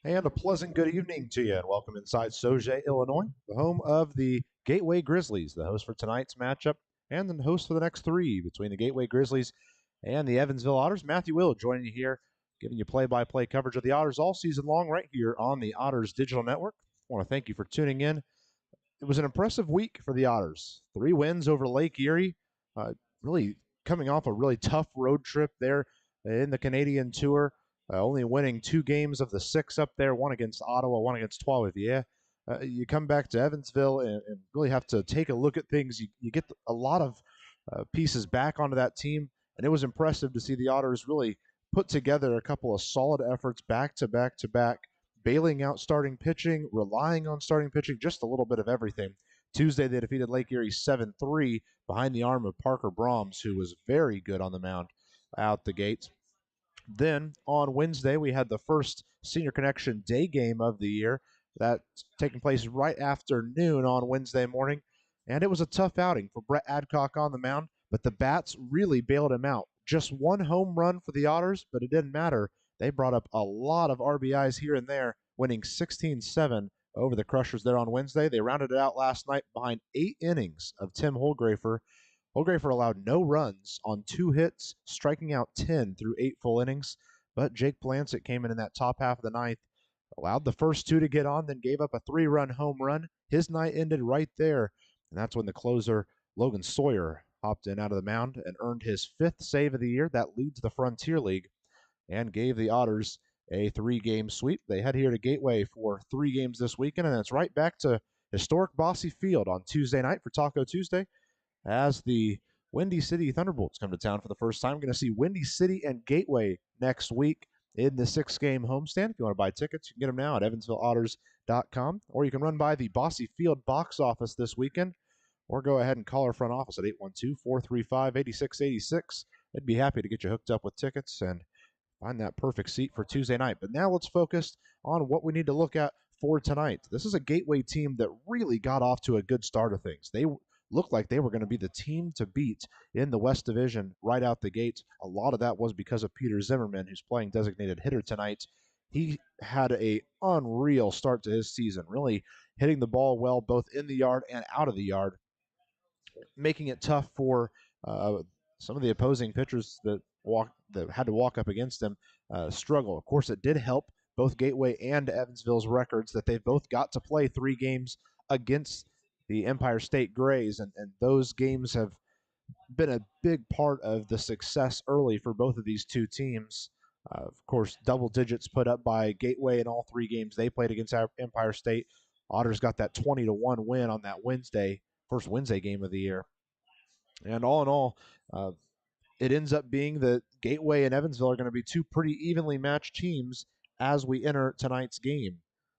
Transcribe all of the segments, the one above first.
And a pleasant good evening to you, and welcome inside Sauget, Illinois, the home of the Gateway Grizzlies, the host for tonight's matchup, and the host for the next three between the Gateway Grizzlies and the Evansville Otters. Matthew Will joining you here, giving you play-by-play coverage of the Otters all season long right here on the Otters Digital Network. I want to thank you for tuning in. It was an impressive week for the Otters. 3 wins over Lake Erie, really coming off a really tough road trip there in the Canadian Tour. Only winning 2 games of the 6 up there, one against Ottawa, one against Trois-Rivières. You come back to Evansville and really have to take a look at things. You get a lot of pieces back onto that team, and it was impressive to see the Otters really put together a couple of solid efforts back to back to back, bailing out starting pitching, relying on starting pitching, just a little bit of everything. Tuesday, they defeated Lake Erie 7-3 behind the arm of Parker Brahms, who was very good on the mound out the gate. Then on Wednesday, we had the first Senior Connection day game of the year. That's taking place right after noon on Wednesday morning. And it was a tough outing for Brett Adcock on the mound, but the Bats really bailed him out. Just one home run for the Otters, but it didn't matter. They brought up a lot of RBIs here and there, winning 16-7 over the Crushers there on Wednesday. They rounded it out last night behind 8 innings of Tim Holgrafer. Holgrafer allowed no runs on 2 hits, striking out 10 through 8 full innings. But Jake Blancett came in that top half of the ninth, allowed the first 2 to get on, then gave up a 3-run home run. His night ended right there, and that's when the closer, Logan Sawyer, hopped in out of the mound and earned his 5th save of the year. That leads the Frontier League and gave the Otters a 3-game sweep. They head here to Gateway for 3 games this weekend, and it's right back to historic Bosse Field on Tuesday night for Taco Tuesday as the Windy City Thunderbolts come to town for the first time. We're going to see Windy City and Gateway next week in the 6-game homestand. If you want to buy tickets, you can get them now at evansvilleotters.com, or you can run by the Bosse Field box office this weekend, or go ahead and call our front office at 812-435-8686. They'd be happy to get you hooked up with tickets and find that perfect seat for Tuesday night. But now let's focus on what we need to look at for tonight. This is a Gateway team that really got off to a good start of things. They looked like they were going to be the team to beat in the West Division right out the gate. A lot of that was because of Peter Zimmerman, who's playing designated hitter tonight. He had a unreal start to his season, really hitting the ball well both in the yard and out of the yard, making it tough for some of the opposing pitchers that had to walk up against him struggle. Of course, it did help both Gateway and Evansville's records that they've both got to play 3 games against the Empire State Grays, and those games have been a big part of the success early for both of these 2 teams. Of course, double digits put up by Gateway in all 3 games they played against Empire State. Otters got that 20-1 win on that first Wednesday game of the year. And all in all, it ends up being that Gateway and Evansville are going to be 2 pretty evenly matched teams as we enter tonight's game.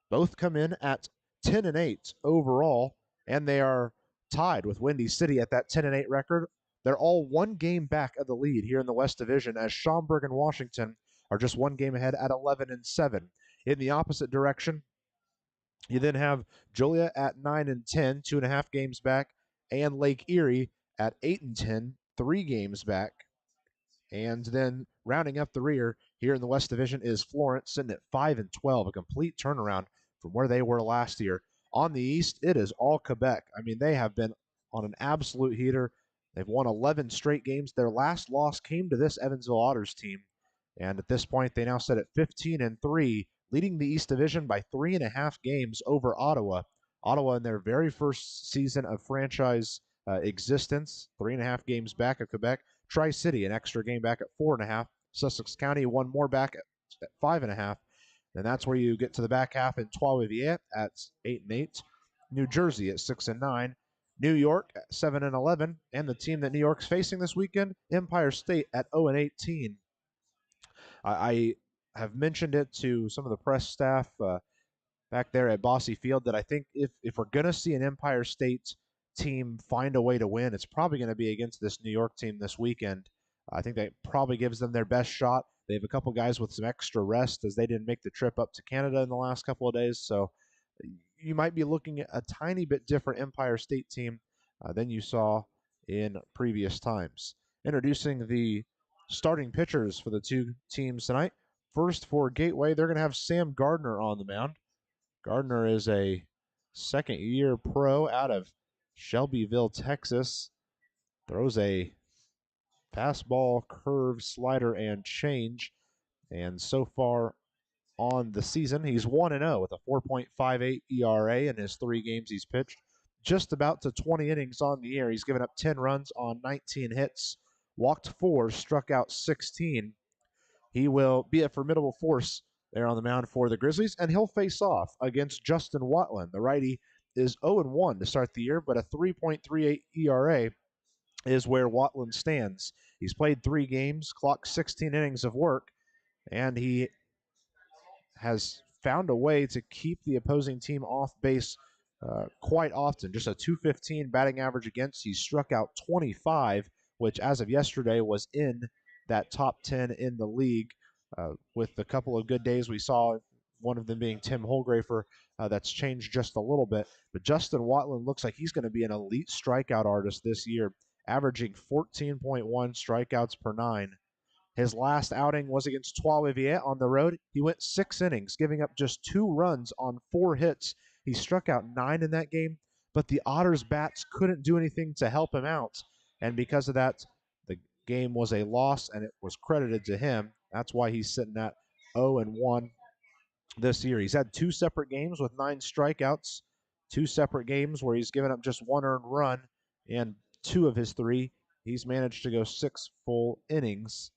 Both come in at 10-8 overall, and they are tied with Windy City at that 10-8 record. They're all 1 game back of the lead here in the West Division, as Schaumburg and Washington are just 1 game ahead at 11-7. In the opposite direction, you then have Joliet at 9-10, 2.5 games back, and Lake Erie at 8-10, 3 games back. And then rounding up the rear here in the West Division is Florence, sitting at 5-12, a complete turnaround from where they were last year. On the East, it is all Quebec. I mean, they have been on an absolute heater. They've won 11 straight games. Their last loss came to this Evansville Otters team. And at this point, they now sit at 15-3, leading the East Division by 3.5 games over Ottawa. Ottawa in their very first season of franchise existence, 3.5 games back of Quebec. Tri-City, an extra game back at 4.5. Sussex County, 1 more back at 5.5. And that's where you get to the back half in Trois-Rivières at 8-8. New Jersey at 6-9. New York at 7-11. And the team that New York's facing this weekend, Empire State at 0-18. I have mentioned it to some of the press staff back there at Bosse Field that I think if we're going to see an Empire State team find a way to win, it's probably going to be against this New York team this weekend. I think that probably gives them their best shot. They have a couple guys with some extra rest as they didn't make the trip up to Canada in the last couple of days. So you might be looking at a tiny bit different Empire State team than you saw in previous times. Introducing the starting pitchers for the 2 teams tonight. First for Gateway, they're going to have Sam Gardner on the mound. Gardner is a second-year pro out of Shelbyville, Texas. Throws a fastball, curve, slider, and change. And so far on the season, he's 1-0 with a 4.58 ERA in his 3 games he's pitched. Just about to 20 innings on the year. He's given up 10 runs on 19 hits, walked 4, struck out 16. He will be a formidable force there on the mound for the Grizzlies, and he'll face off against Justin Watlin. The righty is 0-1 to start the year, but a 3.38 ERA is where Watlin stands. He's played 3 games, clocked 16 innings of work, and he has found a way to keep the opposing team off base quite often. Just a 215 batting average against. He struck out 25, which as of yesterday was in that top 10 in the league. With a couple of good days we saw, one of them being Tim Holgrafer. That's changed just a little bit. But Justin Watlin looks like he's going to be an elite strikeout artist this year, averaging 14.1 strikeouts per 9. His last outing was against Trois-Rivières on the road. He went 6 innings, giving up just 2 runs on 4 hits. He struck out 9 in that game, but the Otters' bats couldn't do anything to help him out. And because of that, the game was a loss, and it was credited to him. That's why he's sitting at 0-1 this year. He's had 2 separate games with 9 strikeouts, 2 separate games where he's given up just 1 earned run, and 2 of his 3, he's managed to go 6 full innings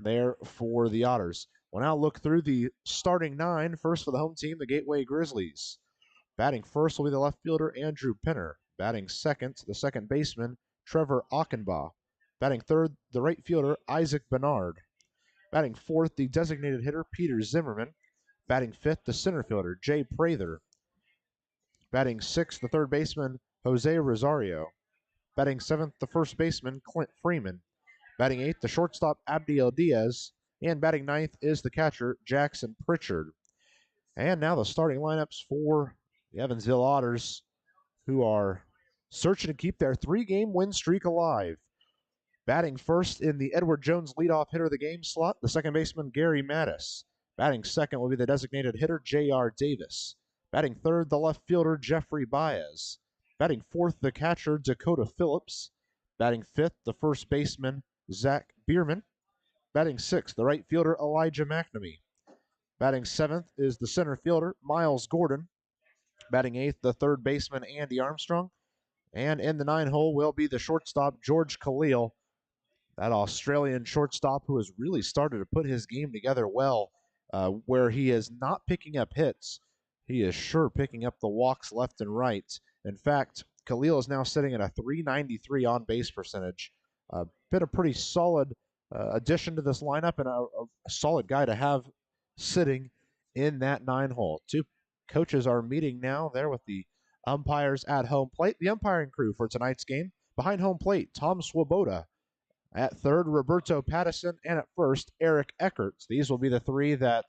there for the Otters. We'll now look through the starting 9. First for the home team, the Gateway Grizzlies. Batting first will be the left fielder, Andrew Pinner. Batting second, the second baseman, Trevor Ochenbaugh. Batting third, the right fielder, Isaac Bernard. Batting fourth, the designated hitter, Peter Zimmerman. Batting fifth, the center fielder, Jay Prather. Batting sixth, the third baseman, Jose Rosario. Batting seventh, the first baseman, Clint Freeman. Batting eighth, the shortstop, Abdiel Diaz. And batting ninth is the catcher, Jackson Pritchard. And now the starting lineups for the Evansville Otters, who are searching to keep their 3-game win streak alive. Batting first in the Edward Jones leadoff hitter of the game slot, the second baseman, Gary Mattis. Batting second will be the designated hitter, J.R. Davis. Batting third, the left fielder, Jeffrey Baez. Batting fourth, the catcher, Dakota Phillips. Batting fifth, the first baseman, Zack Biermann. Batting sixth, the right fielder, Elijah Mcnamee. Batting seventh is the center fielder, Miles Gordon. Batting eighth, the third baseman, Andy Armstrong. And in the 9-hole will be the shortstop, George Khalil, that Australian shortstop who has really started to put his game together well, where he is not picking up hits. He is sure picking up the walks left and right. In fact, Khalil is now sitting at a .393 on-base percentage. Been a pretty solid addition to this lineup, and a solid guy to have sitting in that 9-hole. 2 coaches are meeting now there with the umpires at home plate. The umpiring crew for tonight's game: behind home plate, Tom Swoboda. At third, Roberto Pattison, and at first, Eric Eckerts. These will be the 3 that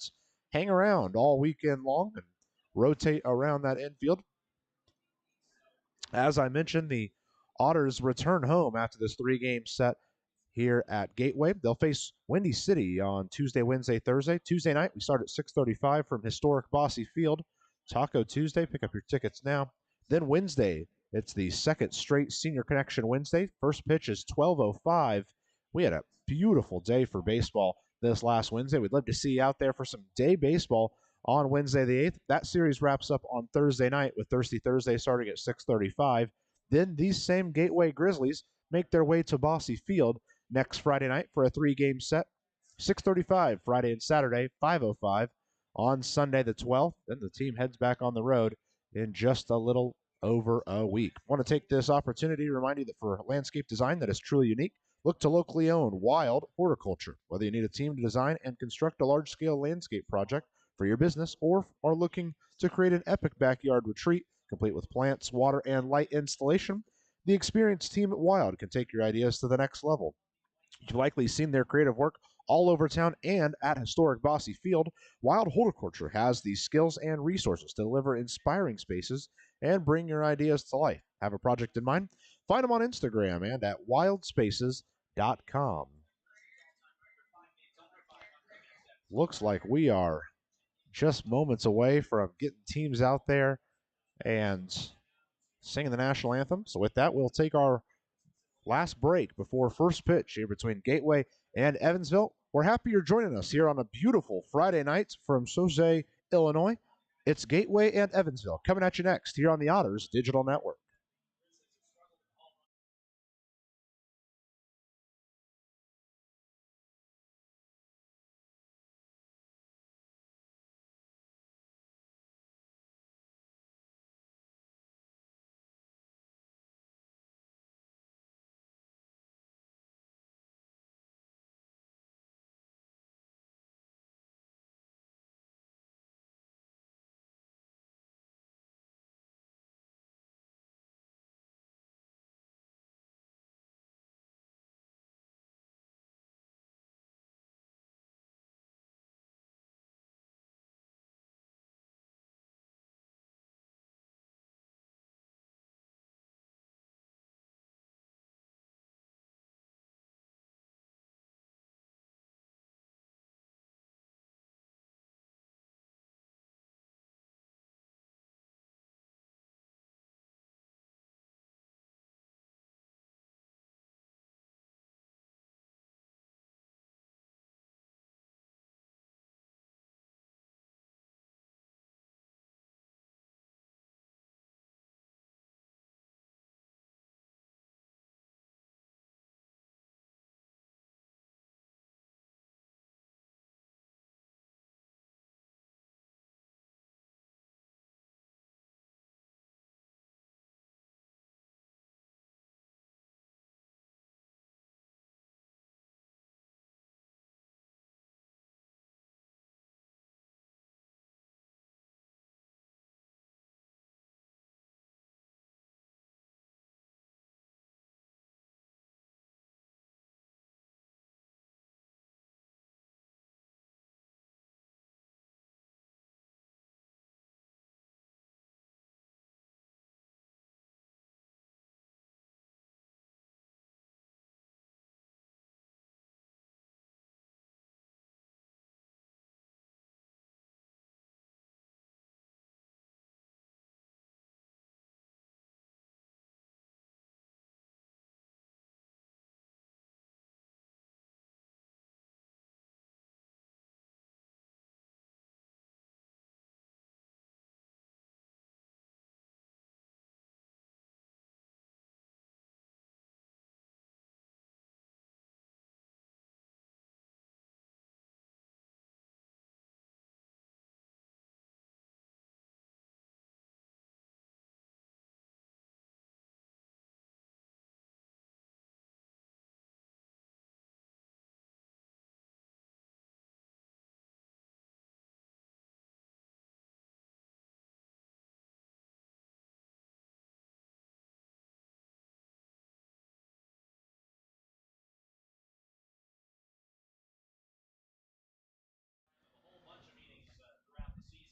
hang around all weekend long and rotate around that infield. As I mentioned, the Otters return home after this 3-game set here at Gateway. They'll face Windy City on Tuesday, Wednesday, Thursday. Tuesday night, we start at 6:35 from historic Bosse Field. Taco Tuesday, pick up your tickets now. Then Wednesday, it's the second straight Senior Connection Wednesday. First pitch is 12:05. We had a beautiful day for baseball this last Wednesday. We'd love to see you out there for some day baseball on Wednesday the 8th. That series wraps up on Thursday night with Thirsty Thursday starting at 6:35. Then these same Gateway Grizzlies make their way to Bosse Field next Friday night for a 3-game set. 6:35 Friday and Saturday, 5:05 on Sunday the 12th. Then the team heads back on the road in just a little over a week. I want to take this opportunity to remind you that for landscape design that is truly unique, look to locally owned Wild Horticulture. Whether you need a team to design and construct a large-scale landscape project for your business or are looking to create an epic backyard retreat, complete with plants, water, and light installation, the experienced team at Wild can take your ideas to the next level. You've likely seen their creative work all over town and at historic Bosse Field. Wild Horticulture has the skills and resources to deliver inspiring spaces and bring your ideas to life. Have a project in mind? Find them on Instagram and at wildspaces.com. looks like we are just moments away from getting teams out there and singing the national anthem. So with that, we'll take our last break before first pitch here between Gateway and Evansville. We're happy you're joining us here on a beautiful Friday night from Sauget, Illinois. It's Gateway and Evansville coming at you next here on the Otters Digital Network.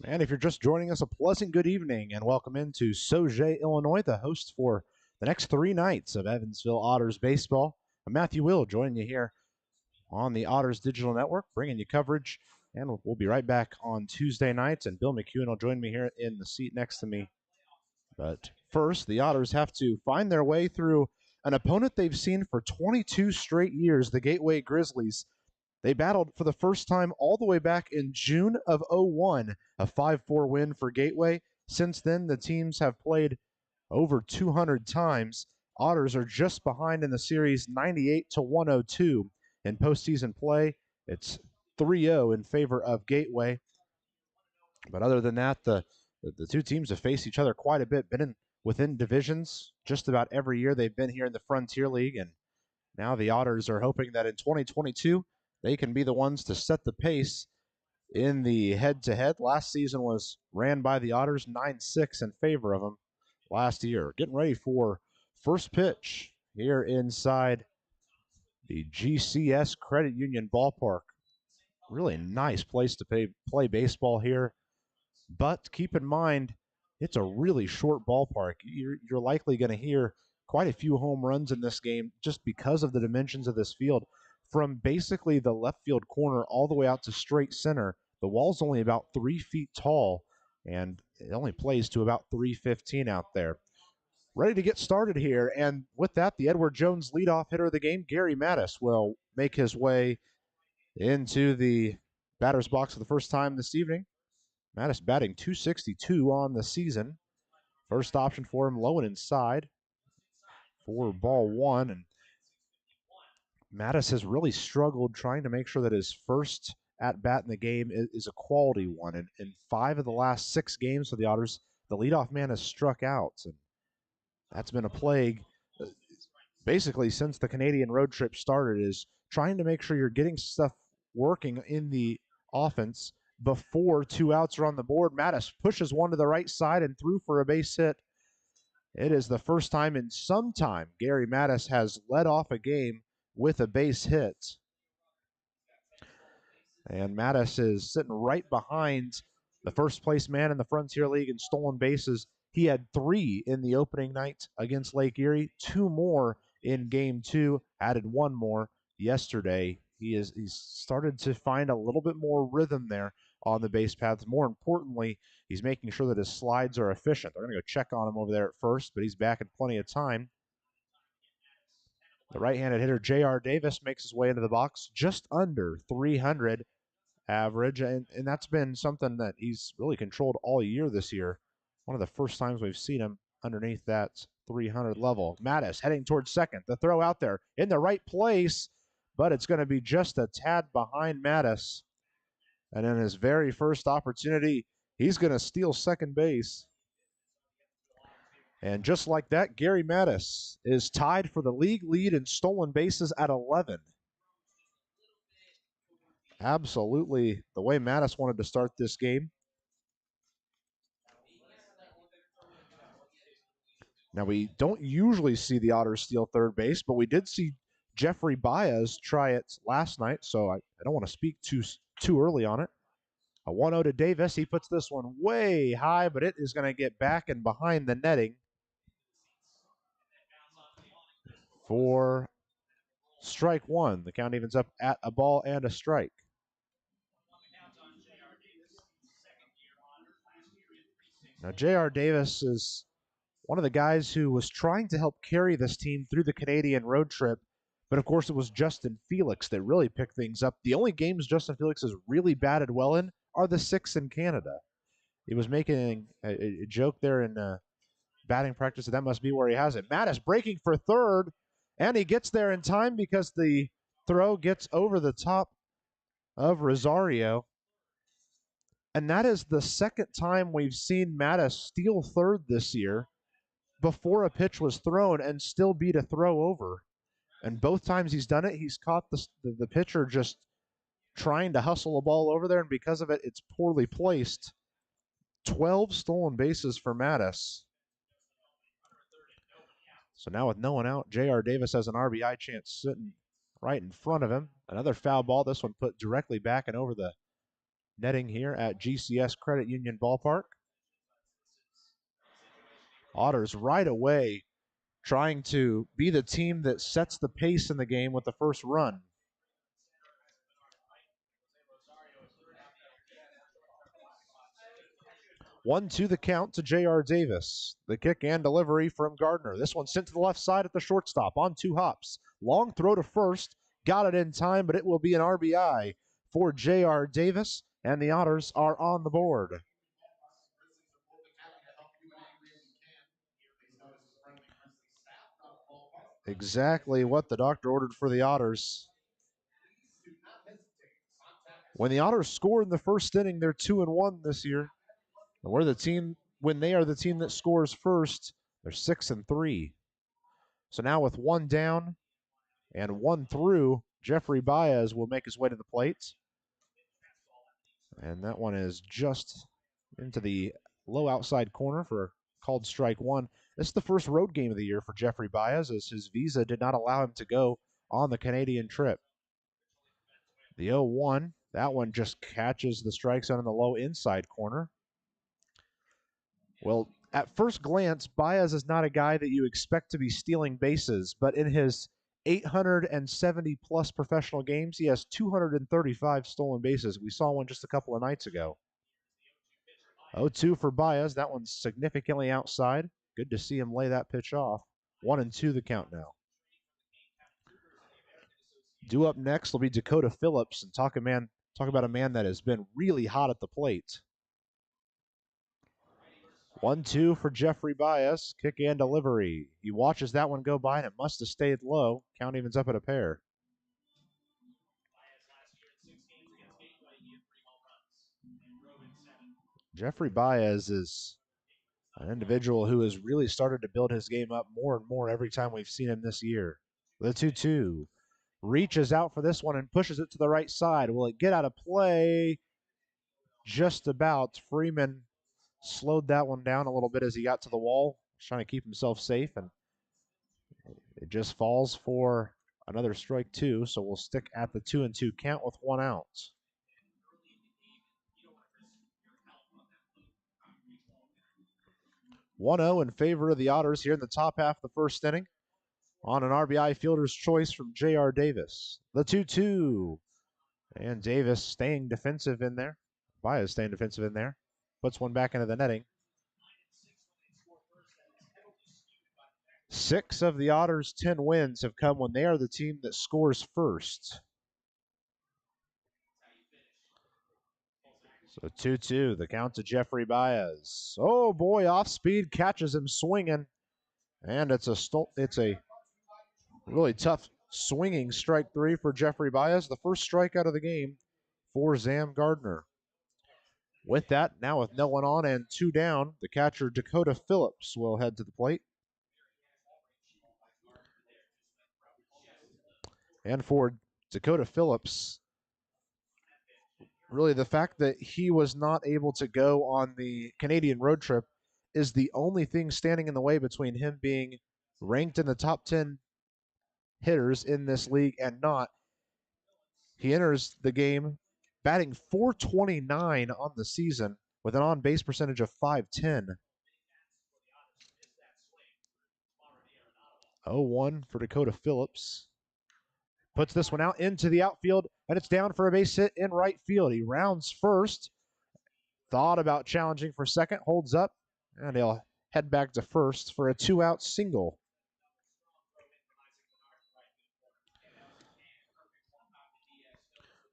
And if you're just joining us, a pleasant good evening and welcome into Sauget, Illinois, the host for the next 3 nights of Evansville Otters baseball. I'm Matthew Will joining you here on the Otters Digital Network, bringing you coverage. And we'll be right back on Tuesday nights. And Bill McEwen will join me here in the seat next to me. But first, the Otters have to find their way through an opponent they've seen for 22 straight years, the Gateway Grizzlies. They battled for the first time all the way back in June of 01, a 5-4 win for Gateway. Since then, the teams have played over 200 times. Otters are just behind in the series 98-102 in postseason play. It's 3-0 in favor of Gateway. But other than that, the two teams have faced each other quite a bit, been within divisions just about every year they've been here in the Frontier League, and now the Otters are hoping that in 2022 they can be the ones to set the pace in the head-to-head. Last season was ran by the Otters, 9-6 in favor of them last year. Getting ready for first pitch here inside the GCS Credit Union Ballpark. Really nice place to play baseball here. But keep in mind, it's a really short ballpark. You're likely going to hear quite a few home runs in this game just because of the dimensions of this field. from basically the left field corner all the way out to straight center. The wall's only about 3 feet tall, and it only plays to about 315 out there. Ready to get started here, and with that, the Edward Jones leadoff hitter of the game, Gary Mattis, will make his way into the batter's box for the first time this evening. Mattis batting .262 on the season. First option for him, low and inside for ball one. And Mattis has really struggled trying to make sure that his first at-bat in the game is a quality one. And in 5 of the last 6 games for the Otters, the leadoff man has struck out. And that's been a plague basically since the Canadian road trip started, is trying to make sure you're getting stuff working in the offense before 2 outs are on the board. Mattis pushes one to the right side and threw for a base hit. It is the first time in some time Gary Mattis has led off a game with a base hit. And Mattis is sitting right behind the first place man in the Frontier League in stolen bases. He had 3 in the opening night against Lake Erie, 2 more in game 2, added 1 more yesterday. He's started to find a little bit more rhythm there on the base paths. More importantly, he's making sure that his slides are efficient. They're going to go check on him over there at first, but he's back in plenty of time. The right-handed hitter, J.R. Davis, makes his way into the box just under 300 average, and that's been something that he's really controlled all year this year. One of the first times we've seen him underneath that 300 level. Mattis heading towards second. The throw out there in the right place, but it's going to be just a tad behind Mattis. And in his very first opportunity, he's going to steal second base. And just like that, Gary Mattis is tied for the league lead in stolen bases at 11. Absolutely the way Mattis wanted to start this game. Now, we don't usually see the Otters steal third base, but we did see Jeffrey Baez try it last night, so I don't want to speak too early on it. A 1-0 to Davis. He puts this one way high, but it is going to get back and behind the netting for strike one. The count evens up at a ball and a strike. Now, J.R. Davis is one of the guys who was trying to help carry this team through the Canadian road trip, but of course it was Justin Felix that really picked things up. The only games Justin Felix has really batted well in are the 6 in Canada. He was making a joke there in batting practice, and that must be where he has it. Mattis breaking for third, and he gets there in time because the throw gets over the top of Rosario. And that is the second time we've seen Mattis steal third this year before a pitch was thrown and still beat a throw over. And both times he's done it, he's caught the pitcher just trying to hustle a ball over there, and because of it, it's poorly placed. 12 stolen bases for Mattis. So now with no one out, J.R. Davis has an RBI chance sitting right in front of him. Another foul ball, this one put directly back and over the netting here at GCS Credit Union Ballpark. Otters right away trying to be the team that sets the pace in the game with the first run. 1-2 the count to J.R. Davis. The kick and delivery from Gardner. This one sent to the left side at the shortstop on 2 hops. Long throw to first. Got it in time, but it will be an RBI for J.R. Davis, and the Otters are on the board. Exactly what the doctor ordered for the Otters. When the Otters score in the first inning, they're 2-1 this year. And we're the team, when they are the team that scores first, they're 6-3. So now with 1 down and 1 through, Jeffrey Baez will make his way to the plate. And that one is just into the low outside corner for called strike 1. This is the first road game of the year for Jeffrey Baez, as his visa did not allow him to go on the Canadian trip. The 0-1, that one just catches the strike zone in the low inside corner. Well, at first glance, Baez is not a guy that you expect to be stealing bases, but in his 870 plus professional games. He has 235 stolen bases. We saw one just a couple of nights ago. 0-2 for Baez. That one's significantly outside. Good to see him lay that pitch off. 1-2 the count now. Due up next will be Dakota Phillips, and talk about a man that has been really hot at the plate. 1-2 for Jeffrey Baez. Kick and delivery. He watches that one go by, and it must have stayed low. Count evens up at a pair. Jeffrey Baez is an individual who has really started to build his game up more and more every time we've seen him this year. The 2-2. Reaches out for this one and pushes it to the right side. Will it get out of play? Just about. Freeman slowed that one down a little bit as he got to the wall, trying to keep himself safe, and it just falls for another strike two, so we'll stick at the 2-2 count with 1 out. 1-0 in favor of the Otters here in the top half of the first inning on an RBI fielder's choice from J.R. Davis. The 2-2. And Davis staying defensive in there. Baez staying defensive in there. Puts one back into the netting. 6 of the Otters' 10 wins have come when they are the team that scores first. So 2-2, the count to Jeffrey Baez. Oh boy, off speed, catches him swinging. And it's a really tough swinging strike 3 for Jeffrey Baez. The first strikeout of the game for Zam Gardner. With that, now with no one on and 2 down, the catcher Dakota Phillips will head to the plate. And for Dakota Phillips, really the fact that he was not able to go on the Canadian road trip is the only thing standing in the way between him being ranked in the top 10 hitters in this league and not. He enters the game batting .429 on the season with an on-base percentage of .510. 0-1 for Dakota Phillips. Puts this one out into the outfield, and it's down for a base hit in right field. He rounds first. Thought about challenging for second, holds up, and he'll head back to first for a 2-out single.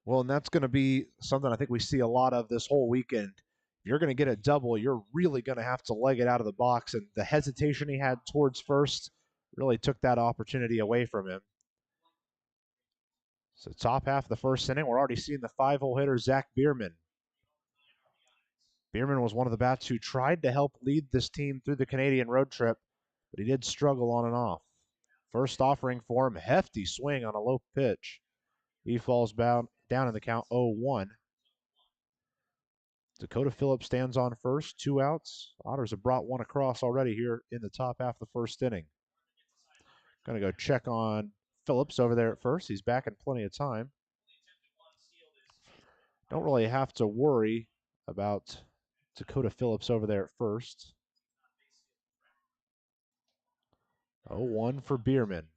Well, and that's going to be something I think we see a lot of this whole weekend. If you're going to get a double, you're really going to have to leg it out of the box, and the hesitation he had towards first really took that opportunity away from him. So top half of the first inning, we're already seeing the 5-hole hitter, Zack Biermann. Biermann was one of the bats who tried to help lead this team through the Canadian road trip, but he did struggle on and off. First offering for him, hefty swing on a low pitch. He falls down in the count 0-1. Dakota Phillips stands on first, 2 outs. Otters have brought one across already here in the top half of the first inning. Going to go check on Phillips over there at first. He's back in plenty of time. Don't really have to worry about Dakota Phillips over there at first. 0-1 for Biermann.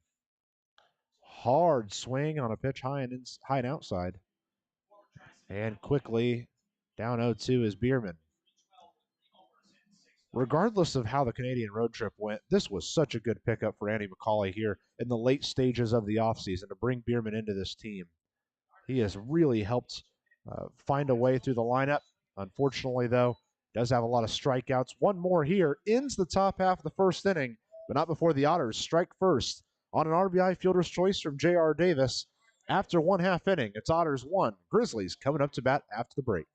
Hard swing on a pitch high and outside. And quickly down 0-2 is Biermann. Regardless of how the Canadian road trip went, this was such a good pickup for Andy McCauley here in the late stages of the offseason to bring Biermann into this team. He has really helped find a way through the lineup. Unfortunately, though, does have a lot of strikeouts. One more here, ends the top half of the first inning, but not before the Otters strike first on an RBI fielder's choice from J.R. Davis. After 1/2 inning, it's Otters 1, Grizzlies coming up to bat after the break.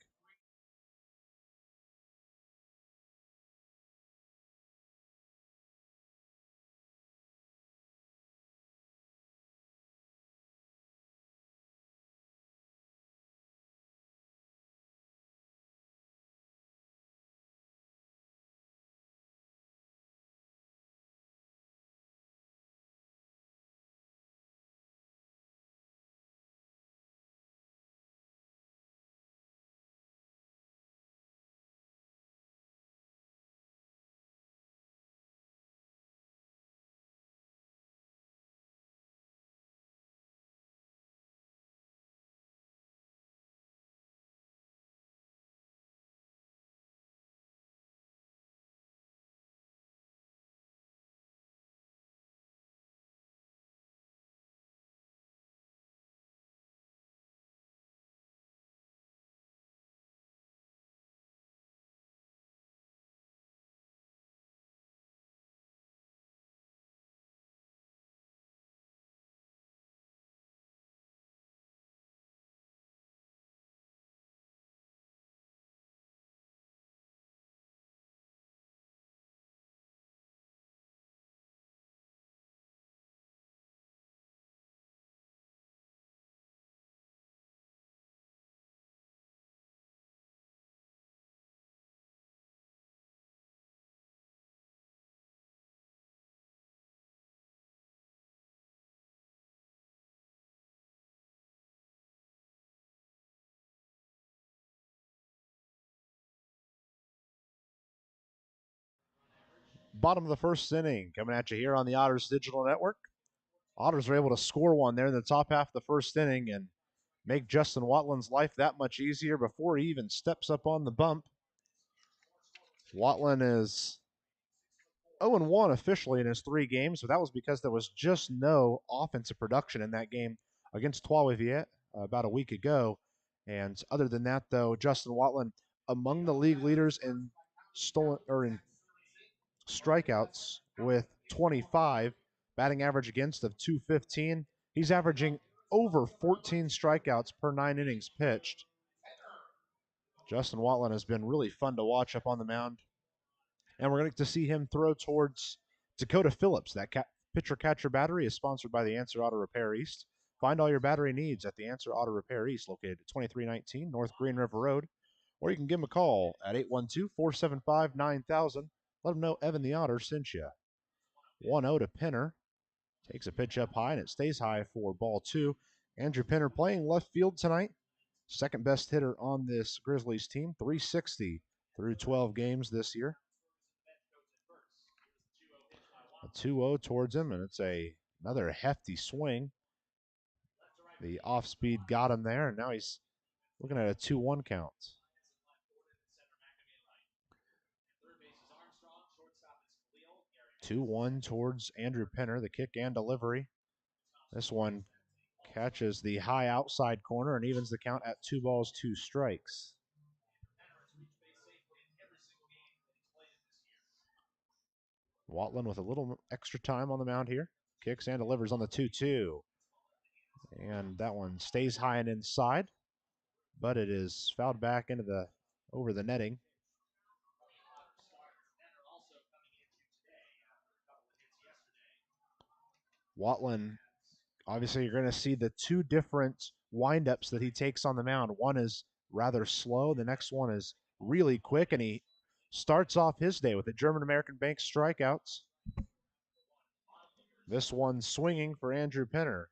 Bottom of the first inning, coming at you here on the Otters Digital Network. Otters are able to score one there in the top half of the first inning and make Justin Watlin's life that much easier before he even steps up on the bump. Watlin is 0-1 officially in his 3 games, but that was because there was just no offensive production in that game against Trois-Rivières about a week ago. And other than that, though, Justin Watlin among the league leaders in in strikeouts with 25, batting average against of 215. He's averaging over 14 strikeouts per 9 innings pitched. Justin Watlin has been really fun to watch up on the mound. And we're going to see him throw towards Dakota Phillips. That pitcher-catcher battery is sponsored by the Answer Auto Repair East. Find all your battery needs at the Answer Auto Repair East, located at 2319 North Green River Road. Or you can give them a call at 812-475-9000. Let them know Evan the Otter sent you. 1-0 to Penner. Takes a pitch up high, and it stays high for ball 2. Andrew Penner playing left field tonight. Second best hitter on this Grizzlies team, 360 through 12 games this year. A 2-0 towards him, and it's another hefty swing. The off-speed got him there, and now he's looking at a 2-1 count. Armstrong, 2-1 towards Andrew Penner, the kick and delivery. This one catches the high outside corner and evens the count at 2 balls, 2 strikes. Watlin with a little extra time on the mound here. Kicks and delivers on the 2-2. And that one stays high and inside, but it is fouled back into over the netting. Watlin, obviously you're going to see the 2 different windups that he takes on the mound. One is rather slow. The next one is really quick, and he starts off his day with the German American Bank strikeouts. This one swinging for Andrew Penner.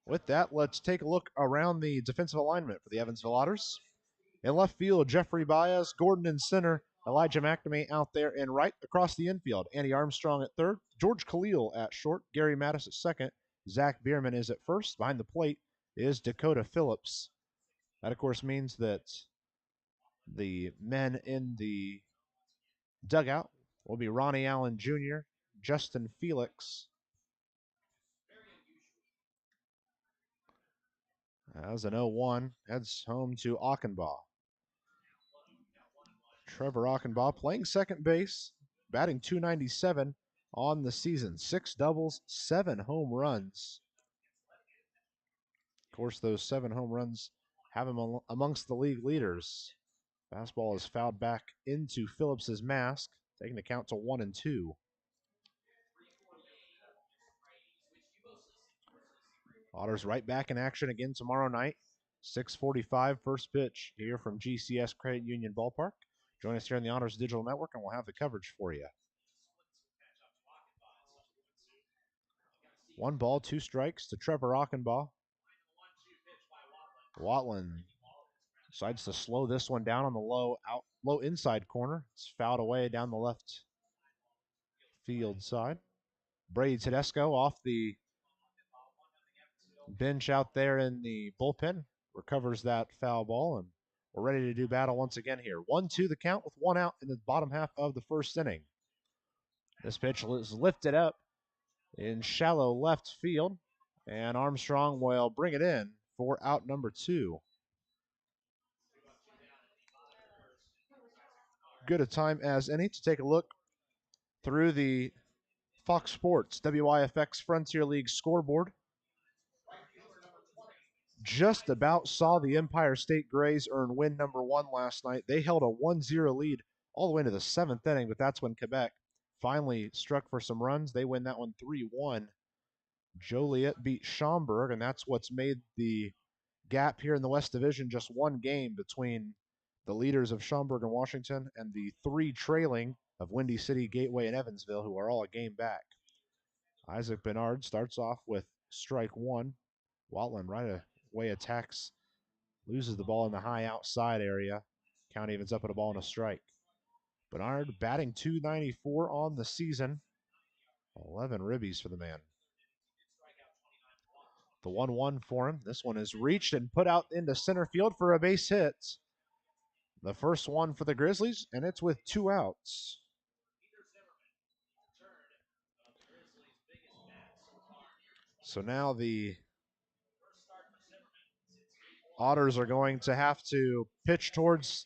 With that, let's take a look around the defensive alignment for the Evansville Otters. In left field, Jeffrey Baez, Gordon in center, Elijah Mcnamee out there in right. Across the infield, Andy Armstrong at third, George Khalil at short, Gary Mattis at second, Zack Biermann is at first. Behind the plate is Dakota Phillips. That, of course, means that the men in the dugout will be Ronnie Allen Jr., Justin Felix. As an 0-1, heads home to Ochenbaugh. Trevor Ochenbaugh playing second base, batting .297 on the season. 6 doubles, 7 home runs. Of course, those 7 home runs have him amongst the league leaders. Fastball is fouled back into Phillips's mask, taking the count to 1-2. Otters right back in action again tomorrow night. 6:45 first pitch here from GCS Credit Union Ballpark. Join us here on the Otters Digital Network, and we'll have the coverage for you. 1 ball, 2 strikes to Trevor Ochenbaugh. Watlin decides to slow this one down on the low inside corner. It's fouled away down the left field side. Brady Tedesco off the bench out there in the bullpen recovers that foul ball, and we're ready to do battle once again here. 1-2 the count with 1 out in the bottom half of the first inning. This pitch is lifted up in shallow left field, and Armstrong will bring it in for out number 2. Good a time as any to take a look through the Fox Sports WIFX Frontier League scoreboard. Just about saw the Empire State Grays earn win number 1 last night. They held a 1-0 lead all the way into the 7th inning, but that's when Quebec finally struck for some runs. They win that one 3-1. Joliet beat Schaumburg, and that's what's made the gap here in the West Division just 1 game between the leaders of Schaumburg and Washington and the 3 trailing of Windy City, Gateway, and Evansville, who are all a game back. Isaac Bernard starts off with strike 1. Watlin right away attacks, loses the ball in the high outside area. Count evens up at a ball and a strike. Bernard batting .294 on the season. 11 ribbies for the man. The 1-1 for him. This one is reached and put out into center field for a base hit. The first one for the Grizzlies, and it's with 2 outs. So now the Otters are going to have to pitch towards,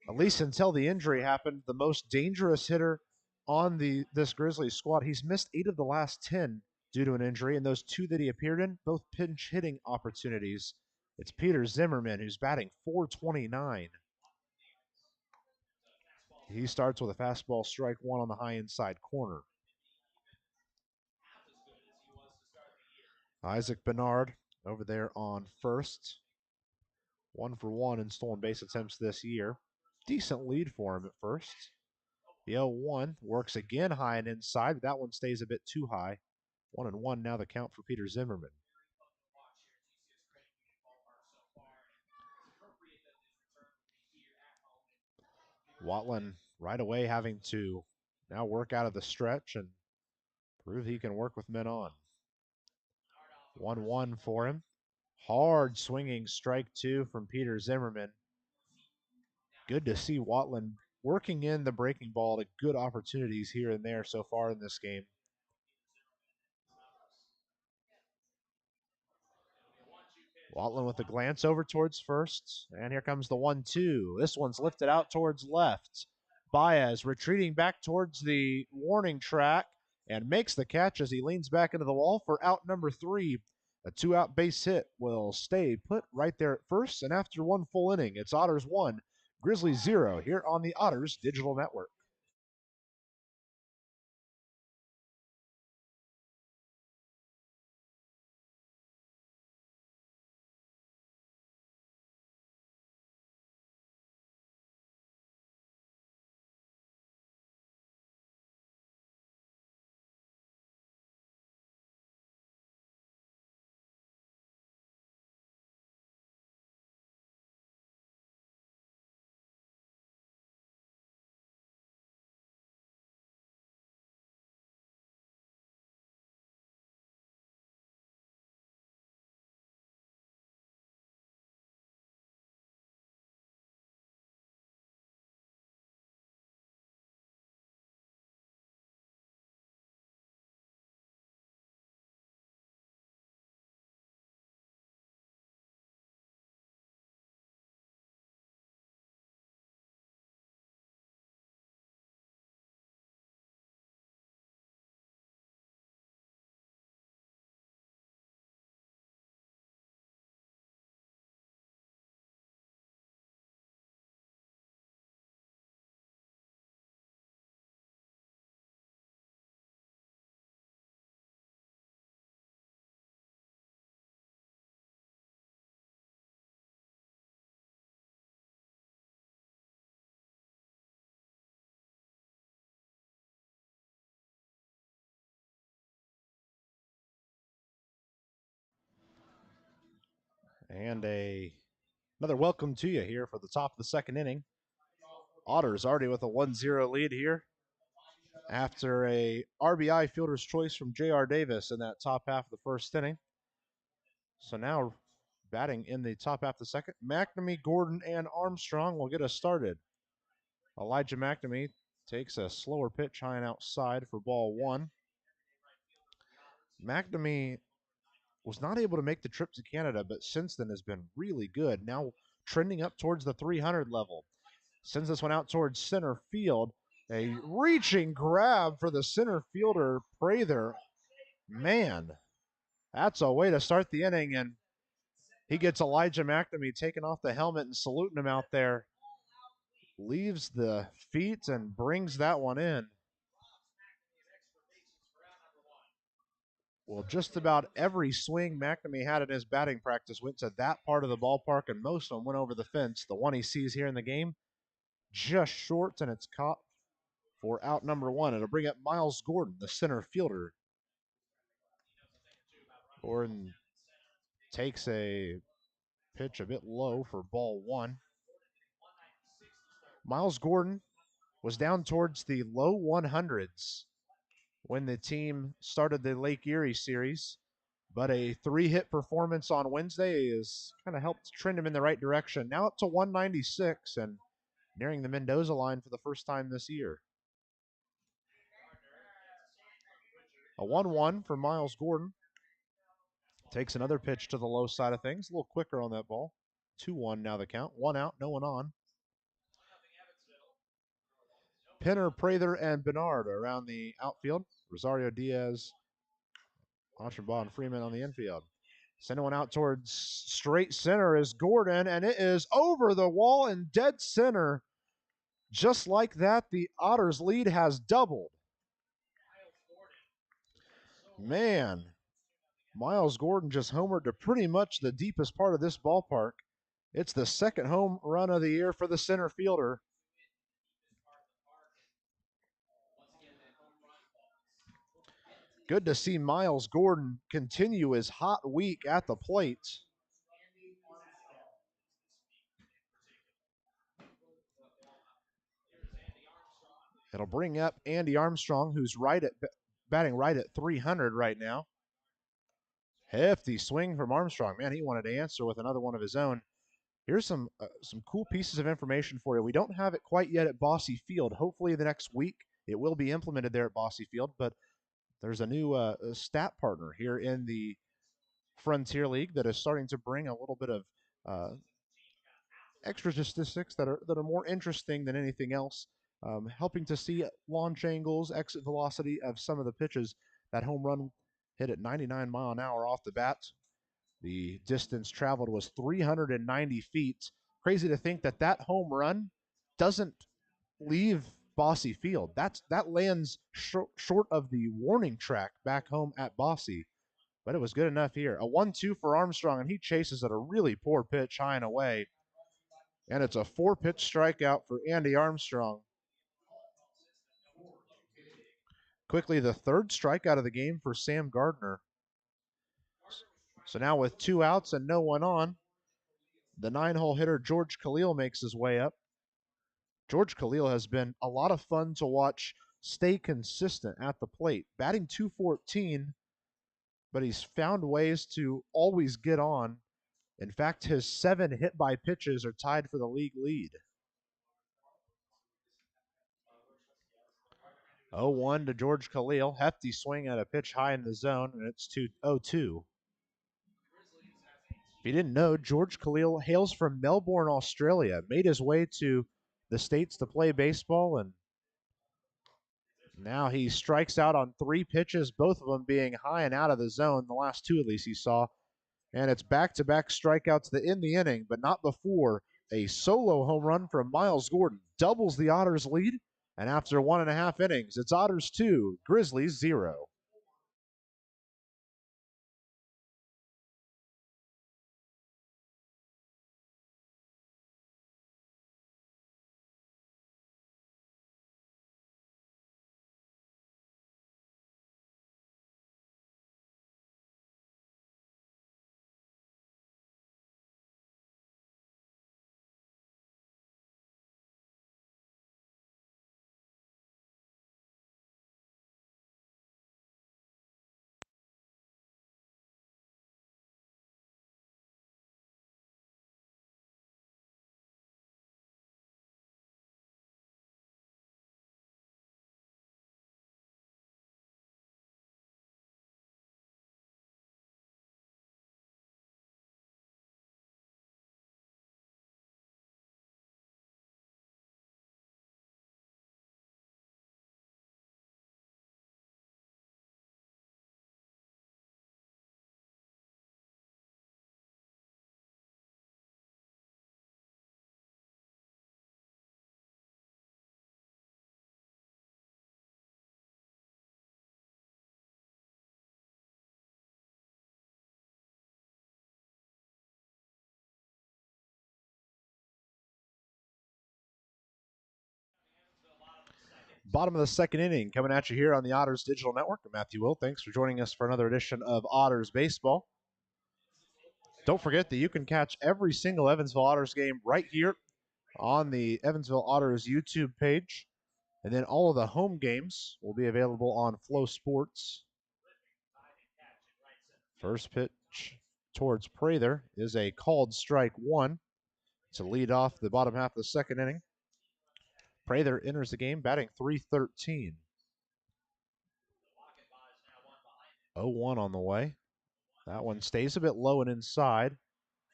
at least until the injury happened, the most dangerous hitter on this Grizzlies squad. He's missed 8 of the last 10 due to an injury, and those 2 that he appeared in, both pinch hitting opportunities. It's Peter Zimmerman, who's batting .429. He starts with a fastball, strike 1 on the high inside corner. Isaac Bernard over there on first. 1 for 1 in stolen base attempts this year. Decent lead for him at first. The 0-1 works again high and inside, but that one stays a bit too high. 1-1 now the count for Peter Zimmerman. Watlin right away having to now work out of the stretch and prove he can work with men on. 1-1 for him. Hard swinging strike 2 from Peter Zimmerman. Good to see Watlin working in the breaking ball to good opportunities here and there so far in this game. Watlin with a glance over towards first, and here comes the 1-2. This one's lifted out towards left. Baez retreating back towards the warning track and makes the catch as he leans back into the wall for out number 3. A 2-out base hit will stay put right there at first, and after 1 full inning, it's Otters 1, Grizzlies 0 here on the Otters Digital Network. And another welcome to you here for the top of the second inning. Otters already with a 1-0 lead here after a RBI fielder's choice from J.R. Davis in that top half of the first inning. So now batting in the top half of the second, Mcnamee, Gordon, and Armstrong will get us started. Elijah Mcnamee takes a slower pitch high and outside for ball 1. Mcnamee was not able to make the trip to Canada, but since then has been really good. Now trending up towards the 300 level. Sends this one out towards center field. A reaching grab for the center fielder, Prather. Man, that's a way to start the inning, and he gets Elijah Mcnamee taking off the helmet and saluting him out there. Leaves the feet and brings that one in. Well, just about every swing Mcnamee had in his batting practice went to that part of the ballpark, and most of them went over the fence. The one he sees here in the game, just short, and it's caught for out number 1. It'll bring up Miles Gordon, the center fielder. Gordon takes a pitch a bit low for ball 1. Miles Gordon was down towards the low 100s when the team started the Lake Erie series. But a 3-hit performance on Wednesday has kind of helped trend him in the right direction. Now up to 196 and nearing the Mendoza line for the first time this year. A 1-1 for Miles Gordon. Takes another pitch to the low side of things. A little quicker on that ball. 2-1 now the count. 1 out, no one on. Penner, Prather, and Bernard around the outfield. Rosario Diaz, Ochenbaugh, and Freeman on the infield. Sending one out towards straight center is Gordon, and it is over the wall in dead center. Just like that, the Otters' lead has doubled. Man, Miles Gordon just homered to pretty much the deepest part of this ballpark. It's the second home run of the year for the center fielder. Good to see Miles Gordon continue his hot week at the plate. It'll bring up Andy Armstrong, who's batting right at 300 right now. Hefty swing from Armstrong. Man, he wanted to answer with another one of his own. Here's some cool pieces of information for you. We don't have it quite yet at Bosse Field. Hopefully the next week it will be implemented there at Bosse Field, but there's a new stat partner here in the Frontier League that is starting to bring a little bit of extra statistics that are more interesting than anything else, helping to see launch angles, exit velocity of some of the pitches. That home run hit at 99 mile an hour off the bat. The distance traveled was 390 feet. Crazy to think that that home run doesn't leave Bosse Field. That lands short of the warning track back home at Bosse, but it was good enough here. A 1-2 for Armstrong, and he chases at a really poor pitch high and away. And it's a 4-pitch strikeout for Andy Armstrong. Quickly, the third strikeout of the game for Sam Gardner. So now with 2 outs and no one on, the 9-hole hitter George Khalil makes his way up. George Khalil has been a lot of fun to watch stay consistent at the plate. Batting .214, but he's found ways to always get on. In fact, his 7 hit by pitches are tied for the league lead. 0-1 to George Khalil. Hefty swing at a pitch high in the zone, and it's 0-2. If you didn't know, George Khalil hails from Melbourne, Australia. Made his way to the States to play baseball, and now he strikes out on 3 pitches, both of them being high and out of the zone. The last 2 at least he saw. And it's back-to-back strikeouts to end the inning, but not before a solo home run from Miles Gordon doubles the Otters' lead. And after 1.5 innings, it's Otters 2, Grizzlies 0. Bottom of the second inning, coming at you here on the Otters Digital Network. I'm Matthew Will. Thanks for joining us for another edition of Otters Baseball. Don't forget that you can catch every single Evansville Otters game right here on the Evansville Otters YouTube page. And then all of the home games will be available on Flow Sports. First pitch towards Prather is a called strike one to lead off the bottom half of the second inning. Prather enters the game batting .313. 0-1 on the way. That one stays a bit low and inside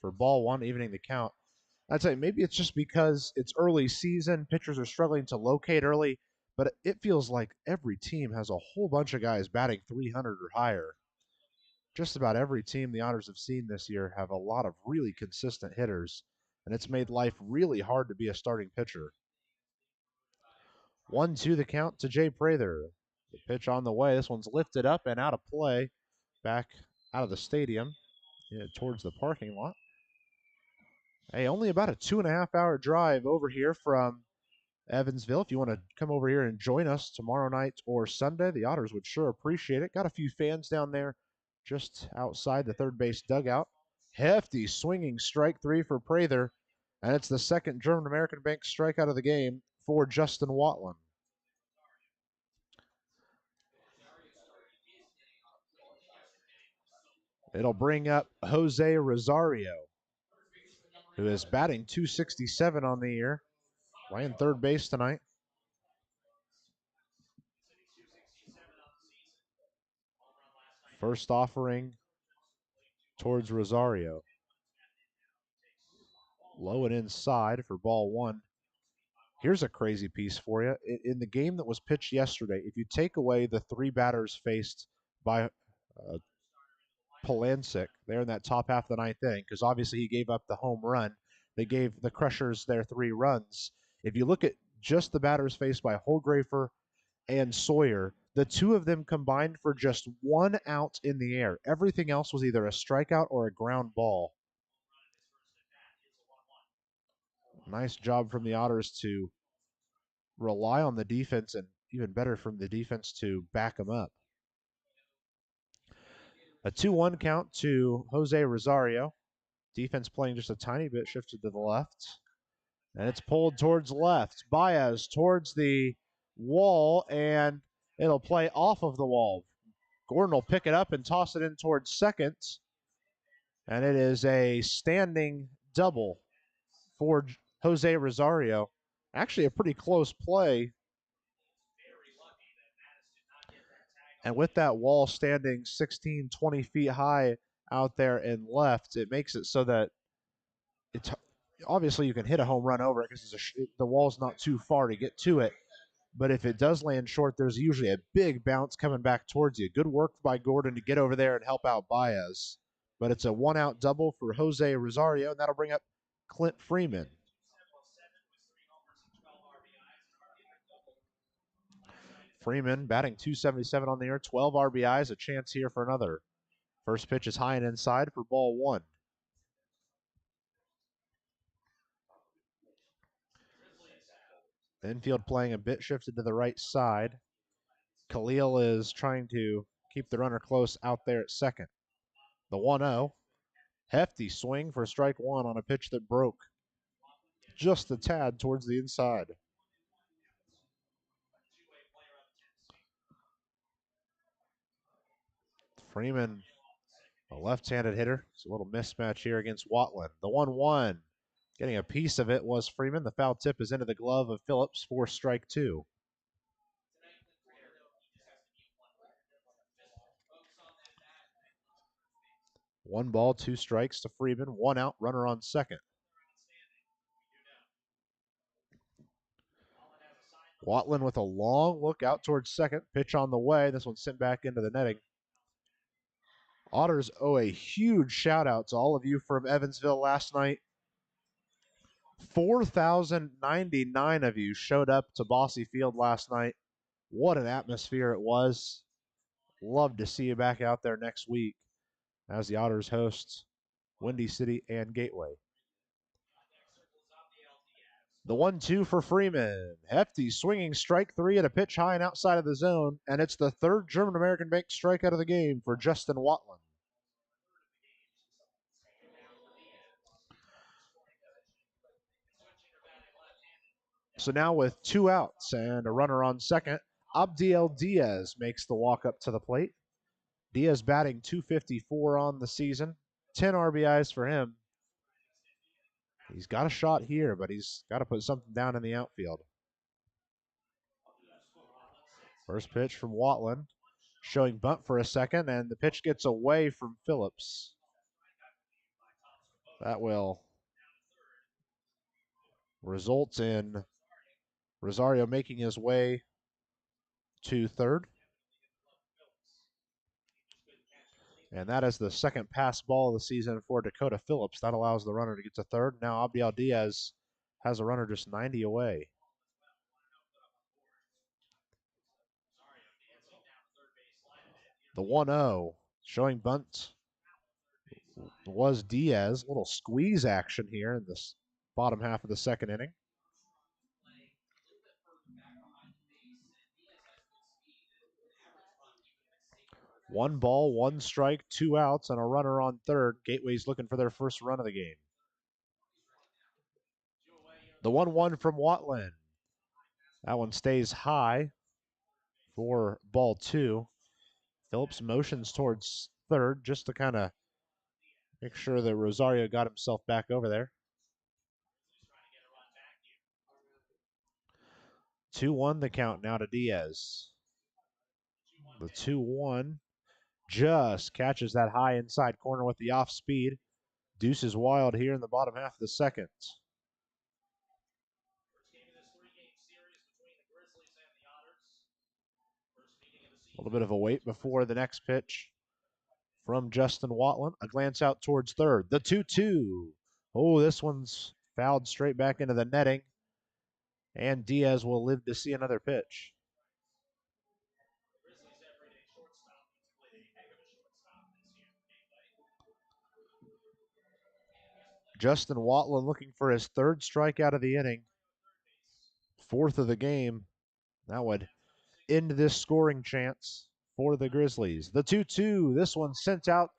for ball one, evening the count. I'd say maybe it's just because it's early season. Pitchers are struggling to locate early, but it feels like every team has a whole bunch of guys batting .300 or higher. Just about every team the Otters have seen this year have a lot of really consistent hitters, and it's made life really hard to be a starting pitcher. 1-2 the count to Jay Prather. The pitch on the way. This one's lifted up and out of play, back out of the stadium, towards the parking lot. Hey, only about a 2.5-hour drive over here from Evansville. If you want to come over here and join us tomorrow night or Sunday, the Otters would sure appreciate it. Got a few fans down there just outside the third base dugout. Hefty swinging strike three for Prather, and it's the second German American Bank strikeout of the game for Justin Watlin. It'll bring up Jose Rosario, who is batting .267 on the year, playing third base tonight. First offering towards Rosario. Low and inside for ball one. Here's a crazy piece for you. In the game that was pitched yesterday, if you take away the three batters faced by Polancic there in that top half of the ninth inning, because obviously he gave up the home run, they gave the Crushers their 3 runs. If you look at just the batters faced by Holgrafer and Sawyer, the two of them combined for just 1 out in the air. Everything else was either a strikeout or a ground ball. Nice job from the Otters to rely on the defense, and even better from the defense to back them up. A 2-1 count to Jose Rosario. Defense playing just a tiny bit, shifted to the left. And it's pulled towards left. Baez towards the wall, and it'll play off of the wall. Gordon will pick it up and toss it in towards second. And it is a standing double for Jose Rosario. Actually, a pretty close play. And with that wall standing 16, 20 feet high out there and left, it makes it so that it's obviously you can hit a home run over it because the wall's not too far to get to it. But if it does land short, there's usually a big bounce coming back towards you. Good work by Gordon to get over there and help out Baez. But it's a 1-out double for Jose Rosario, and that'll bring up Clint Freeman. Freeman batting .277 on the year, 12 RBIs, a chance here for another. First pitch is high and inside for ball one. Infield playing a bit shifted to the right side. Khalil is trying to keep the runner close out there at second. The 1-0. Hefty swing for strike one on a pitch that broke just a tad towards the inside. Freeman, a left-handed hitter. It's a little mismatch here against Watlin. The 1-1. Getting a piece of it was Freeman. The foul tip is into the glove of Phillips for strike two. One ball, 2 strikes to Freeman. 1 out, runner on second. Watlin with a long look out towards second. Pitch on the way. This one sent back into the netting. Otters owe a huge shout out to all of you from Evansville last night. 4,099 of you showed up to Bosse Field last night. What an atmosphere it was. Love to see you back out there next week as the Otters host Windy City and Gateway. The 1-2 for Freeman. Hefty swinging strike three at a pitch high and outside of the zone, and it's the third German American Bank strikeout of the game for Justin Watlin. So now with 2 outs and a runner on second, Abdiel Diaz makes the walk up to the plate. Diaz batting .254 on the season, 10 RBIs for him. He's got a shot here, but he's got to put something down in the outfield. First pitch from Watlin, showing bunt for a second, and the pitch gets away from Phillips. That will result in Rosario making his way to third. And that is the second pass ball of the season for Dakota Phillips. That allows the runner to get to third. Now Abdiel Diaz has a runner just 90 away. The 1-0 showing bunt was Diaz. A little squeeze action here in this bottom half of the second inning. One ball, one strike, 2 outs, and a runner on third. Gateway's looking for their first run of the game. The 1-1 from Watlin. That one stays high for ball 2. Phillips motions towards third just to kind of make sure that Rosario got himself back over there. 2-1 the count now to Diaz. The 2-1 just catches that high inside corner with the off speed. Deuce is wild here in the bottom half of the second. A little bit of a wait before the next pitch from Justin Watlin. A glance out towards third. The 2-2. Oh, this one's fouled straight back into the netting. And Diaz will live to see another pitch. Justin Watlin looking for his third strikeout of the inning. Fourth of the game. That would end this scoring chance for the Grizzlies. The 2-2. This one sent out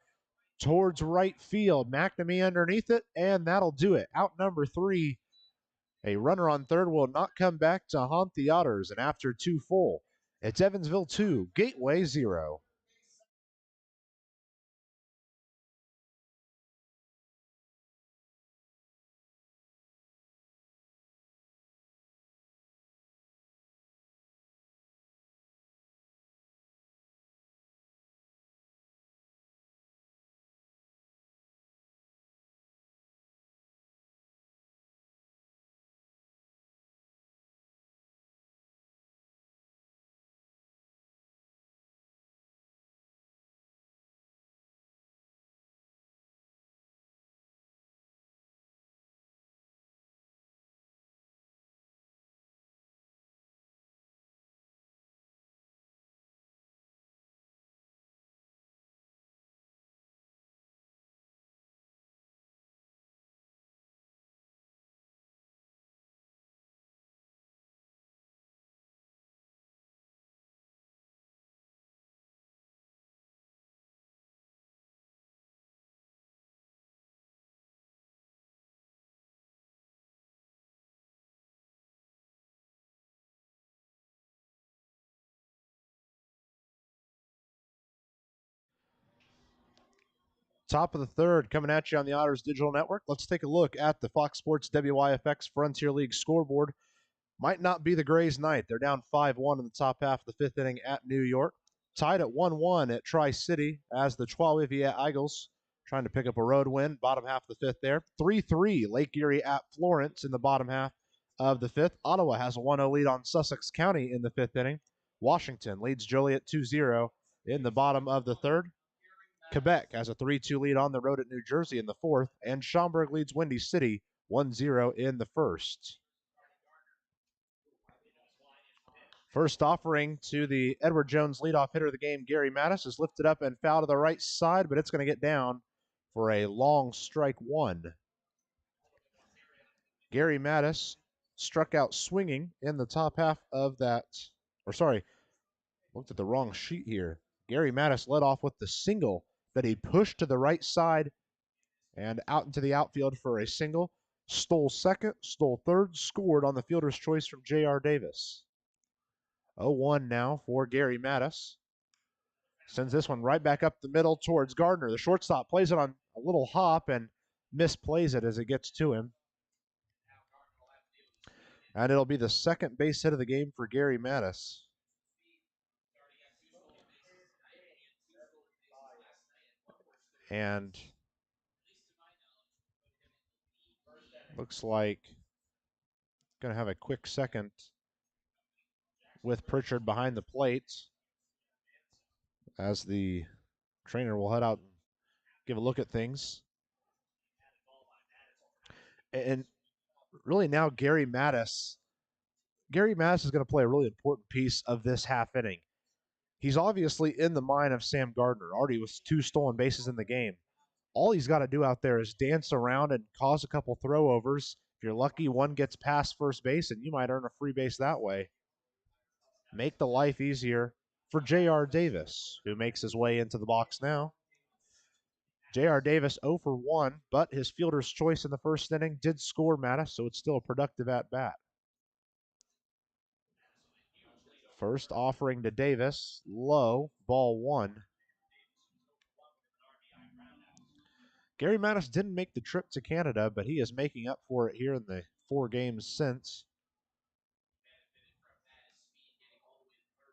towards right field. Mcnamee underneath it, and that'll do it. Out number 3. A runner on third will not come back to haunt the Otters, and after 2 full, it's Evansville 2, Gateway 0. Top of the third coming at you on the Otters Digital Network. Let's take a look at the Fox Sports WYFX Frontier League scoreboard. Might not be the Grays' night. They're down 5-1 in the top half of the fifth inning at New York. Tied at 1-1 at Tri-City as the Trois-Rivières Eagles trying to pick up a road win. Bottom half of the fifth there. 3-3 Lake Erie at Florence in the bottom half of the fifth. Ottawa has a 1-0 lead on Sussex County in the fifth inning. Washington leads Joliet 2-0 in the bottom of the third. Quebec has a 3-2 lead on the road at New Jersey in the fourth, and Schaumburg leads Windy City 1-0 in the first. First offering to the Edward Jones leadoff hitter of the game, Gary Mattis, is lifted up and foul to the right side, but it's going to get down for a long strike 1. Gary Mattis struck out swinging in the top half of that, looked at the wrong sheet here. Gary Mattis led off with the single that he pushed to the right side and out into the outfield for a single. Stole second, stole third, scored on the fielder's choice from J.R. Davis. 0-1 now for Gary Mattis. Sends this one right back up the middle towards Gardner. The shortstop plays it on a little hop and misplays it as it gets to him. And it'll be the second base hit of the game for Gary Mattis. And looks like going to have a quick second with Pritchard behind the plate as the trainer will head out and give a look at things. And really now Gary Mattis is going to play a really important piece of this half inning. He's obviously in the mind of Sam Gardner, already with 2 stolen bases in the game. All he's got to do out there is dance around and cause a couple throwovers. If you're lucky, one gets past first base, and you might earn a free base that way. Make the life easier for J.R. Davis, who makes his way into the box now. J.R. Davis 0 for 1, but his fielder's choice in the first inning did score Mattis, so it's still a productive at-bat. First offering to Davis, low, ball 1. Gary Mattis didn't make the trip to Canada, but he is making up for it here in the 4 games since.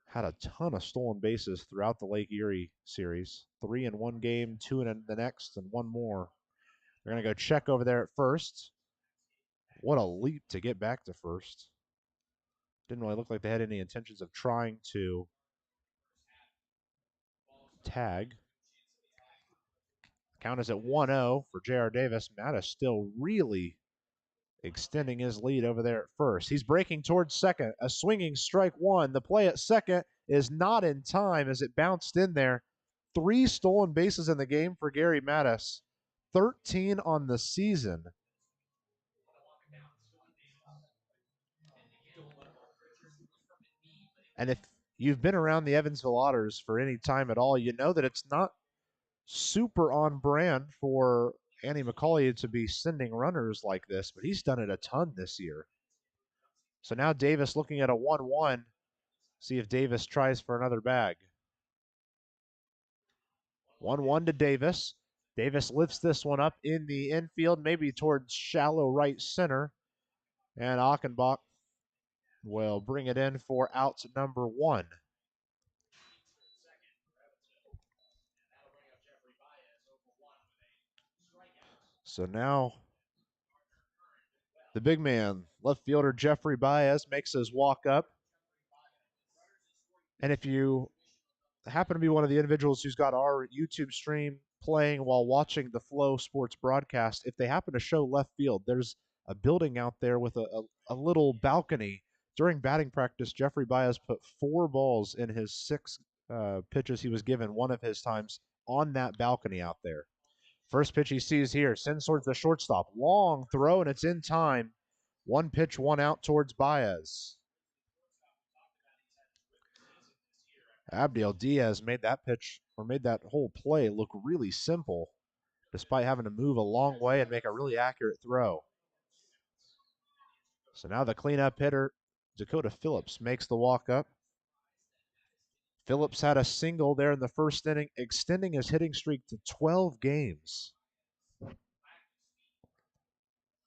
Had a ton of stolen bases throughout the Lake Erie series. 3 in one game, 2 in the next, and 1 more. They're going to go check over there at first. What a leap to get back to first. Didn't really look like they had any intentions of trying to tag. Count is at 1-0 for J.R. Davis. Mattis still really extending his lead over there at first. He's breaking towards second. A swinging strike 1. The play at second is not in time as it bounced in there. 3 stolen bases in the game for Gary Mattis. 13 on the season. And if you've been around the Evansville Otters for any time at all, you know that it's not super on brand for Andy McCauley to be sending runners like this, but he's done it a ton this year. So now Davis looking at a 1-1. See if Davis tries for another bag. 1-1 to Davis. Davis lifts this one up in the infield, maybe towards shallow right center. And Ochenbaugh will bring it in for out number 1. So now the big man, left fielder Jeffrey Baez, makes his walk up. And if you happen to be one of the individuals who's got our YouTube stream playing while watching the Flow Sports broadcast, if they happen to show left field, there's a building out there with a little balcony. During batting practice, Jeffrey Baez put 4 balls in his 6 pitches he was given one of his times on that balcony out there. First pitch he sees here, sends towards the shortstop. Long throw, and it's in time. 1 pitch, 1 out towards Baez. Abdiel Diaz made that pitch, or made that whole play look really simple, despite having to move a long way and make a really accurate throw. So now the cleanup hitter, Dakota Phillips, makes the walk up. Phillips had a single there in the first inning, extending his hitting streak to 12 games.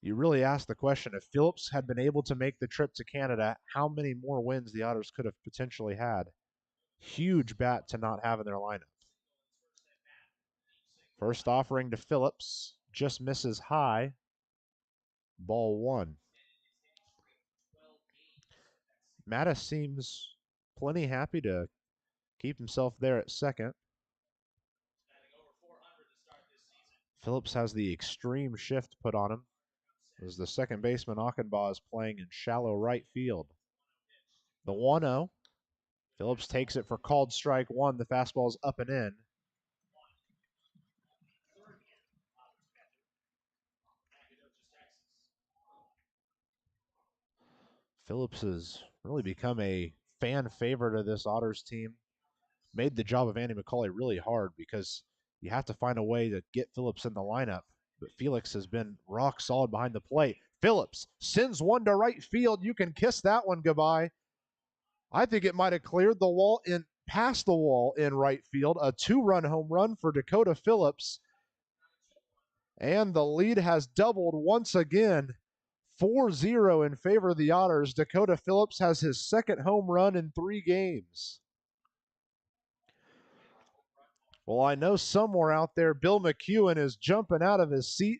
You really ask the question, if Phillips had been able to make the trip to Canada, how many more wins the Otters could have potentially had? Huge bat to not have in their lineup. First offering to Phillips, just misses high. Ball 1. Mattis seems plenty happy to keep himself there at second. Phillips has the extreme shift put on him as the second baseman Ochenbaugh is playing in shallow right field. The 1-0. Phillips takes it for called strike 1. The fastball is up and in. Phillips has really become a fan favorite of this Otters team. Made the job of Andy McCauley really hard because you have to find a way to get Phillips in the lineup. but Felix has been rock solid behind the plate. Phillips sends one to right field. You can kiss that one goodbye. I think it might have cleared the wall past the wall in right field. A 2-run home run for Dakota Phillips. And the lead has doubled once again. 4-0 in favor of the Otters. Dakota Phillips has his second home run in 3 games. Well, I know somewhere out there, Bill McEwen is jumping out of his seat.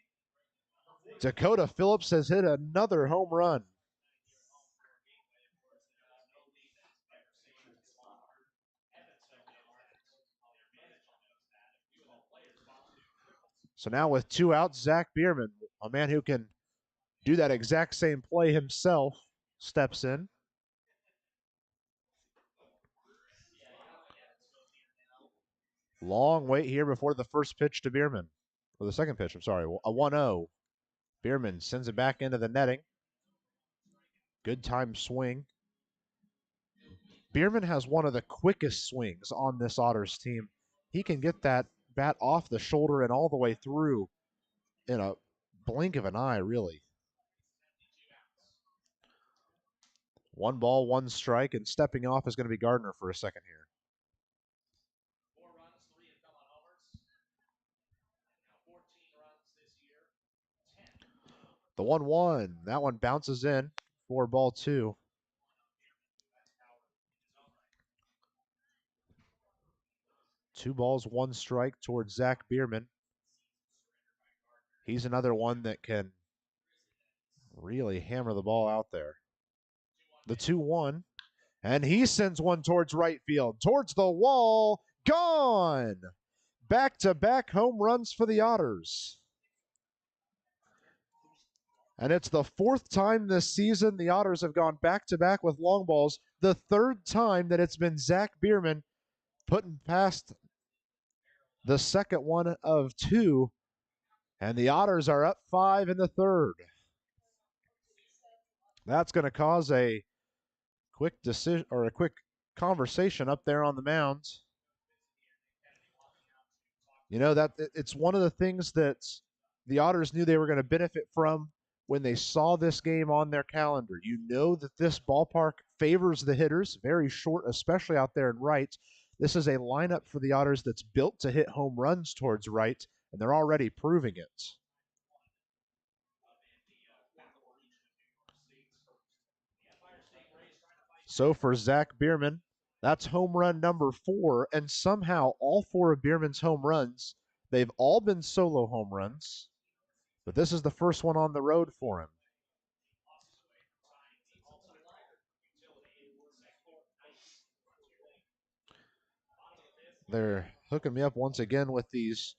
Dakota Phillips has hit another home run. So now with 2 outs, Zack Biermann, a man who can do that exact same play himself, steps in. Long wait here before the first pitch to Biermann. Or the second pitch, I'm sorry. A 1-0. Biermann sends it back into the netting. Good time swing. Biermann has one of the quickest swings on this Otters team. He can get that bat off the shoulder and all the way through in a blink of an eye, really. 1 ball, 1 strike, and stepping off is going to be Gardner for a second here. The 1-1. That one bounces in for ball 2. Two balls, 1 strike towards Zack Biermann. He's another one that can really hammer the ball out there. The 2-1. And he sends one towards right field, towards the wall. Gone! Back-to-back home runs for the Otters. And it's the 4th time this season the Otters have gone back-to-back with long balls. The 3rd time that it's been Zack Biermann putting past the second one of 2. And the Otters are up 5 in the 3rd. That's going to cause a quick decision or a quick conversation up there on the mound. You know, that it's one of the things that the Otters knew they were going to benefit from when they saw this game on their calendar. You know that this ballpark favors the hitters, very short, especially out there in right. This is a lineup for the Otters that's built to hit home runs towards right, and they're already proving it. So for Zack Biermann, that's home run number 4, and somehow all 4 of Biermann's home runs, they've all been solo home runs, but this is the first one on the road for him. They're hooking me up once again with these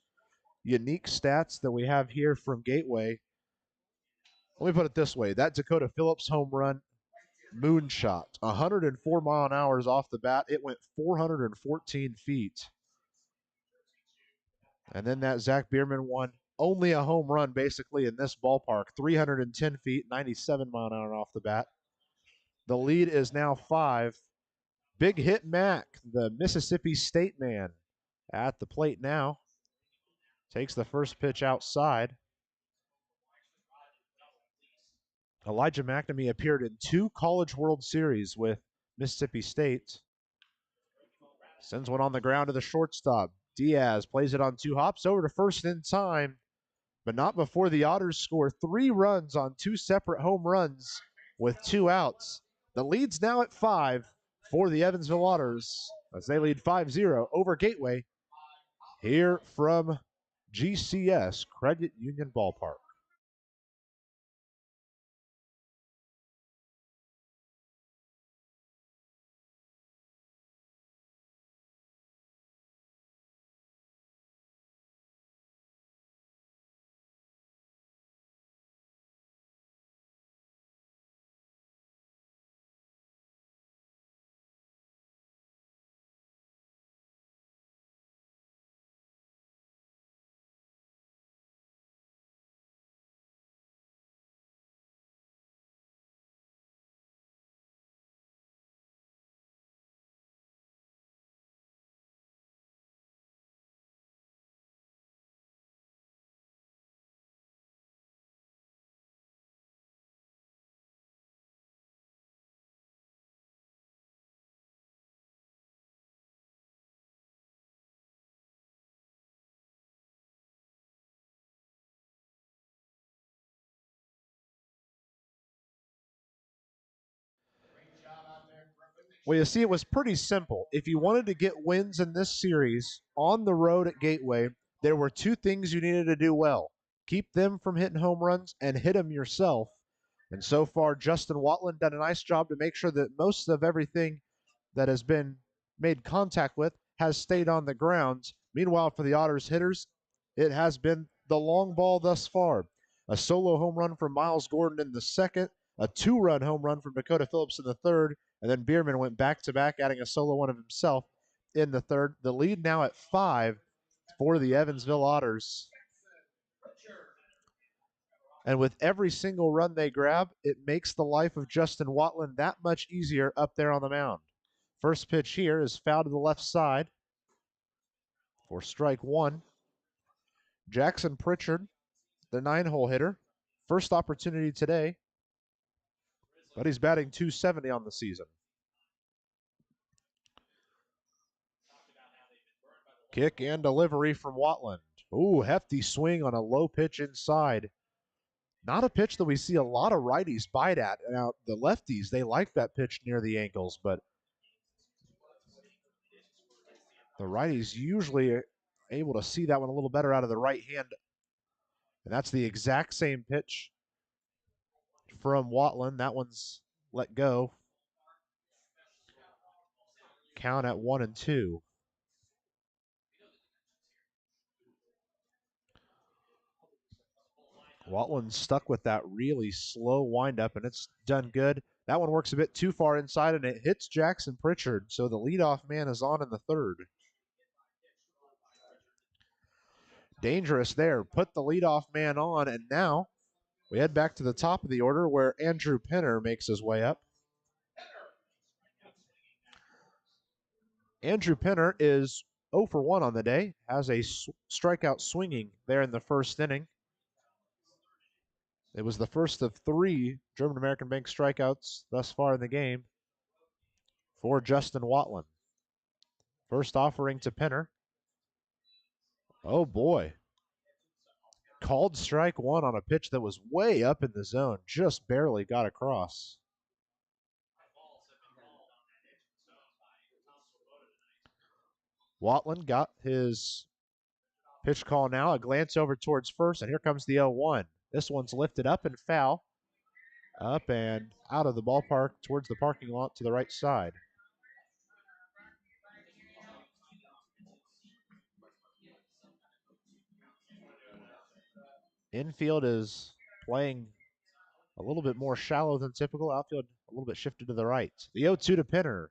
unique stats that we have here from Gateway. Let me put it this way. That Dakota Phillips home run, moonshot, 104 mile an hour off the bat. It went 414 feet. And then that Zack Biermann one, only a home run basically in this ballpark, 310 feet, 97 mile an hour off the bat. The lead is now 5. Big hit Mac, the Mississippi State man, at the plate now. Takes the first pitch outside. Elijah Mcnamee appeared in 2 College World Series with Mississippi State. Sends one on the ground to the shortstop. Diaz plays it on 2 hops over to first in time, but not before the Otters score 3 runs on 2 separate home runs with 2 outs. The lead's now at 5 for the Evansville Otters as they lead 5-0 over Gateway here from GCS Credit Union Ballpark. Well, you see, it was pretty simple. If you wanted to get wins in this series on the road at Gateway, there were two things you needed to do well: keep them from hitting home runs and hit them yourself. And so far, Justin Watlin done a nice job to make sure that most of everything that has been made contact with has stayed on the ground. Meanwhile, for the Otters hitters, it has been the long ball thus far. A solo home run from Miles Gordon in the second, a two-run home run from Dakota Phillips in the third, and then Biermann went back-to-back, adding a solo one of himself in the third. The lead now at 5 for the Evansville Otters. And with every single run they grab, it makes the life of Justin Watlin that much easier up there on the mound. First pitch here is foul to the left side for strike one. Jackson Pritchard, the 9-hole hitter, first opportunity today, but he's batting .270 on the season. Kick and delivery from Watlin. Ooh, hefty swing on a low pitch inside. Not a pitch that we see a lot of righties bite at. Now, the lefties, they like that pitch near the ankles, but the righties usually are able to see that one a little better out of the right hand. And that's the exact same pitch from Watlin. That one's let go. Count at 1-2. Watlin stuck with that really slow windup, and it's done good. That one works a bit too far inside, and it hits Jackson Pritchard, so the leadoff man is on in the third. Dangerous there. Put the leadoff man on, and now we head back to the top of the order where Andrew Penner makes his way up. Andrew Penner is 0 for 1 on the day, has a strikeout swinging there in the first inning. It was the first of 3 German American Bank strikeouts thus far in the game for Justin Watlin. First offering to Penner. Oh boy. Called strike one on a pitch that was way up in the zone, just barely got across. Watlin got his pitch call now, a glance over towards first, and here comes the 0-1. This one's lifted up and foul. Up and out of the ballpark towards the parking lot to the right side. Infield is playing a little bit more shallow than typical. Outfield a little bit shifted to the right. The 0-2 to Penner.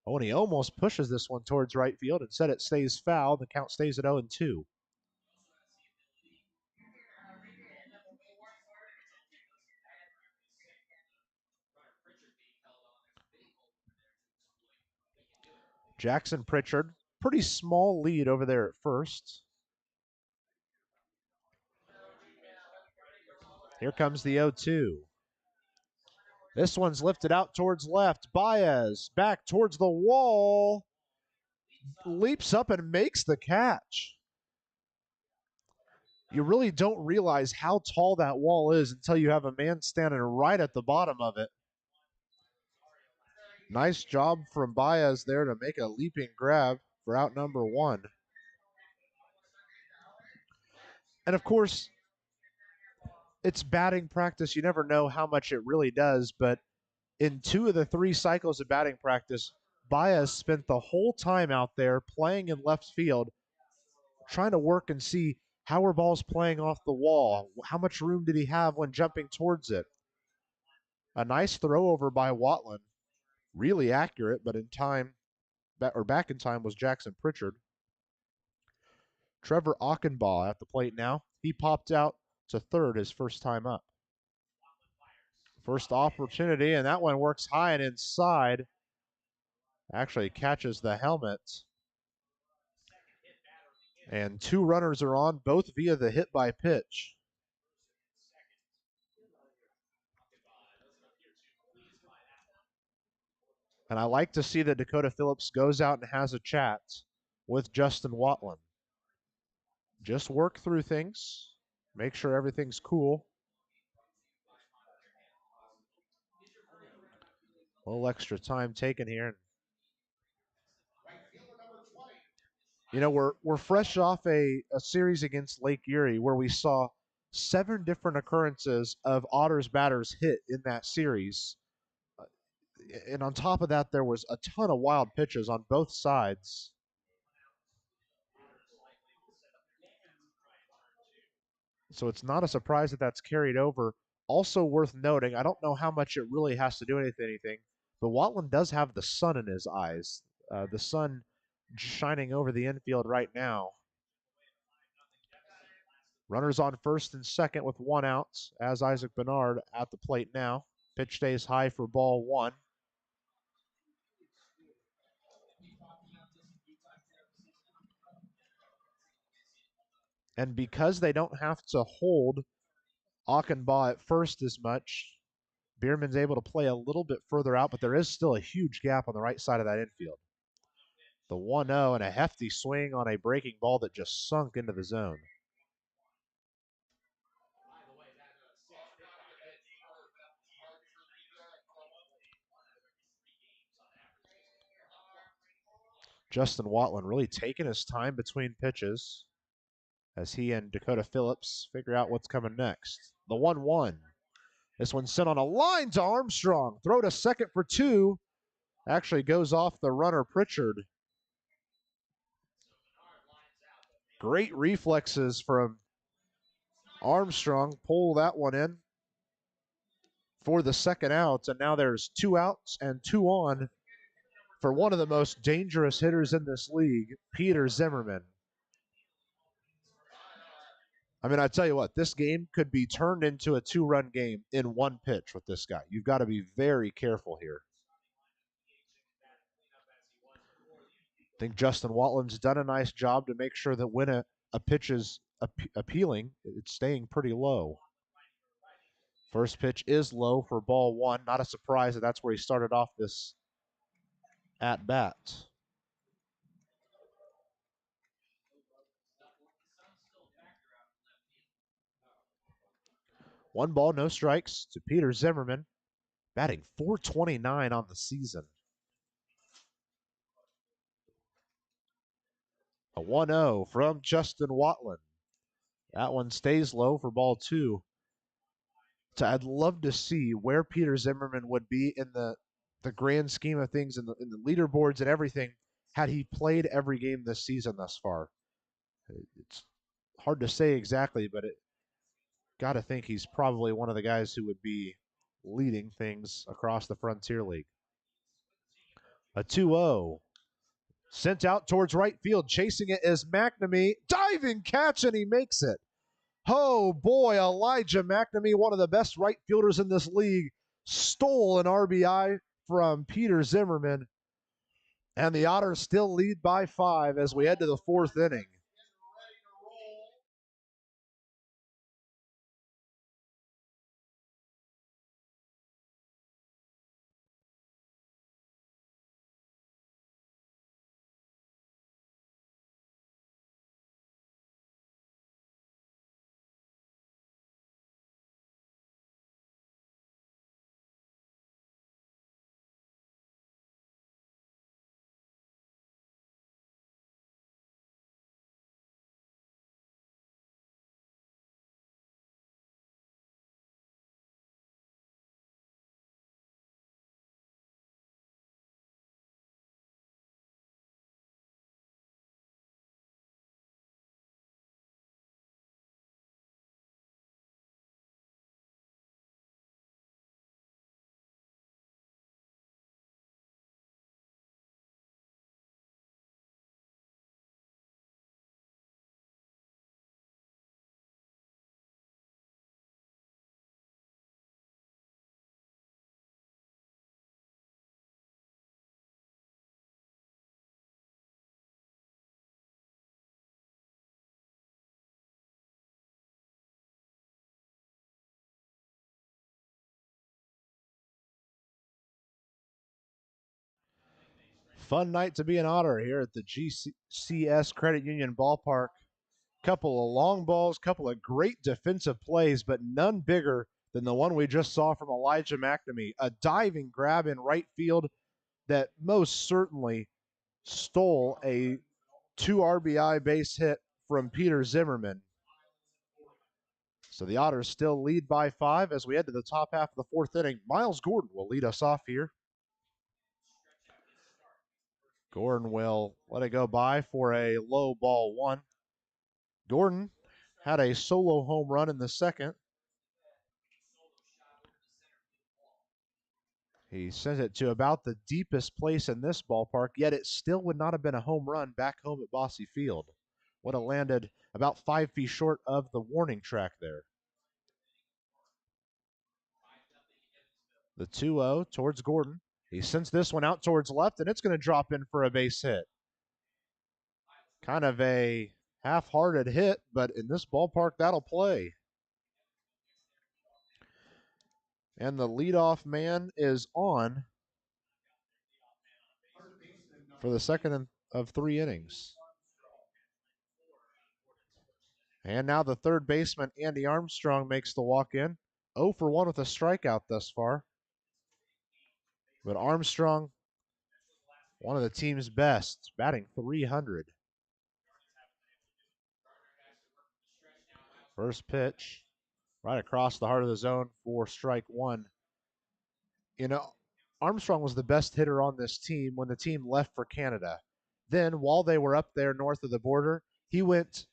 Oh, and he almost pushes this one towards right field. Instead, it stays foul. The count stays at 0-2. Jackson Pritchard, pretty small lead over there at first. Here comes the 0-2. This one's lifted out towards left. Baez back towards the wall. Leaps up and makes the catch. You really don't realize how tall that wall is until you have a man standing right at the bottom of it. Nice job from Baez there to make a leaping grab for out number 1. And of course, it's batting practice. You never know how much it really does, but in 2 of the 3 cycles of batting practice, Baez spent the whole time out there playing in left field, trying to work and see how are balls playing off the wall. How much room did he have when jumping towards it? A nice throw over by Watlin. Really accurate, but in time, or back in time, was Jackson Pritchard. Trevor Ochenbaugh at the plate now. He popped out to third his first time up. First opportunity, and that one works high and inside. Actually catches the helmet. And 2 runners are on, both via the hit by pitch. And I like to see that Dakota Phillips goes out and has a chat with Justin Watlin. Just work through things, make sure everything's cool. A little extra time taken here. You know, we're fresh off a series against Lake Erie where we saw 7 different occurrences of Otters batters hit in that series. And on top of that, there was a ton of wild pitches on both sides. So it's not a surprise that that's carried over. Also worth noting, I don't know how much it really has to do with anything, but Watlin does have the sun in his eyes. The sun shining over the infield right now. Runners on first and second with 1 out as Isaac Bernard at the plate now. Pitch stays high for ball 1. And because they don't have to hold Ochenbaugh at first as much, Biermann's able to play a little bit further out, but there is still a huge gap on the right side of that infield. The 1-0 and a hefty swing on a breaking ball that just sunk into the zone. Justin Watlin really taking his time between pitches as he and Dakota Phillips figure out what's coming next. The 1-1. This one sent on a line to Armstrong. Throw to second for 2. Actually goes off the runner, Pritchard. Great reflexes from Armstrong. Pull that one in for the second out. And now there's 2 outs and 2 on for one of the most dangerous hitters in this league, Peter Zimmerman. I mean, I tell you what, this game could be turned into a 2-run game in one pitch with this guy. You've got to be very careful here. I think Justin Watlin's done a nice job to make sure that when a pitch is appealing, it's staying pretty low. First pitch is low for ball 1. Not a surprise that that's where he started off this at bat. One ball, no strikes to Peter Zimmerman, batting .429 on the season. A 1-0 from Justin Watlin. That one stays low for ball 2. So I'd love to see where Peter Zimmerman would be in the grand scheme of things in the leaderboards and everything had he played every game this season thus far. It's hard to say exactly, but it got to think he's probably one of the guys who would be leading things across the Frontier League. A 2-0. Sent out towards right field. Chasing it is Mcnamee. Diving catch, and he makes it. Oh, boy, Elijah Mcnamee, one of the best right fielders in this league, stole an RBI from Peter Zimmerman. And the Otters still lead by 5 as we head to the 4th inning. Fun night to be an Otter here at the GCS Credit Union Ballpark. Couple of long balls, couple of great defensive plays, but none bigger than the one we just saw from Elijah Mcnamee. A diving grab in right field that most certainly stole a 2 RBI base hit from Peter Zimmerman. So the Otters still lead by 5 as we head to the top half of the 4th inning. Miles Gordon will lead us off here. Gordon will let it go by for a low ball 1. Gordon had a solo home run in the second. He sent it to about the deepest place in this ballpark, yet it still would not have been a home run back home at Bosse Field. Would have landed about 5 feet short of the warning track there. The 2-0 towards Gordon. He sends this one out towards left, and it's going to drop in for a base hit. Kind of a half-hearted hit, but in this ballpark, that'll play. And the leadoff man is on for the second of 3 innings. And now the third baseman, Andy Armstrong, makes the walk-in. 0 for 1 with a strikeout thus far. But Armstrong, one of the team's best, batting .300. First pitch, right across the heart of the zone for strike 1. You know, Armstrong was the best hitter on this team when the team left for Canada. Then, while they were up there north of the border, he went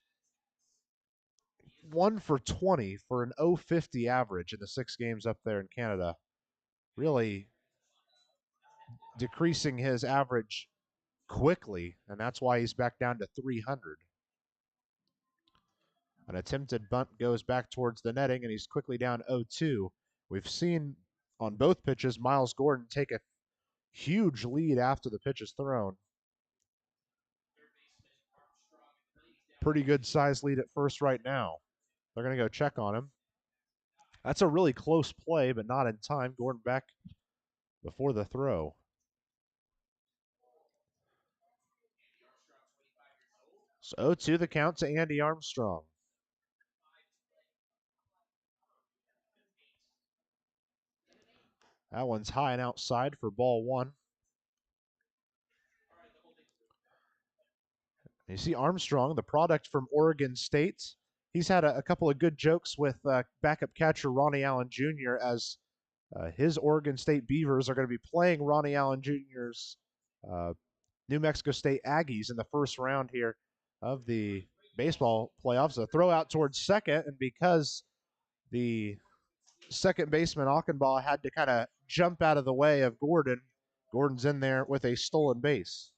1 for 20 for an .050 average in the 6 games up there in Canada. Really decreasing his average quickly, and that's why he's back down to .300. An attempted bunt goes back towards the netting, and he's quickly down 0-2. We've seen on both pitches Miles Gordon take a huge lead after the pitch is thrown. Pretty good size lead at first right now. They're going to go check on him. That's a really close play, but not in time. Gordon back before the throw. So 0-2 the count to Andy Armstrong. That one's high and outside for ball 1. You see Armstrong, the product from Oregon State. He's had a couple of good jokes with backup catcher Ronnie Allen Jr. as his Oregon State Beavers are going to be playing Ronnie Allen Jr.'s New Mexico State Aggies in the first round here of the baseball playoffs. A throw out towards second, and because the second baseman Ochenbaugh had to kind of jump out of the way of Gordon, Gordon's in there with a stolen base.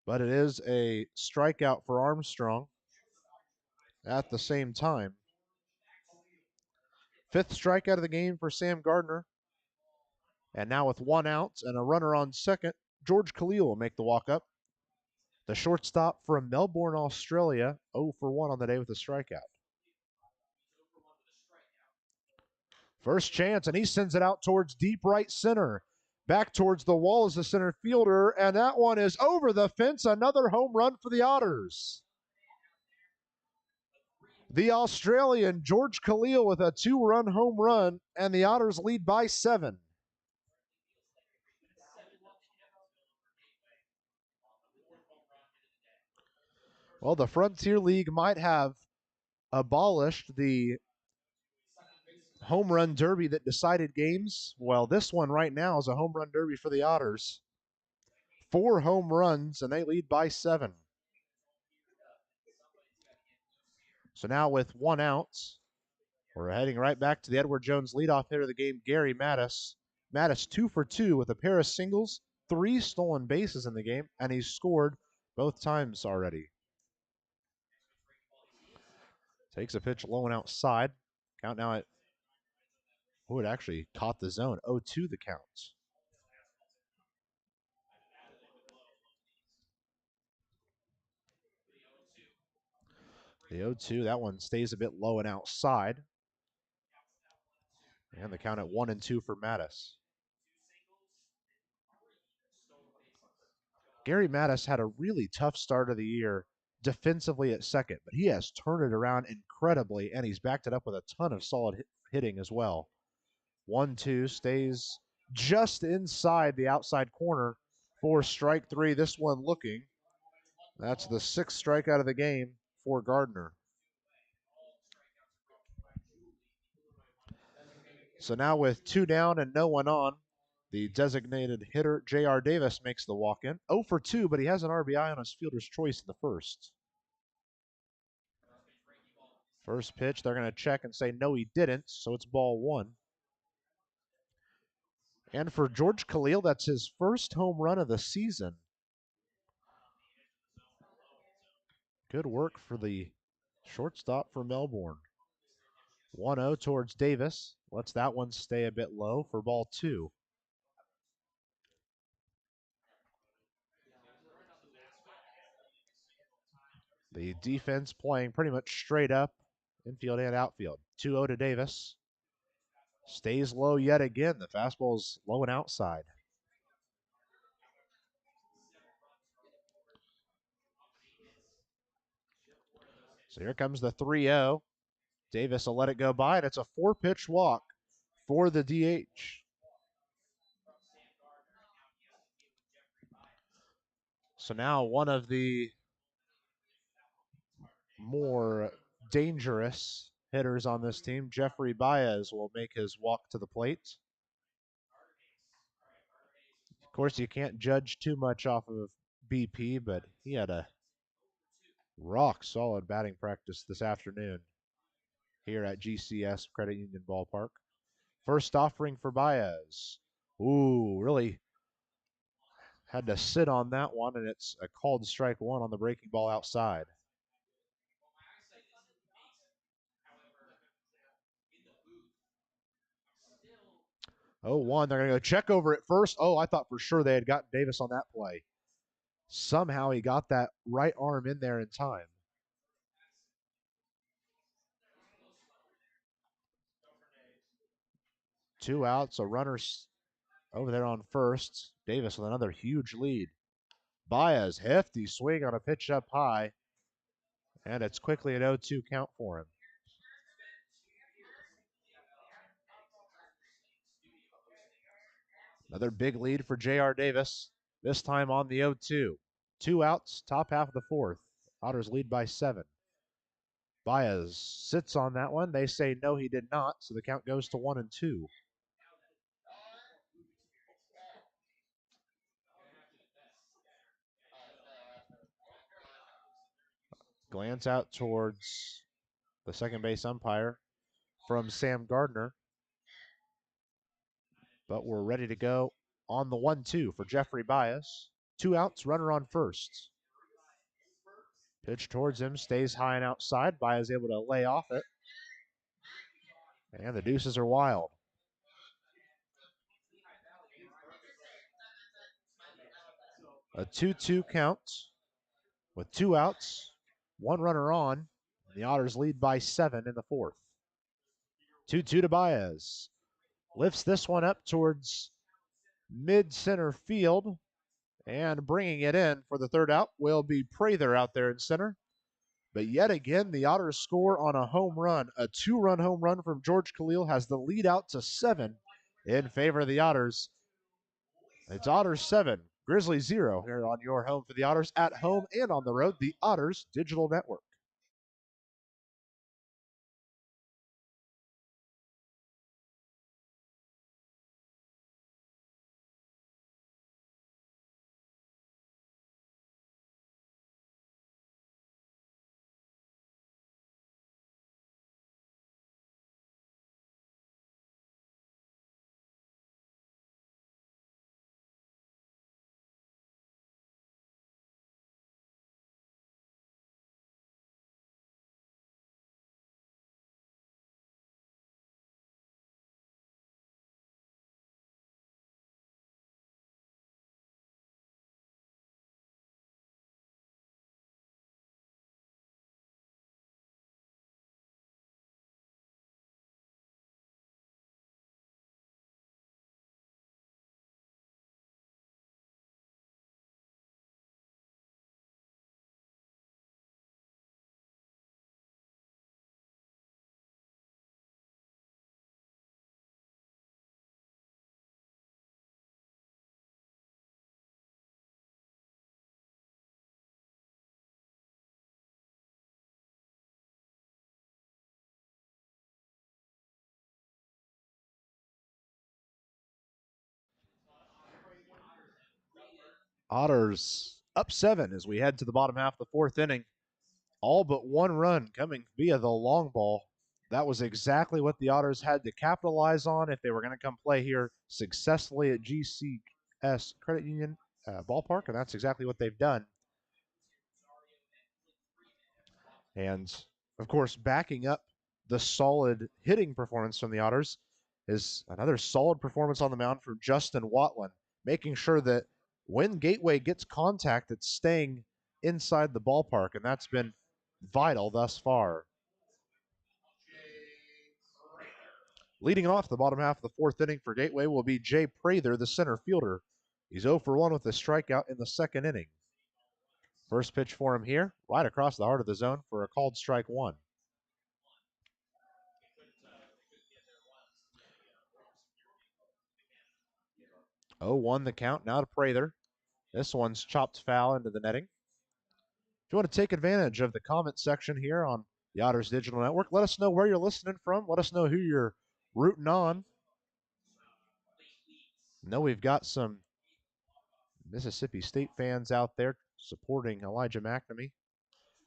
But it is a strikeout for Armstrong at the same time. 5th strikeout of the game for Sam Gardner. And now with 1 out and a runner on second, George Khalil will make the walk-up. The shortstop from Melbourne, Australia, 0 for 1 on the day with a strikeout. First chance, and he sends it out towards deep right center. Back towards the wall is the center fielder, and that one is over the fence. Another home run for the Otters. The Australian, George Khalil, with a 2-run home run, and the Otters lead by 7. Well, the Frontier League might have abolished the home run derby that decided games. Well, this one right now is a home run derby for the Otters. 4 home runs, and they lead by 7. So now with 1 out, we're heading right back to the Edward Jones leadoff hitter of the game, Gary Mattis. Mattis 2 for 2 with a pair of singles, 3 stolen bases in the game, and he's scored both times already. Takes a pitch low and outside. Count now at, oh, it actually caught the zone. 0-2 the count. The 0-2, that one stays a bit low and outside. And the count at 1-2 for Mattis. Gary Mattis had a really tough start of the year defensively at second, but he has turned it around incredibly, and he's backed it up with a ton of solid hitting as well. 1-2 stays just inside the outside corner for strike three. This one looking. That's the 6th strikeout of the game for Gardner. So now with 2 down and no one on, the designated hitter, J.R. Davis, makes the walk-in. 0 for 2, but he has an RBI on his fielder's choice in the first. First pitch, they're going to check and say no, he didn't, so it's ball 1. And for George Khalil, that's his first home run of the season. Good work for the shortstop for Melbourne. 1-0 towards Davis. Lets that one stay a bit low for ball 2. The defense playing pretty much straight up, infield and outfield. 2-0 to Davis. Stays low yet again. The fastball's low and outside. So here comes the 3-0. Davis will let it go by, and it's a 4-pitch walk for the DH. So now one of the more dangerous hitters on this team, Jeffrey Baez, will make his walk to the plate. Of course, you can't judge too much off of BP, but he had a rock-solid batting practice this afternoon here at GCS Credit Union Ballpark. First offering for Baez. Ooh, really had to sit on that one, and it's a called strike 1 on the breaking ball outside. 0-1, they're going to go check over it first. Oh, I thought for sure they had gotten Davis on that play. Somehow he got that right arm in there in time. Two outs, a runner's over there on first. Davis with another huge lead. Baez, hefty swing on a pitch up high, and it's quickly an 0-2 count for him. Another big lead for J.R. Davis, this time on the 0-2. 2 outs, top half of the 4th. Otters lead by 7. Baez sits on that one. They say no, he did not, so the count goes to 1-2. Glance out towards the second base umpire from Sam Gardner. But we're ready to go on the 1-2 for Jeffrey Baez. 2 outs, runner on first. Pitch towards him, stays high and outside. Baez able to lay off it. And the deuces are wild. A 2-2 count with 2 outs, 1 runner on. The Otters lead by 7 in the 4th. 2-2 to Baez. Lifts this one up towards mid-center field. And bringing it in for the 3rd out will be Prather out there in center. But yet again, the Otters score on a home run. A 2-run home run from George Khalil has the lead out to 7 in favor of the Otters. It's Otters 7, Grizzlies 0 here on your home for the Otters, at home and on the road, the Otters Digital Network. Otters up 7 as we head to the bottom half of the fourth inning. All but one run coming via the long ball. That was exactly what the Otters had to capitalize on if they were going to come play here successfully at GCS Credit Union Ballpark, and that's exactly what they've done. And, of course, backing up the solid hitting performance from the Otters is another solid performance on the mound from Justin Watlin, making sure that when Gateway gets contact, it's staying inside the ballpark, and that's been vital thus far. Leading off the bottom half of the fourth inning for Gateway will be Jay Prather, the center fielder. He's 0 for 1 with a strikeout in the second inning. First pitch for him here, right across the heart of the zone for a called strike one. Oh, 1 the count now to Prather. This one's chopped foul into the netting. If you want to take advantage of the comment section here on the Otters Digital Network, let us know where you're listening from. Let us know who you're rooting on. I know we've got some Mississippi State fans out there supporting Elijah Mcnamee.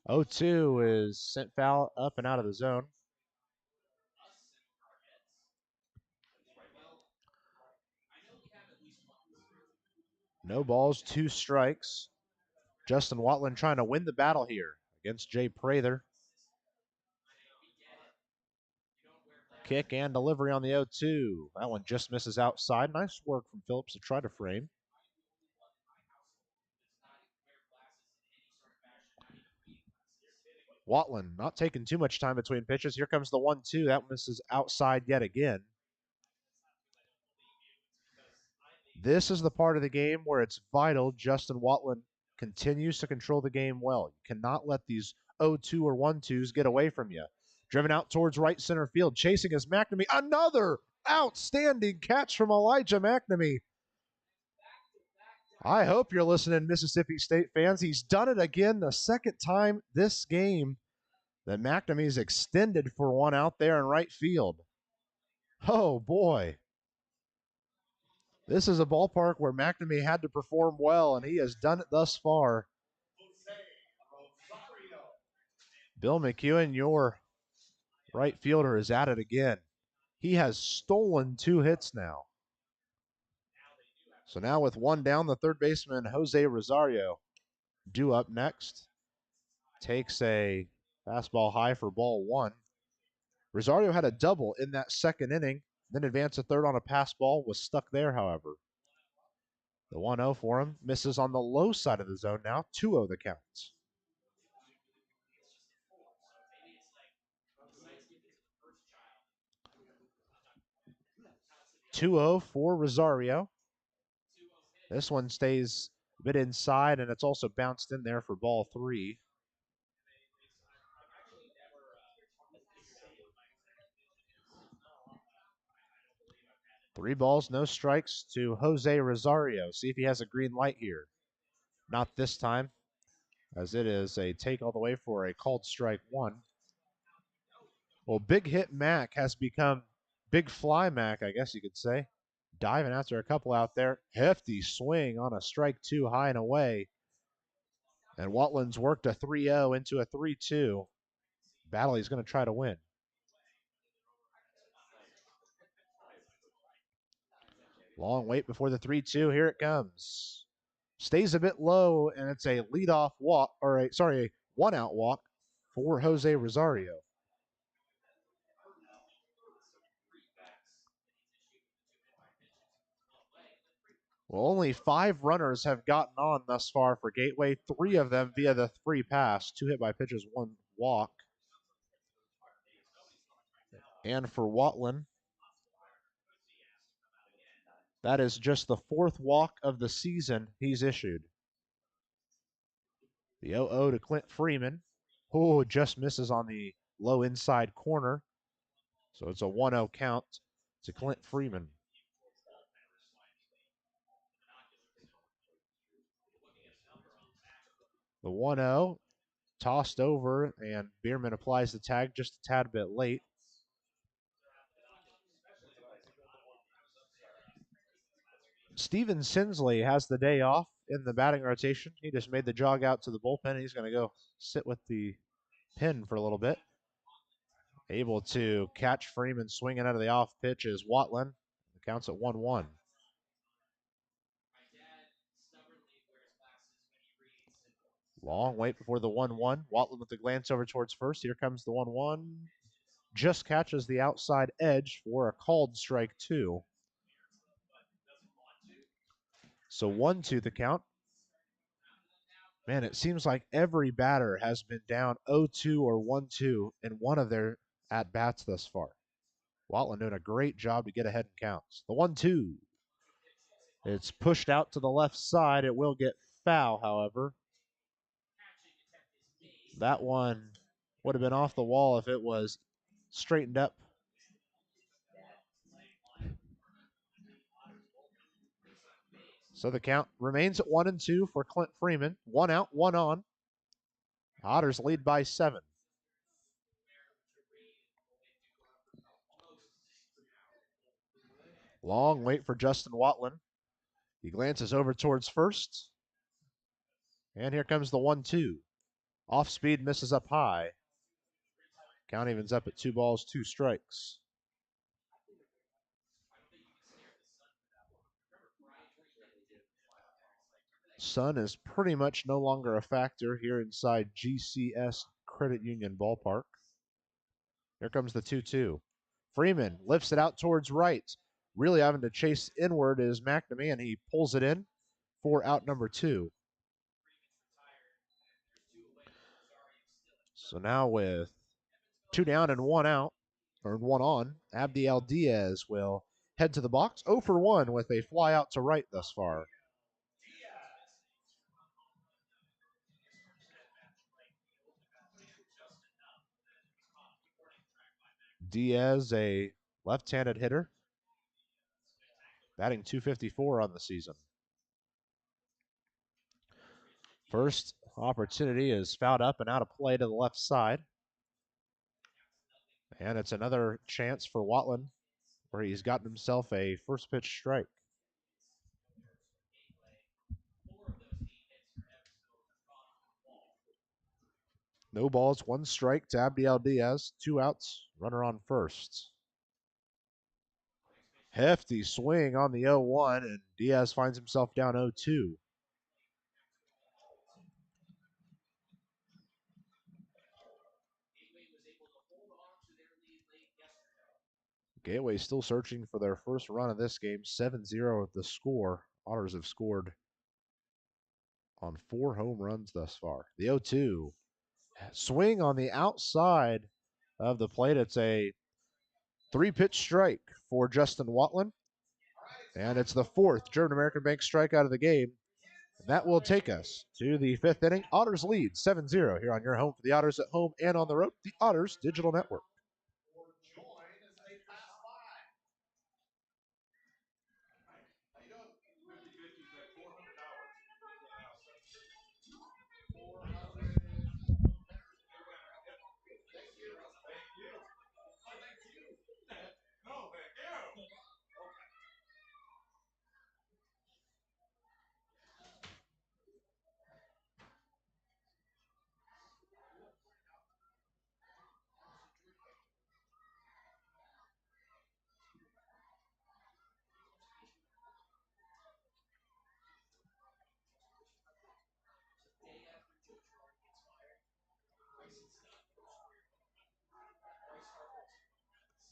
0-2 is sent foul up and out of the zone. No balls, 2 strikes. Justin Watlin trying to win the battle here against Jay Prather. Kick and delivery on the 0-2. That one just misses outside. Nice work from Phillips to try to frame. Watlin not taking too much time between pitches. Here comes the 1-2. That misses outside yet again. This is the part of the game where it's vital Justin Watlin continues to control the game well. You cannot let these 0-2 or 1-2s get away from you. Driven out towards right center field. Chasing is Mcnamee. Another outstanding catch from Elijah Mcnamee. I hope you're listening, Mississippi State fans. He's done it again, the second time this game that Mcnamee's extended for one out there in right field. Oh, boy. This is a ballpark where Mcnamee had to perform well, and he has done it thus far. Bill McEwen, your right fielder, is at it again. He has stolen 2 hits now. So now with one down, the third baseman, Jose Rosario, due up next. Takes a fastball high for ball 1. Rosario had a double in that second inning, then advanced to third on a pass ball, was stuck there, however. The 1-0 for him misses on the low side of the zone now, 2-0 the count. 2-0 for Rosario. This one stays a bit inside, and it's also bounced in there for ball 3. Three balls, no strikes to Jose Rosario. See if he has a green light here. Not this time, as it is a take all the way for a called strike 1. Well, Big Hit Mac has become Big Fly Mac, I guess you could say. Diving after a couple out there. Hefty swing on a strike 2 high and away. And Watlin's worked a 3-0 into a 3-2. Battle he's going to try to win. Long wait before the 3-2. Here it comes. Stays a bit low, and it's a leadoff walk, or a 1-out walk for Jose Rosario. Well, only 5 runners have gotten on thus far for Gateway, 3 of them via the free pass, 2 hit by pitches, 1 walk. And for Watlin, that is just the 4th walk of the season he's issued. The 0-0 to Clint Freeman. Oh, just misses on the low inside corner. So it's a 1-0 count to Clint Freeman. The 1-0 tossed over, and Biermann applies the tag just a tad bit late. Steven Sinsley has the day off in the batting rotation. He just made the jog out to the bullpen. He's going to go sit with the pin for a little bit. Able to catch Freeman swinging out of the off pitch is Watlin. The count's at 1-1. Long wait before the 1-1. Watlin with the glance over towards first. Here comes the 1-1. Just catches the outside edge for a called strike 2. So 1-2 the count. Man, it seems like every batter has been down 0-2 or 1-2 in one of their at-bats thus far. Watlin doing a great job to get ahead in counts. The 1-2. It's pushed out to the left side. It will get foul, however. That one would have been off the wall if it was straightened up. So the count remains at 1-2 for Clint Freeman. 1 out, 1 on. Otters lead by 7. Long wait for Justin Watlin. He glances over towards first. And here comes the 1-2. Off speed, misses up high. Count evens up at 2 balls, 2 strikes. Sun is pretty much no longer a factor here inside GCS Credit Union Ballpark. Here comes the 2-2. Freeman lifts it out towards right. Really having to chase inward is Mcnamee, and he pulls it in for out number 2. So now with 2 down and 1 out, or 1 on, Abdiel Diaz will head to the box. 0 for 1 with a fly out to right thus far. Diaz, a left-handed hitter, batting .254 on the season. First opportunity is fouled up and out of play to the left side. And it's another chance for Watlin where he's gotten himself a first pitch strike. No balls, 1 strike to Abdiel Diaz. 2 outs, runner on first. Hefty swing on the 0-1, and Diaz finds himself down 0-2. Gateway still searching for their first run of this game. 7-0 at the score. Otters have scored on 4 home runs thus far. The 0-2. Swing on the outside of the plate. It's a 3-pitch strike for Justin Watlin. And it's the 4th German American Bank strikeout of the game. That will take us to the 5th inning. Otters lead 7-0 here on your home for the Otters at home and on the road, the Otters Digital Network.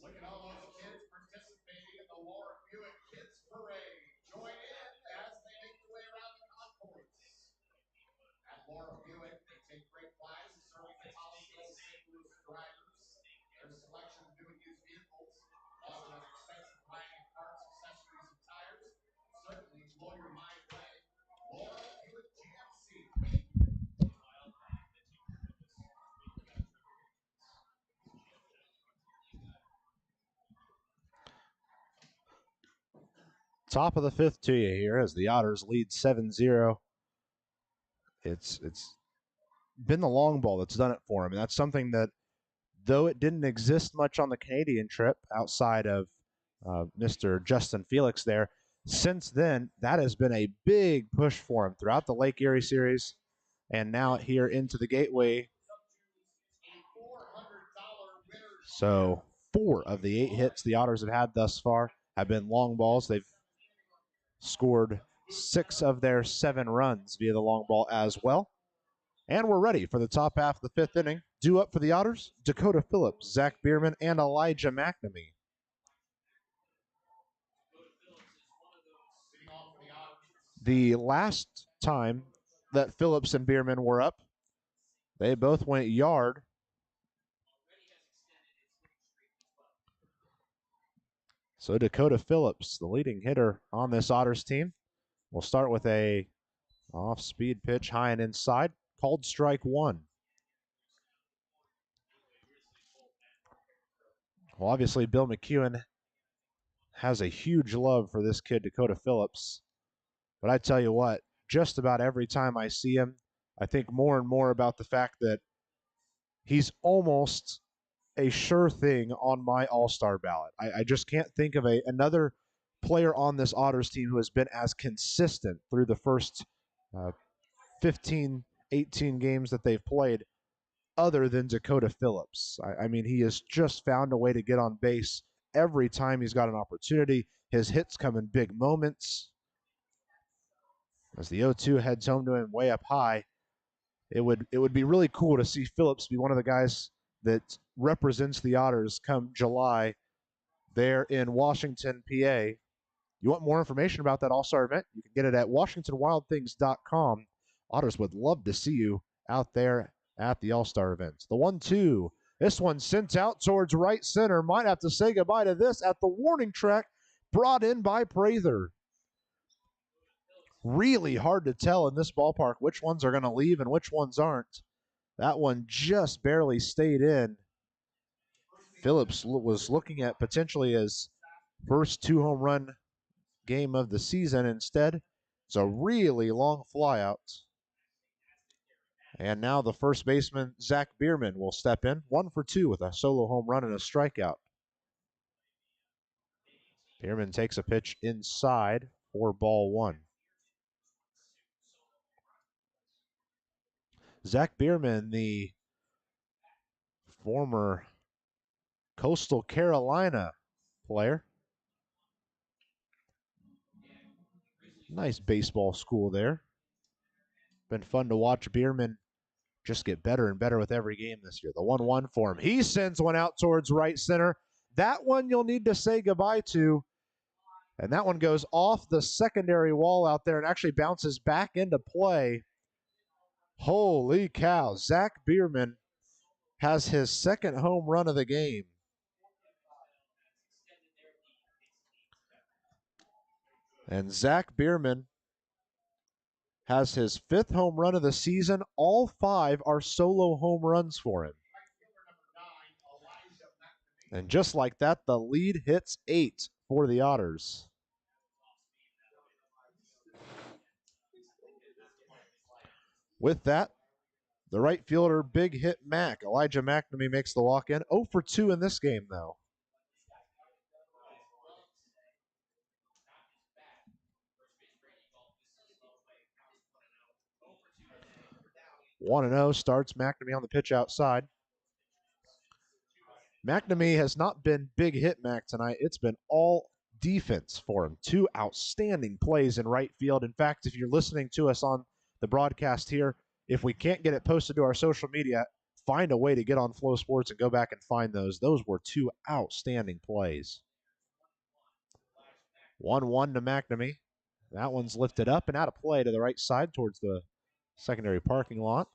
Look at all those kids participating in the Laura Buick Kids Parade. Join in as they make their way around the concourse. At Laura Buick, they take great pride in serving the top skilled St. Louis drivers. Their selection of new and used vehicles, along with extensive variety of parts, accessories, and tires, certainly blow your mind away. Laura Buick GMC. Top of the 5th to you here as the Otters lead 7-0. It's been the long ball that's done it for him. And that's something that, though it didn't exist much on the Canadian trip outside of Mr. Justin Felix there, Since then, that has been a big push for him throughout the Lake Erie series and now here into the Gateway. So 4 of the 8 hits the Otters have had thus far have been long balls. They've scored 6 of their 7 runs via the long ball as well. And we're ready for the top half of the 5th inning. Due up for the Otters, Dakota Phillips, Zack Biermann, and Elijah Mcnamee. The last time that Phillips and Biermann were up, they both went yard. So Dakota Phillips, the leading hitter on this Otters team, will start with a off-speed pitch high and inside, called strike 1. Well, obviously, Bill McEwen has a huge love for this kid, Dakota Phillips. But I tell you what, just about every time I see him, I think more and more about the fact that he's almost a sure thing on my all-star ballot. I just can't think of another player on this Otters team who has been as consistent through the first 15, 18 games that they've played other than Dakota Phillips. I mean, he has just found a way to get on base every time he's got an opportunity. His hits come in big moments. As the 0-2 heads home to him way up high, it would be really cool to see Phillips be one of the guys that represents the Otters come July there in Washington, PA. You want more information about that All-Star event? You can get it at WashingtonWildThings.com. Otters would love to see you out there at the All-Star events. The 1-2. This one sent out towards right center. Might have to say goodbye to this at the warning track. Brought in by Prather. Really hard to tell in this ballpark which ones are going to leave and which ones aren't. That one just barely stayed in. Phillips was looking at potentially his first 2-home run game of the season. Instead, it's a really long flyout. And now the first baseman, Zack Biermann, will step in. 1 for 2 with a solo home run and a strikeout. Biermann takes a pitch inside for ball 1. Zack Biermann, the former Coastal Carolina player. Nice baseball school there. Been fun to watch Biermann just get better and better with every game this year. The 1-1 for him. He sends one out towards right center. That one you'll need to say goodbye to. And that one goes off the secondary wall out there and actually bounces back into play. Holy cow. Zack Biermann has his second home run of the game. And Zack Biermann has his 5th home run of the season. All 5 are solo home runs for him. And just like that, the lead hits 8 for the Otters. With that, the right fielder, big hit Mac. Elijah Mcnamee makes the walk-in. 0 for 2 in this game, though. One 1-0 starts Mcnamee on the pitch outside. Mcnamee has not been big hit Mac tonight. It's been all defense for him. 2 outstanding plays in right field. In fact, if you're listening to us on the broadcast here, if we can't get it posted to our social media, find a way to get on Flow Sports and go back and find those. Those were 2 outstanding plays. 1-1 to Mcnamee. That one's lifted up and out of play to the right side towards the secondary parking lot.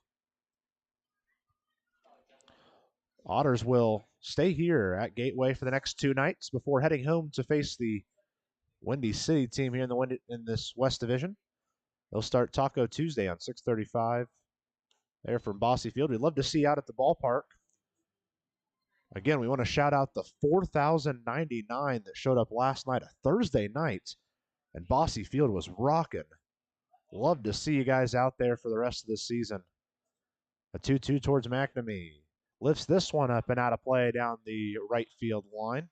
Otters will stay here at Gateway for the next 2 nights before heading home to face the Windy City team here in this West Division. They'll start Taco Tuesday on 6:35 there from Bosse Field. We'd love to see you out at the ballpark. Again, we want to shout out the 4,099 that showed up last night, a Thursday night, and Bosse Field was rocking. Love to see you guys out there for the rest of the season. A 2-2 towards Mcnamee. Lifts this one up and out of play down the right field line.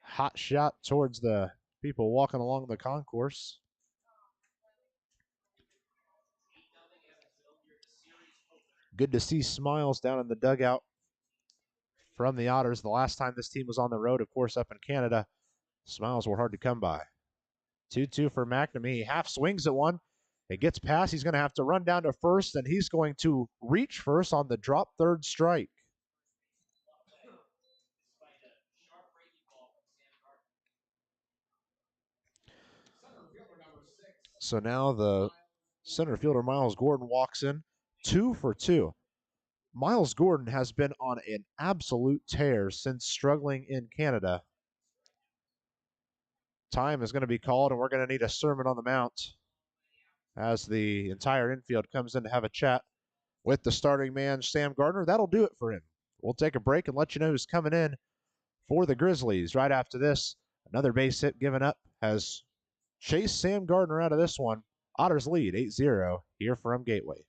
Hot shot towards the people walking along the concourse. Good to see smiles down in the dugout from the Otters. The last time this team was on the road, of course, up in Canada, smiles were hard to come by. 2-2 for Mcnamee. He half swings at one. It gets past. He's going to have to run down to first, and he's going to reach first on the drop third strike. So now the center fielder, Miles Gordon, walks in 2 for 2. Miles Gordon has been on an absolute tear since struggling in Canada. Time is going to be called, and we're going to need a sermon on the mount as the entire infield comes in to have a chat with the starting man, Sam Gardner. That'll do it for him. We'll take a break and let you know who's coming in for the Grizzlies. Right after this, another base hit given up has chased Sam Gardner out of this one. Otters lead 8-0 here from Gateway.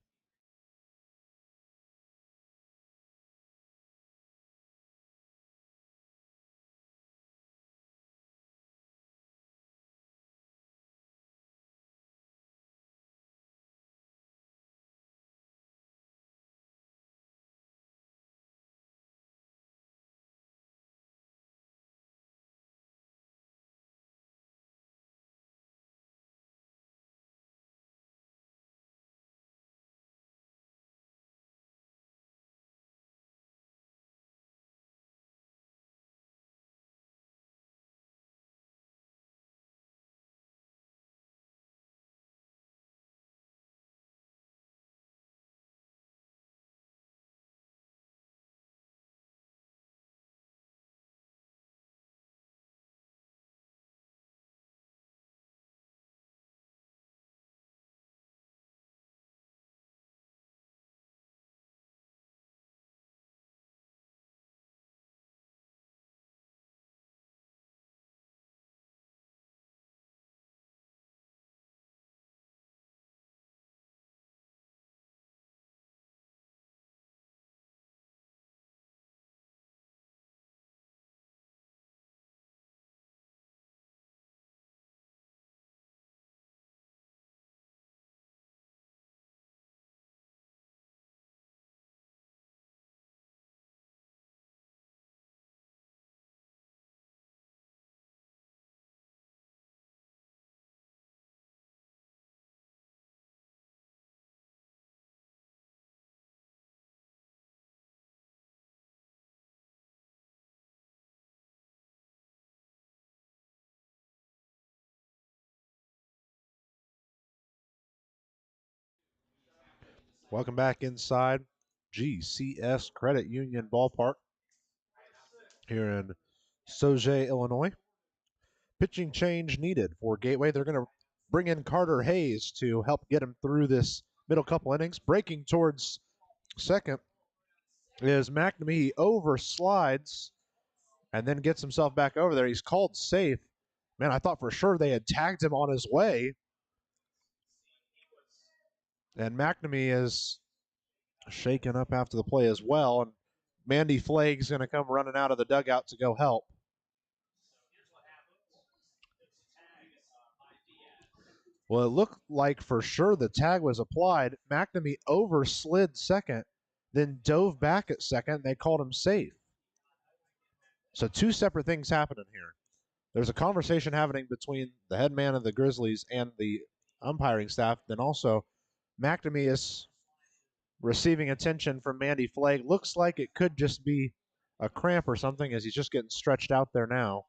Welcome back inside GCS Credit Union Ballpark here in Sauget, Illinois. Pitching change needed for Gateway. They're going to bring in Carter Hayes to help get him through this middle couple innings. Breaking towards second is Mcnamee. He overslides and then gets himself back over there. He's called safe. Man, I thought for sure they had tagged him on his way. And Mcnamee is shaken up after the play as well. And Mandy Flagg's going to come running out of the dugout to go help. Well, it looked like for sure the tag was applied. Mcnamee overslid second, then dove back at second, and they called him safe. So two separate things happening here. There's a conversation happening between the head man of the Grizzlies and the umpiring staff. Then also Mcnamee is receiving attention from Mandy Flagg. Looks like it could just be a cramp or something as he's just getting stretched out there now.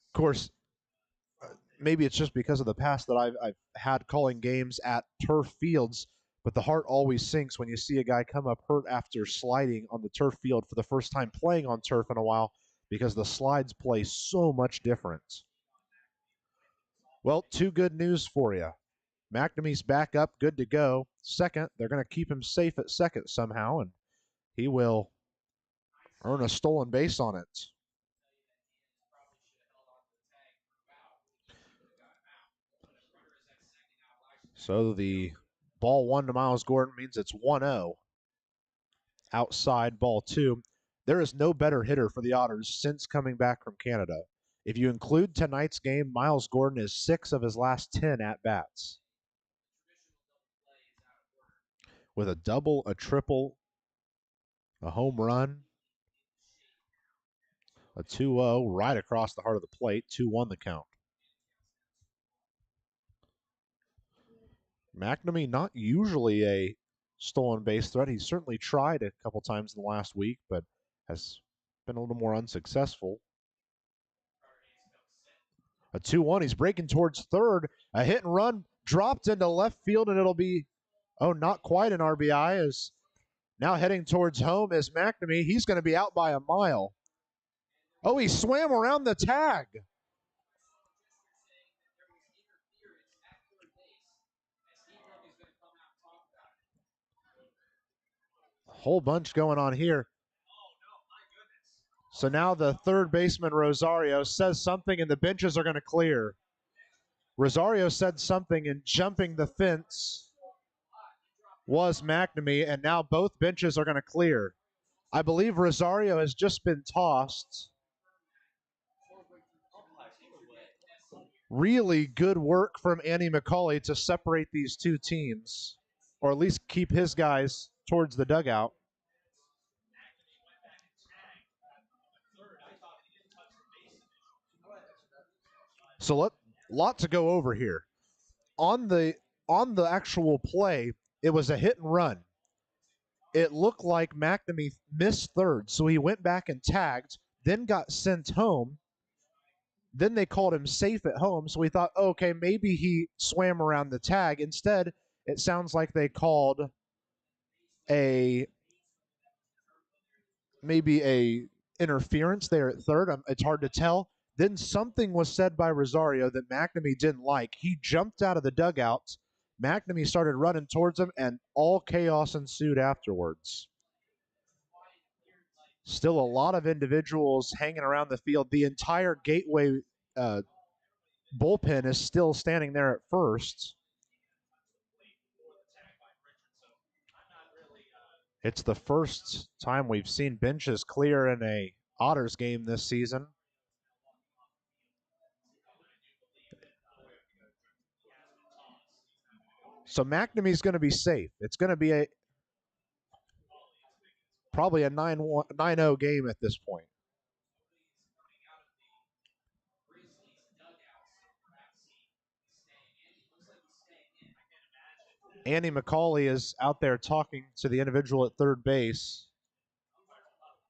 Of course, maybe it's just because of the past that I've had calling games at turf fields, but the heart always sinks when you see a guy come up hurt after sliding on the turf field for the first time playing on turf in a while, because the slides play so much different. Well, two good news for you. Mcnamee's back up, good to go. Second, they're going to keep him safe at second somehow, and he will earn a stolen base on it. So the ball one to Miles Gordon means it's 1-0. Outside ball two. There is no better hitter for the Otters since coming back from Canada. If you include tonight's game, Miles Gordon is 6 of his last 10 at-bats. With a double, a triple, a home run, a 2-0 right across the heart of the plate, 2-1 the count. Mcnamee, not usually a stolen base threat. He's certainly tried a couple times in the last week, but has been a little more unsuccessful. A 2-1, he's breaking towards third. A hit and run dropped into left field, and it'll be, not quite an RBI, as now heading towards home is Mcnamee. He's going to be out by a mile. Oh, he swam around the tag. A whole bunch going on here. So now the third baseman, Rosario, says something, and the benches are going to clear. Rosario said something, and jumping the fence was Mcnamee, and now both benches are going to clear. I believe Rosario has just been tossed. Really good work from Andy McCauley to separate these two teams, or at least keep his guys towards the dugout. So lot to go over here. On the actual play, it was a hit and run. It looked like Mcnamee missed third, so he went back and tagged, then got sent home. Then they called him safe at home, so we thought, okay, maybe he swam around the tag. Instead, it sounds like they called maybe a interference there at third. It's hard to tell. Then something was said by Rosario that Mcnamee didn't like. He jumped out of the dugout. Mcnamee started running towards him, and all chaos ensued afterwards. Still a lot of individuals hanging around the field. The entire Gateway bullpen is still standing there at first. It's the first time we've seen benches clear in a Otters game this season. So Mcnamee's going to be safe. It's going to be probably a 9-0 game at this point. Andy McCauley is out there talking to the individual at third base.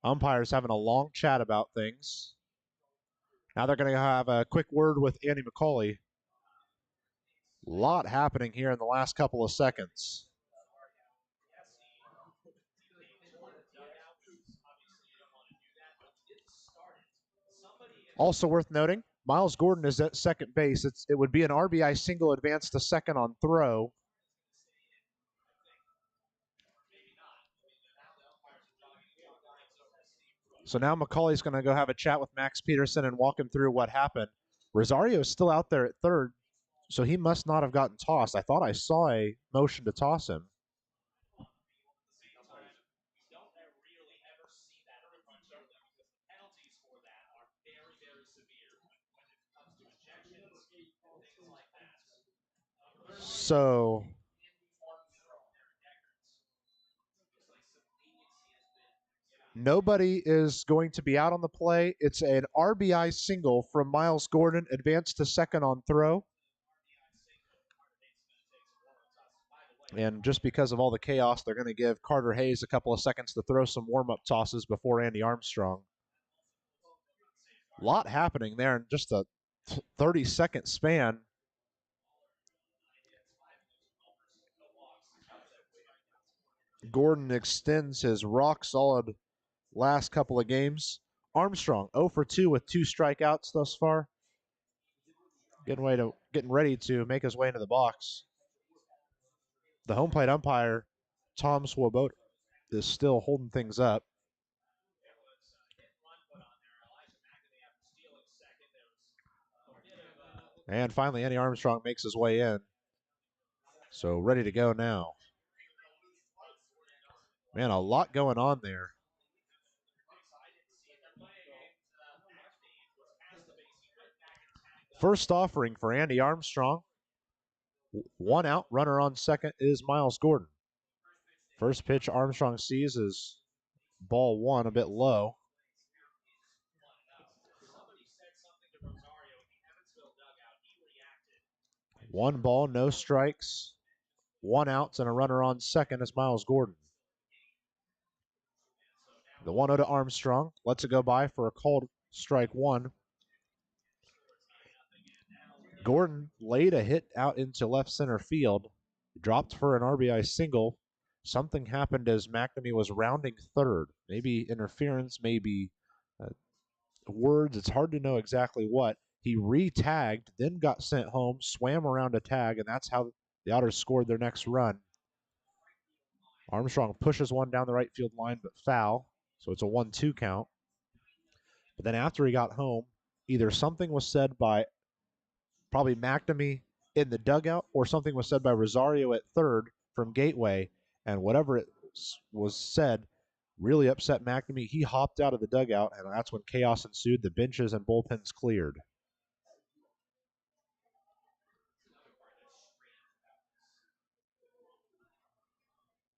Umpires having a long chat about things. Now they're going to have a quick word with Andy McCauley. A lot happening here in the last couple of seconds. Also worth noting, Miles Gordon is at second base. It would be an RBI single advance to second on throw. So now McCauley's going to go have a chat with Max Peterson and walk him through what happened. Rosario is still out there at third, so he must not have gotten tossed. I thought I saw a motion to toss him. So nobody is going to be out on the play. It's an RBI single from Miles Gordon, advanced to second on throw. And just because of all the chaos, they're going to give Carter Hayes a couple of seconds to throw some warm-up tosses before Andy Armstrong. A lot happening there in just a 30-second span. Gordon extends his rock-solid last couple of games. Armstrong 0 for 2 with 2 strikeouts thus far. Getting ready to make his way into the box. The home plate umpire, Tom Swoboda, is still holding things up. And finally, Andy Armstrong makes his way in. So ready to go now. Man, a lot going on there. First offering for Andy Armstrong. 1 out, runner on second is Miles Gordon. First pitch Armstrong sees is ball 1, a bit low. One ball, no strikes, 1 out, and a runner on second is Miles Gordon. The 1-0 to Armstrong. Lets it go by for a called strike 1. Gordon laid a hit out into left center field. Dropped for an RBI single. Something happened as Mcnamee was rounding third. Maybe interference, maybe words. It's hard to know exactly what. He re-tagged, then got sent home, swam around a tag, and that's how the Otters scored their next run. Armstrong pushes one down the right field line, but foul. So it's a 1-2 count. But then after he got home, either something was said by probably Mcnamee in the dugout or something was said by Rosario at third from Gateway. And whatever it was said really upset Mcnamee. He hopped out of the dugout, and that's when chaos ensued. The benches and bullpens cleared.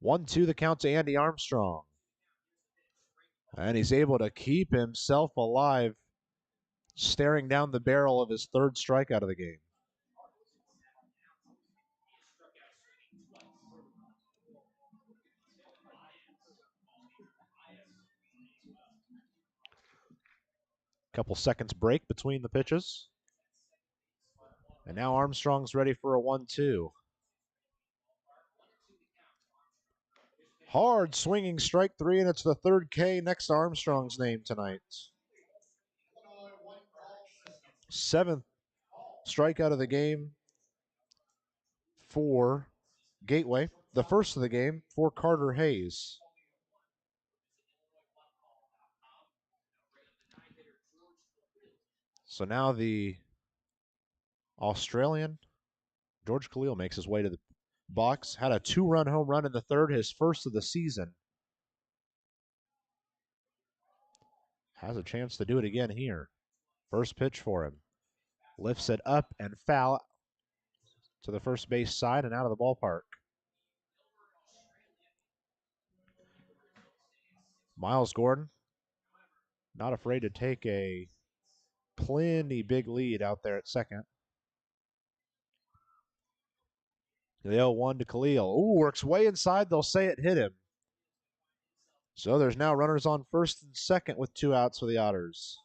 One, two, the count to Andy Armstrong. And he's able to keep himself alive, staring down the barrel of his third strikeout of the game. Couple seconds break between the pitches. And now Armstrong's ready for a 1-2. Hard swinging strike 3, and it's the third K next to Armstrong's name tonight. 7th strikeout of the game for Gateway. The first of the game for Carter Hayes. So now the Australian, George Khalil, makes his way to the box. Had a 2-run home run in the third, his first of the season. Has a chance to do it again here. First pitch for him. Lifts it up and foul to the first base side and out of the ballpark. Miles Gordon, not afraid to take a plenty big lead out there at second. The 0-1 to Khalil. Ooh, works way inside. They'll say it hit him. So there's now runners on first and second with 2 outs for the Otters.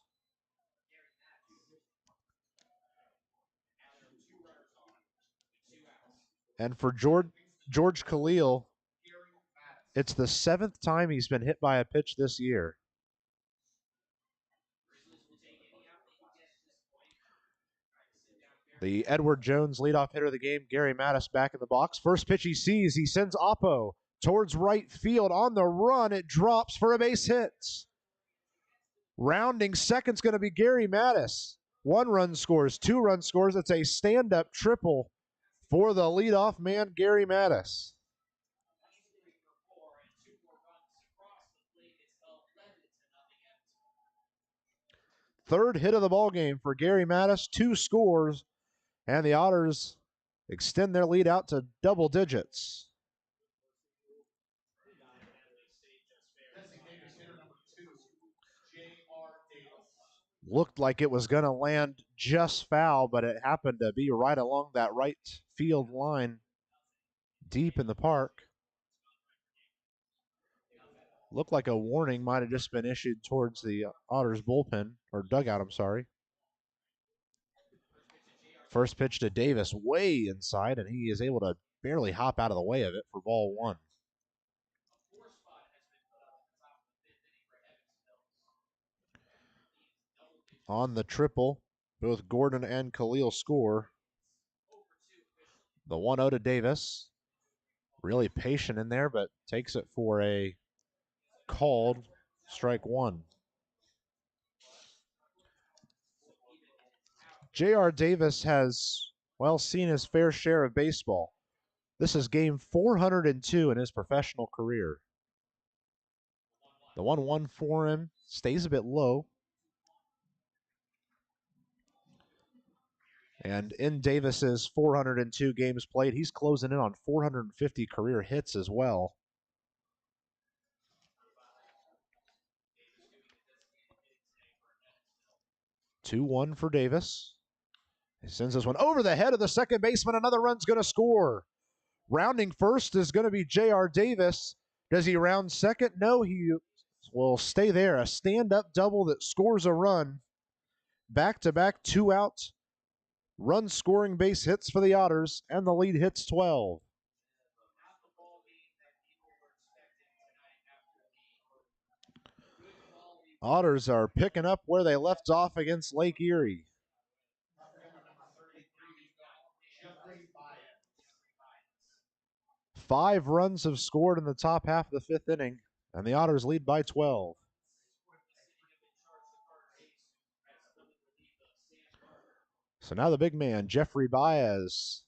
And for George Khalil, it's the 7th time he's been hit by a pitch this year. The Edward Jones leadoff hitter of the game, Gary Mattis, back in the box. First pitch he sees, he sends Oppo towards right field. On the run, it drops for a base hit. Rounding second's going to be Gary Mattis. 1 run scores, 2 run scores. It's a stand-up triple for the leadoff man, Gary Mattis. Third hit of the ball game for Gary Mattis, 2 scores, and the Otters extend their lead out to double digits. Looked like it was going to land just foul, but it happened to be right along that right field line, deep in the park. Looked like a warning might have just been issued towards the Otters bullpen, or dugout, I'm sorry. First pitch to Davis, way inside, and he is able to barely hop out of the way of it for ball 1. On the triple, both Gordon and Khalil score. The 1-0 to Davis. Really patient in there, but takes it for a called strike 1. J.R. Davis has, well, seen his fair share of baseball. This is game 402 in his professional career. The 1-1 for him stays a bit low. And in Davis's 402 games played, he's closing in on 450 career hits as well. Two-one for Davis. He sends this one over the head of the second baseman. Another run's going to score. Rounding first is going to be J.R. Davis. Does he round second? No, he will stay there. A stand-up double that scores a run. Back-to-back two-out run-scoring base hits for the Otters, and the lead hits 12. Otters are picking up where they left off against Lake Erie. Five runs have scored in the top half of the fifth inning, and the Otters lead by 12. So now the big man, Jeffrey Baez,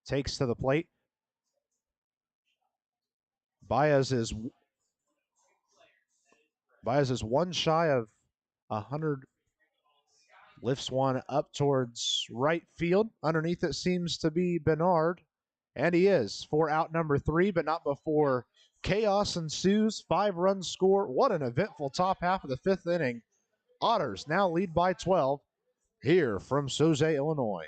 takes to the plate. Baez is one shy of 100. Lifts one up towards right field. Underneath it seems to be Bernard. And he is for out number 3, but not before chaos ensues. 5 runs score. What an eventful top half of the fifth inning. Otters now lead by 12 here from Sauget, Illinois.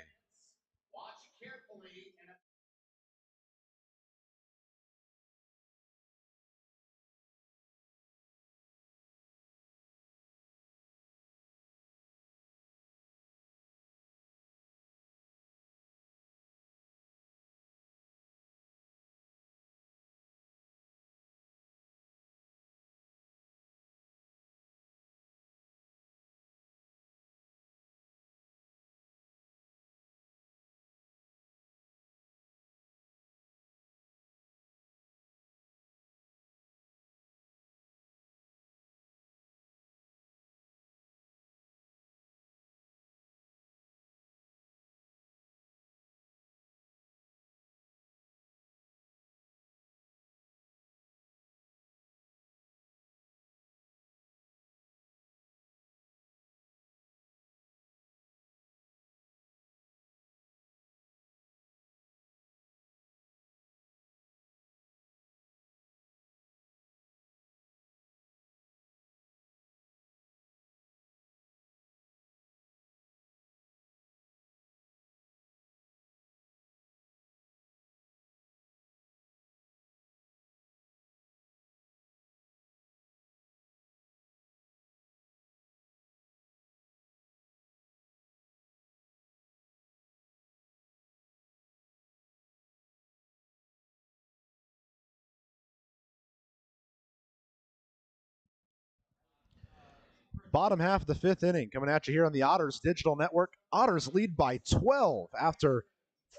Bottom half of the fifth inning coming at you here on the Otters Digital Network. Otters lead by 12 after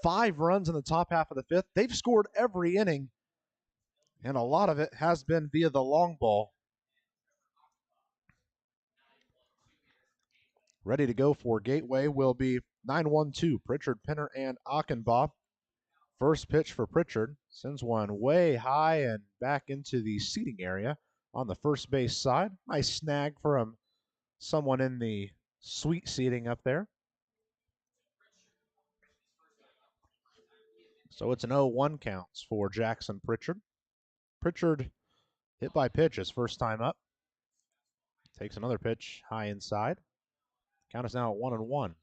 5 runs in the top half of the fifth. They've scored every inning, and a lot of it has been via the long ball. Ready to go for Gateway will be 9-1-2, Pritchard, Penner, and Ochenbaugh. First pitch for Pritchard. Sends one way high and back into the seating area on the first base side. Nice snag from someone in the suite seating up there. So it's an 0-1 counts for Jackson Pritchard. Pritchard hit by pitch his first time up. Takes another pitch high inside. Count is now at 1-1.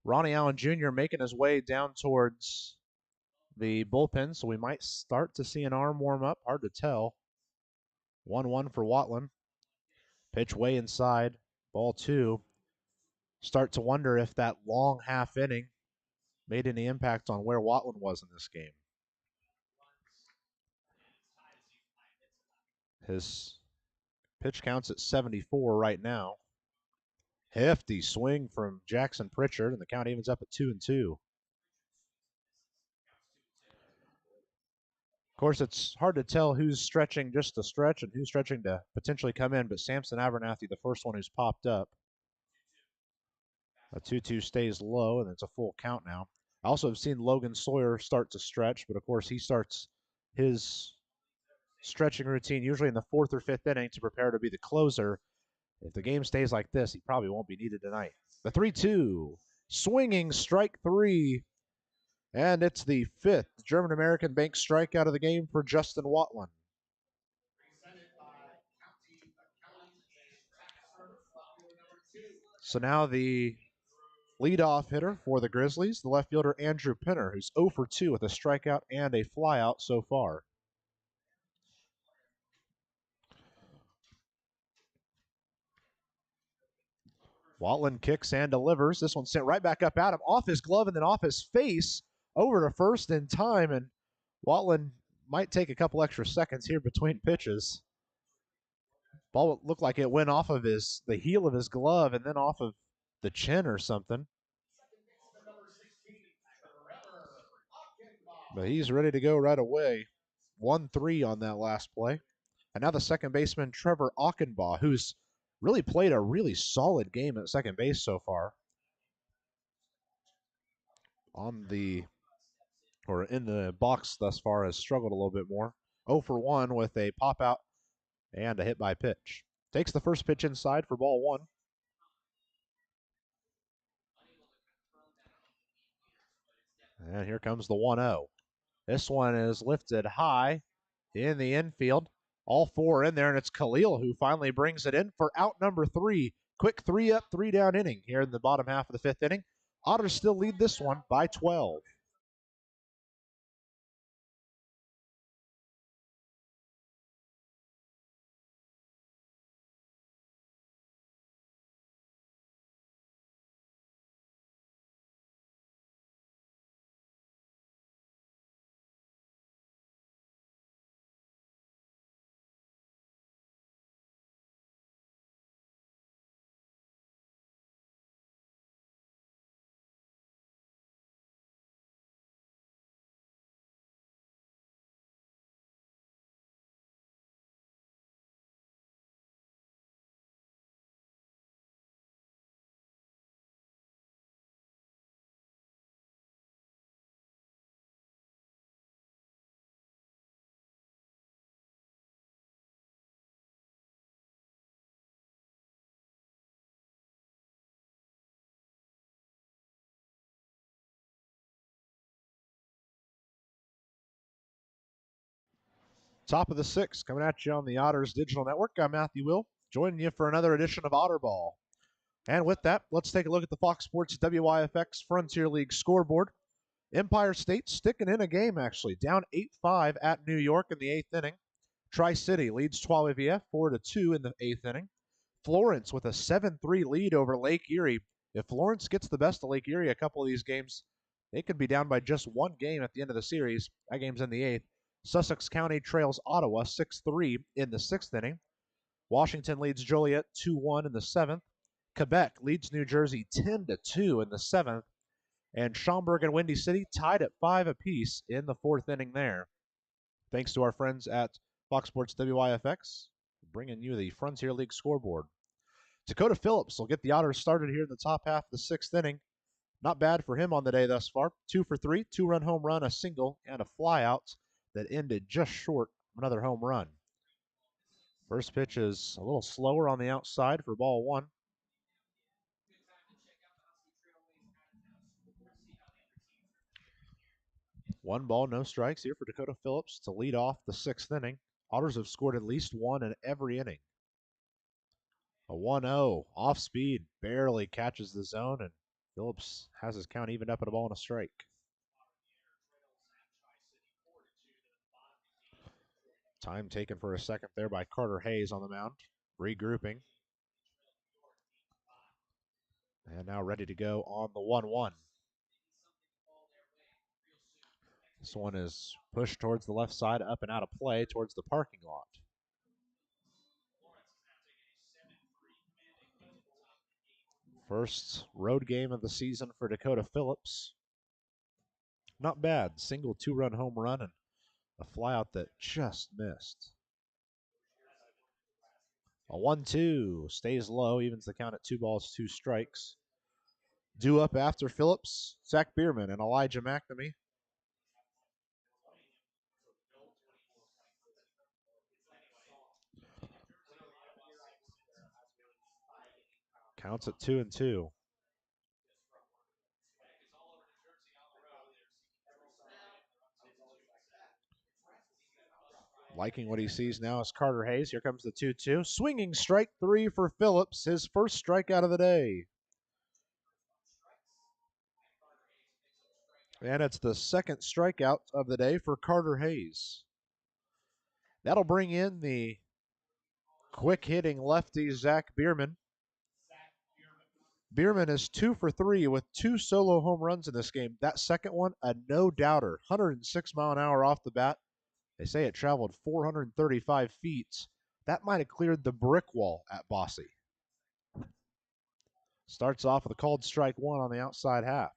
Ronnie Allen Jr. making his way down towards the bullpen, so we might start to see an arm warm up. Hard to tell. 1-1 for Watlin. Pitch way inside. Ball 2. Start to wonder if that long half inning made any impact on where Watlin was in this game. His pitch counts at 74 right now. Hefty swing from Jackson Pritchard, and the count evens up at 2-2. Of course, it's hard to tell who's stretching just to stretch and who's stretching to potentially come in, but Samson Abernathy, the first one who's popped up. A 2-2 stays low, and it's a full count now. I also have seen Logan Sawyer start to stretch, but of course he starts his stretching routine usually in the 4th or 5th inning to prepare to be the closer. If the game stays like this, he probably won't be needed tonight. The 3-2 Swinging strike 3. And it's the 5th German American Bank strikeout of the game for Justin Watlin. So now the leadoff hitter for the Grizzlies, the left fielder Andrew Pinner, who's 0 for 2 with a strikeout and a flyout so far. Watlin kicks and delivers. This one sent right back up at him, off his glove and then off his face, over to first in time, and Watlin might take a couple extra seconds here between pitches. Ball looked like it went off of the heel of his glove and then off of the chin or something. But he's ready to go right away. 1-3 on that last play. And now the second baseman, Trevor Ochenbaugh, who's really played a really solid game at second base so far. In the box thus far, has struggled a little bit more. 0 for 1 with a pop out and a hit by pitch. Takes the first pitch inside for ball 1. And here comes the 1-0. This one is lifted high in the infield. All 4 in there, and it's Khalil who finally brings it in for out number 3. Quick 3 up, 3 down inning here in the bottom half of the 5th inning. Otters still lead this one by 12. Top of the 6th, coming at you on the Otters Digital Network. I'm Matthew Will, joining you for another edition of Otter Ball. And with that, let's take a look at the Fox Sports WYFX Frontier League scoreboard. Empire State sticking in a game, actually, down 8-5 at New York in the 8th inning. Tri-City leads Trois-Rivières 4-2 in the 8th inning. Florence with a 7-3 lead over Lake Erie. If Florence gets the best of Lake Erie a couple of these games, they could be down by just one game at the end of the series. That game's in the 8th. Sussex County trails Ottawa 6-3 in the 6th inning. Washington leads Joliet 2-1 in the 7th. Quebec leads New Jersey 10-2 in the 7th. And Schaumburg and Windy City tied at 5 apiece in the 4th inning there. Thanks to our friends at Fox Sports WYFX, bringing you the Frontier League scoreboard. Dakota Phillips will get the Otters started here in the top half of the 6th inning. Not bad for him on the day thus far. 2 for 3, 2-run home run, a single, and a flyout that ended just short of another home run. First pitch is a little slower on the outside for ball 1. One ball, no strikes here for Dakota Phillips to lead off the 6th inning. Otters have scored at least one in every inning. A 1-0 off speed, barely catches the zone, and Phillips has his count evened up at a ball and a strike. Time taken for a second there by Carter Hayes on the mound, regrouping. And now ready to go on the 1-1. This one is pushed towards the left side, up and out of play towards the parking lot. First road game of the season for Dakota Phillips. Not bad. Single 2-run home run and a flyout that just missed. A 1-2 stays low, evens the count at 2 balls, 2 strikes. Due up after Phillips, Zack Biermann and Elijah Mcnamee. Counts at 2-2. Liking what he sees now is Carter Hayes. Here comes the 2-2. Swinging strike 3 for Phillips, his first strikeout of the day. And it's the second strikeout of the day for Carter Hayes. That'll bring in the quick-hitting lefty Zack Biermann. Biermann is 2 for 3 with 2 solo home runs in this game. That second one, a no-doubter. 106 mile an hour off the bat. They say it traveled 435 feet. That might have cleared the brick wall at Bosse. Starts off with a called strike 1 on the outside half.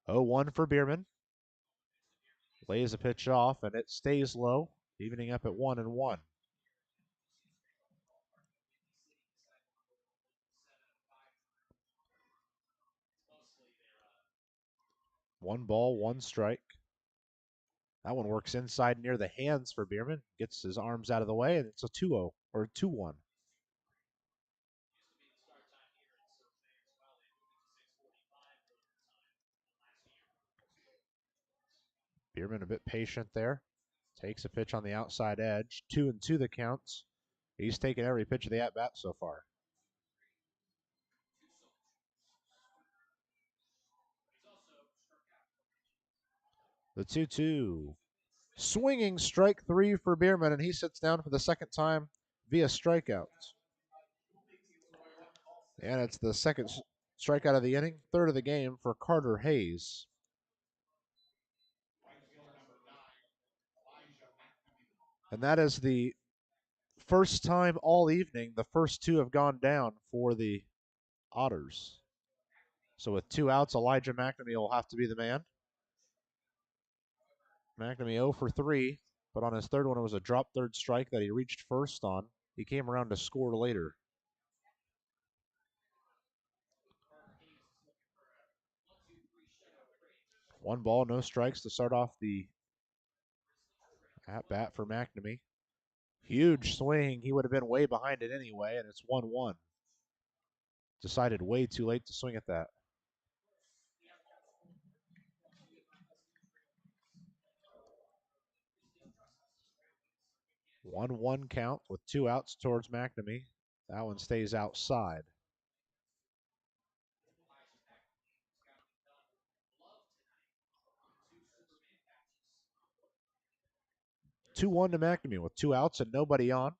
0-1 for Biermann. Lays a pitch off, and it stays low, evening up at 1-1. One ball, one strike. That one works inside near the hands for Biermann. Gets his arms out of the way, and it's a 2-0 or 2-1. Biermann a bit patient there. Takes a pitch on the outside edge. 2-2 the counts. He's taken every pitch of the at-bat so far. The 2-2. Swinging strike 3 for Biermann, and he sits down for the second time via strikeout. And it's the second strikeout of the inning, third of the game for Carter Hayes. And that is the first time all evening the first two have gone down for the Otters. So with 2 outs, Elijah Mcnamee will have to be the man. Mcnamee 0 for 3, but on his third one, it was a drop third strike that he reached first on. He came around to score later. One ball, no strikes to start off the at-bat for Mcnamee. Huge swing. He would have been way behind it anyway, and it's 1-1. Decided way too late to swing at that. One count with 2 outs towards Mcnamee. That one stays outside. Two-one to Mcnamee with 2 outs and nobody on.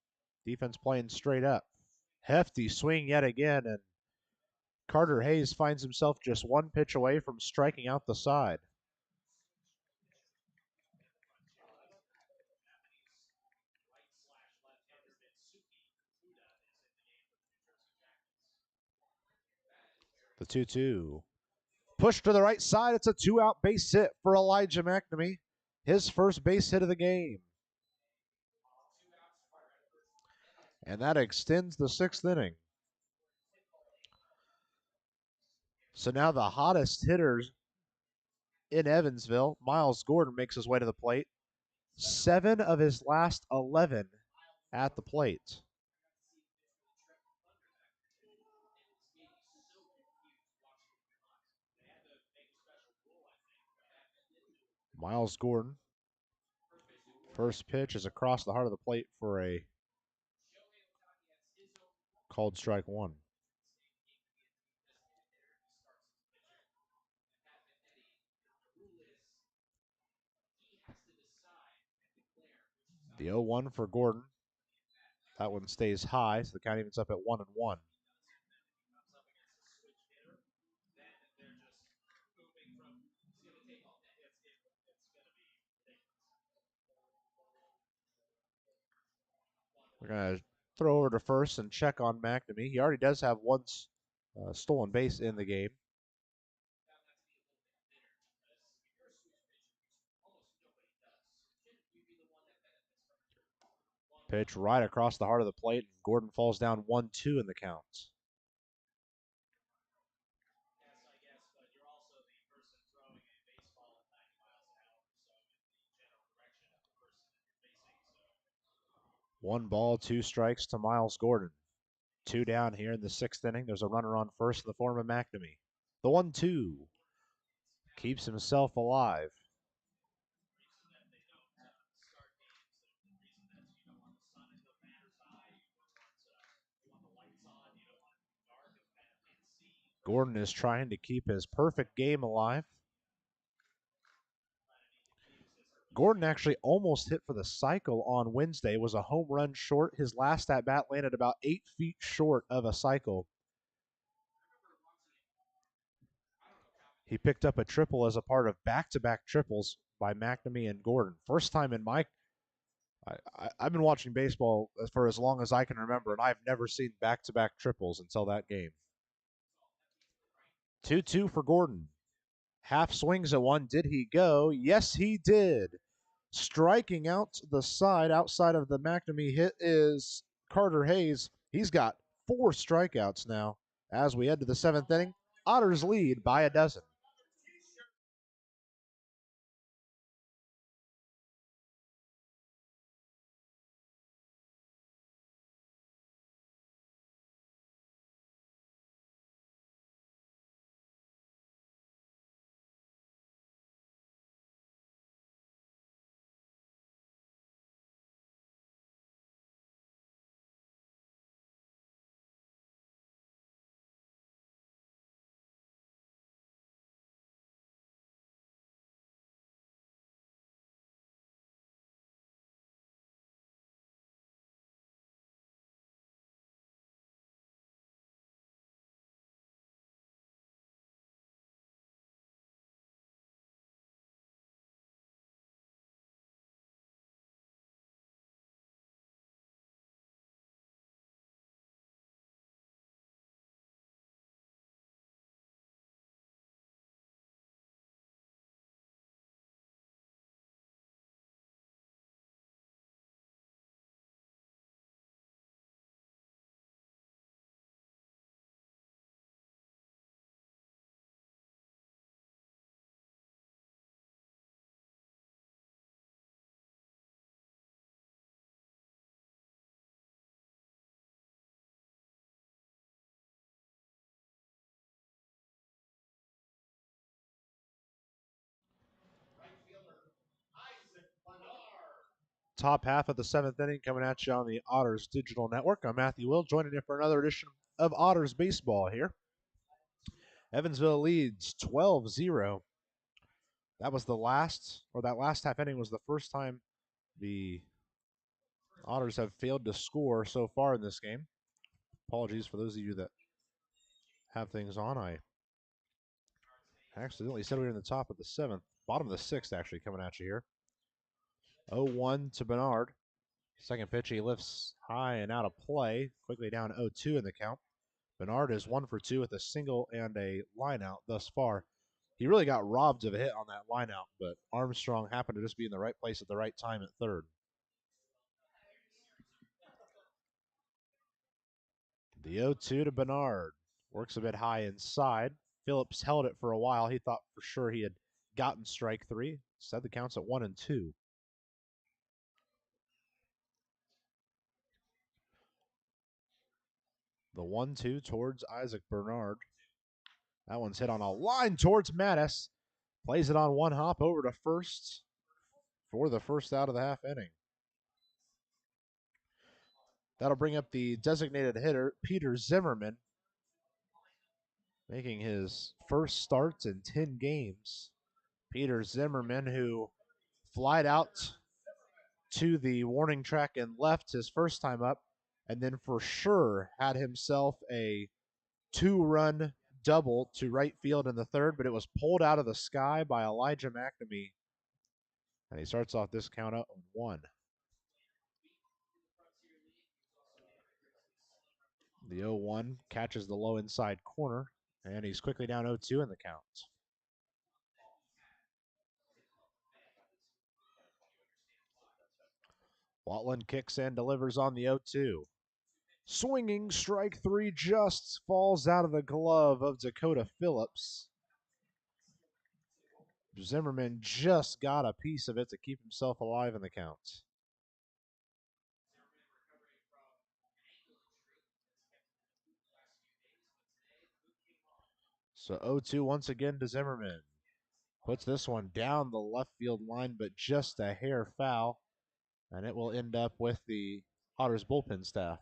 Defense playing straight up. Hefty swing yet again, and Carter Hayes finds himself just 1 pitch away from striking out the side. The 2-2. Push to the right side. It's a 2-out base hit for Elijah Mcnamee. His first base hit of the game. And that extends the 6th inning. So now the hottest hitters in Evansville, Miles Gordon, makes his way to the plate. 7 of his last 11 at the plate. Miles Gordon. First pitch is across the heart of the plate for a called strike 1. The 0-1 for Gordon. That one stays high, so the count evens up at 1-1. We're going to throw over to first and check on Mcnamee. He already does have 1 stolen base in the game. Pitch right across the heart of the plate, and Gordon falls down 1-2 in the count. One ball, 2 strikes to Miles Gordon. 2 down here in the 6th inning. There's a runner on first in the form of Mcnamee. The 1-2 keeps himself alive. Gordon is trying to keep his perfect game alive. Gordon actually almost hit for the cycle on Wednesday, was a home run short. His last at-bat landed about 8 feet short of a cycle. He picked up a triple as a part of back-to-back triples by Mcnamee and Gordon. First time in my I've been watching baseball for as long as I can remember, and I've never seen back-to-back triples until that game. 2-2 for Gordon. Half swings at one. Did he go? Yes, he did. Striking out the side outside of the Mcnamee hit is Carter Hayes. He's got 4 strikeouts now. As we head to the 7th inning, Otters lead by a dozen. Top half of the 7th inning coming at you on the Otters Digital Network. I'm Matthew Will, joining you for another edition of Otters Baseball here. Evansville leads 12-0. That was the last, or that last half inning was the first time the Otters have failed to score so far in this game. Apologies for those of you that have things on. I accidentally said we were in the top of the 7th, bottom of the 6th actually coming at you here. 0-1 to Bernard. Second pitch, he lifts high and out of play. Quickly down 0-2 in the count. Bernard is 1 for 2 with a single and a line out thus far. He really got robbed of a hit on that line out, but Armstrong happened to just be in the right place at the right time at third. The 0-2 to Bernard. Works a bit high inside. Phillips held it for a while. He thought for sure he had gotten strike 3. Said the count's at 1-2. The 1-2 towards Isaac Bernard. That one's hit on a line towards Mattis. Plays it on one hop over to first for the first out of the half inning. That'll bring up the designated hitter, Peter Zimmerman, making his first starts in 10 games. Peter Zimmerman, who flied out to the warning track and left his first time up, and then for sure had himself a 2-run double to right field in the third, but it was pulled out of the sky by Elijah Mcnamee. And he starts off this count up 1. The 0-1 catches the low inside corner, and he's quickly down 0-2 in the count. Watlin kicks and delivers on the 0-2. Swinging strike 3 just falls out of the glove of Dakota Phillips. Zimmerman just got a piece of it to keep himself alive in the count. So 0-2 once again to Zimmerman. Puts this one down the left field line, but just a hair foul. And it will end up with the Otters bullpen staff.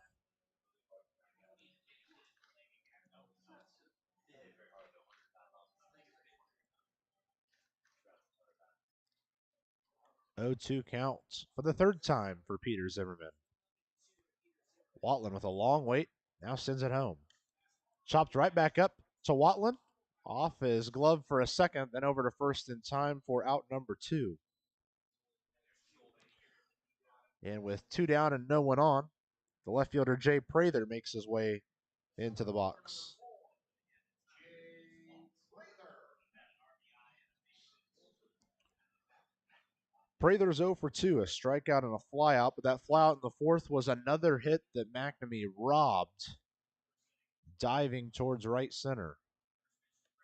0-2 count for the third time for Peter Zimmerman. Watlin with a long wait, now sends it home. Chopped right back up to Watlin. Off his glove for a second, then over to first in time for out number 2. And with 2 down and no one on, the left fielder Jay Prather makes his way into the box. Prather's 0 for 2, a strikeout and a flyout, but that flyout in the fourth was another hit that Mcnamee robbed, diving towards right center.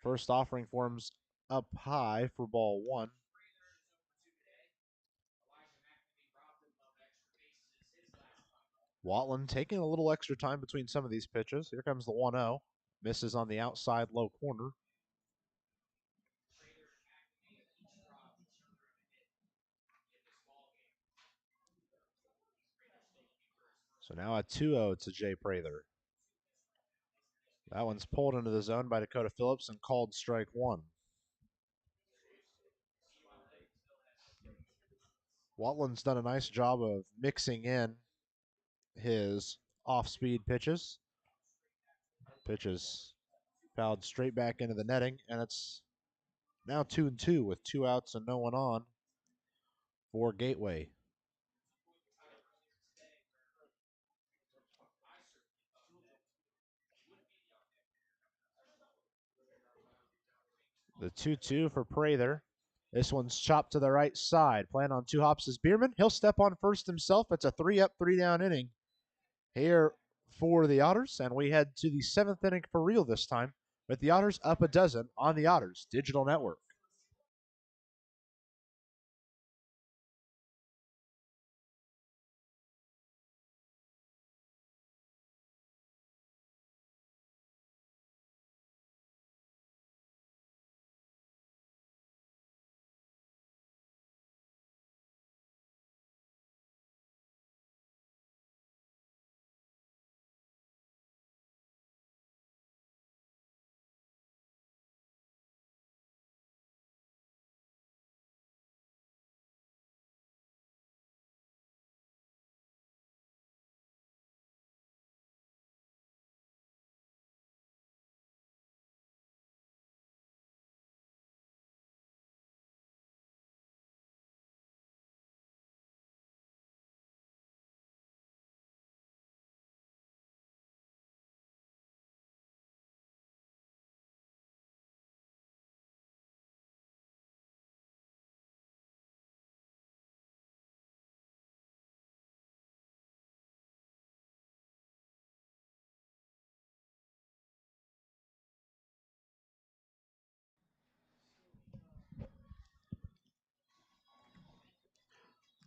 First offering forms up high for ball 1. Watlin taking a little extra time between some of these pitches. Here comes the 1-0. Misses on the outside low corner. So now a 2-0 to Jay Prather. That one's pulled into the zone by Dakota Phillips and called strike 1. Watlin's done a nice job of mixing in his off-speed pitches. Pitches fouled straight back into the netting, and it's now 2-2 with 2 outs and no one on for Gateway. The 2-2 for Prather. This one's chopped to the right side. Playing on 2 hops is Biermann. He'll step on first himself. It's a 3-up, 3-down inning here for the Otters, and we head to the 7th inning for real this time, with the Otters up a dozen on the Otters Digital Network.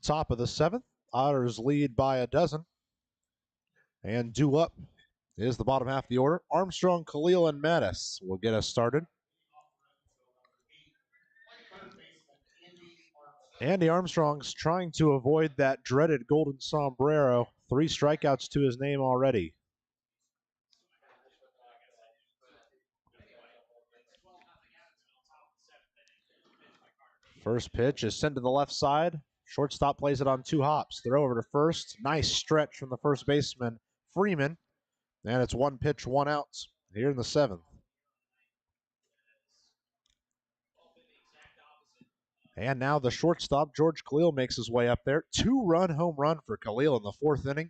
Top of the 7th, Otters lead by a dozen. And due up is the bottom half of the order. Armstrong, Khalil, and Mattis will get us started. Andy Armstrong's trying to avoid that dreaded golden sombrero. 3 strikeouts to his name already. First pitch is sent to the left side. Shortstop plays it on 2 hops. Throw over to first. Nice stretch from the first baseman, Freeman. And it's 1 pitch, 1 out here in the 7th. And now the shortstop, George Khalil, makes his way up there. 2-run home run for Khalil in the 4th inning.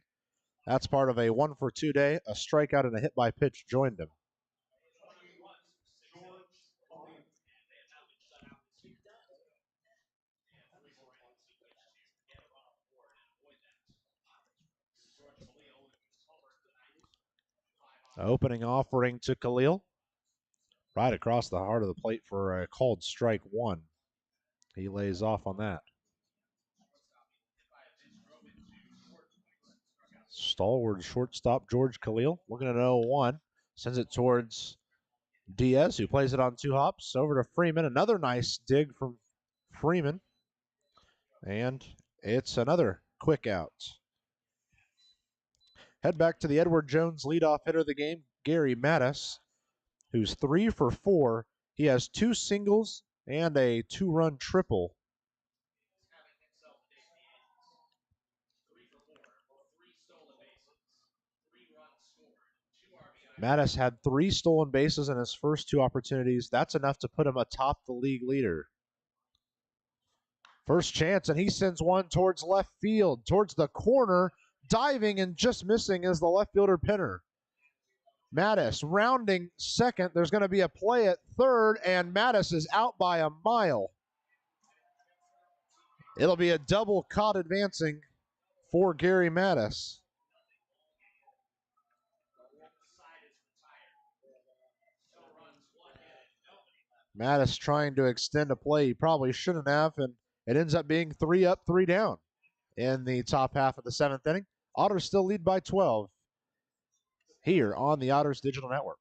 That's part of a 1-for-2 day. A strikeout and a hit by pitch joined him. Opening offering to Khalil. Right across the heart of the plate for a called strike 1. He lays off on that. Stalwart shortstop George Khalil looking at 0-1. Sends it towards Diaz, who plays it on 2 hops. Over to Freeman. Another nice dig from Freeman. And it's another quick out. Head back to the Edward Jones leadoff hitter of the game, Gary Mattis, who's 3 for 4. He has 2 singles and a 2-run triple. Mattis had 3 stolen bases in his first 2 opportunities. That's enough to put him atop the league leader. First chance, and he sends one towards left field, towards the corner. Diving and just missing is the left fielder Pinner. Mattis rounding second. There's going to be a play at third, and Mattis is out by a mile. It'll be a double caught advancing for Gary Mattis. Mattis trying to extend a play he probably shouldn't have, and it ends up being 3 up, 3 down in the top half of the 7th inning. Otters still lead by 12 here on the Otters Digital Network.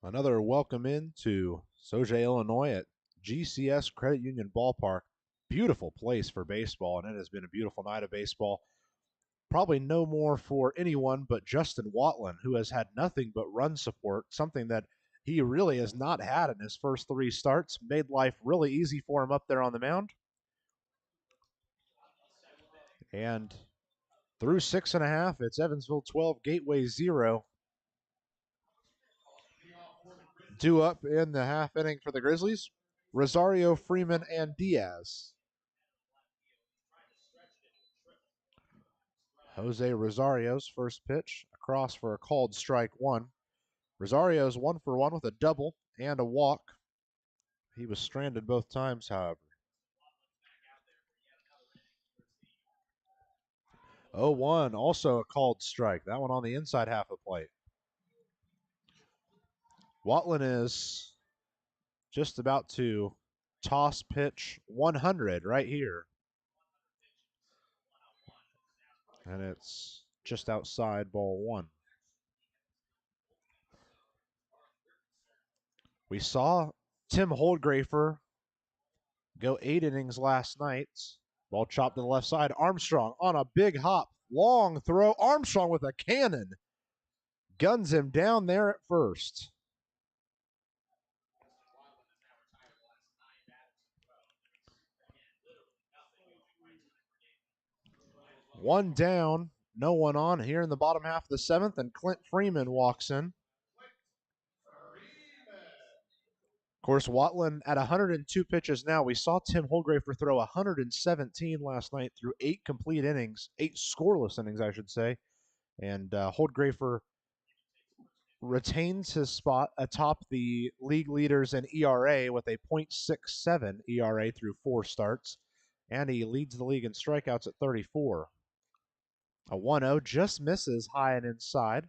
Another welcome in to Sauget, Illinois at GCS Credit Union Ballpark. Beautiful place for baseball, and it has been a beautiful night of baseball. Probably no more for anyone but Justin Watlin, who has had nothing but run support, something that he really has not had in his first 3 starts. Made life really easy for him up there on the mound. And through 6.5, it's Evansville 12, Gateway 0. Due up in the half inning for the Grizzlies, Rosario, Freeman, and Diaz. Jose Rosario's first pitch, across for a called strike 1. Rosario's 1 for 1 with a double and a walk. He was stranded both times, however. 0-1, also a called strike. That one on the inside half of the plate. Watlin is just about to toss pitch 100 right here. And it's just outside ball 1. We saw Tim Holdgrafer go 8 innings last night. Ball chopped to the left side. Armstrong on a big hop. Long throw. Armstrong with a cannon. Guns him down there at first. One down, no one on here in the bottom half of the 7th, and Clint Freeman walks in. Of course, Watlin at 102 pitches now. We saw Tim Holdgrafer throw 117 last night through 8 complete innings, 8 scoreless innings, I should say. And Holdgrafer retains his spot atop the league leaders in ERA with a .67 ERA through 4 starts. And he leads the league in strikeouts at 34. A 1-0 just misses high and inside.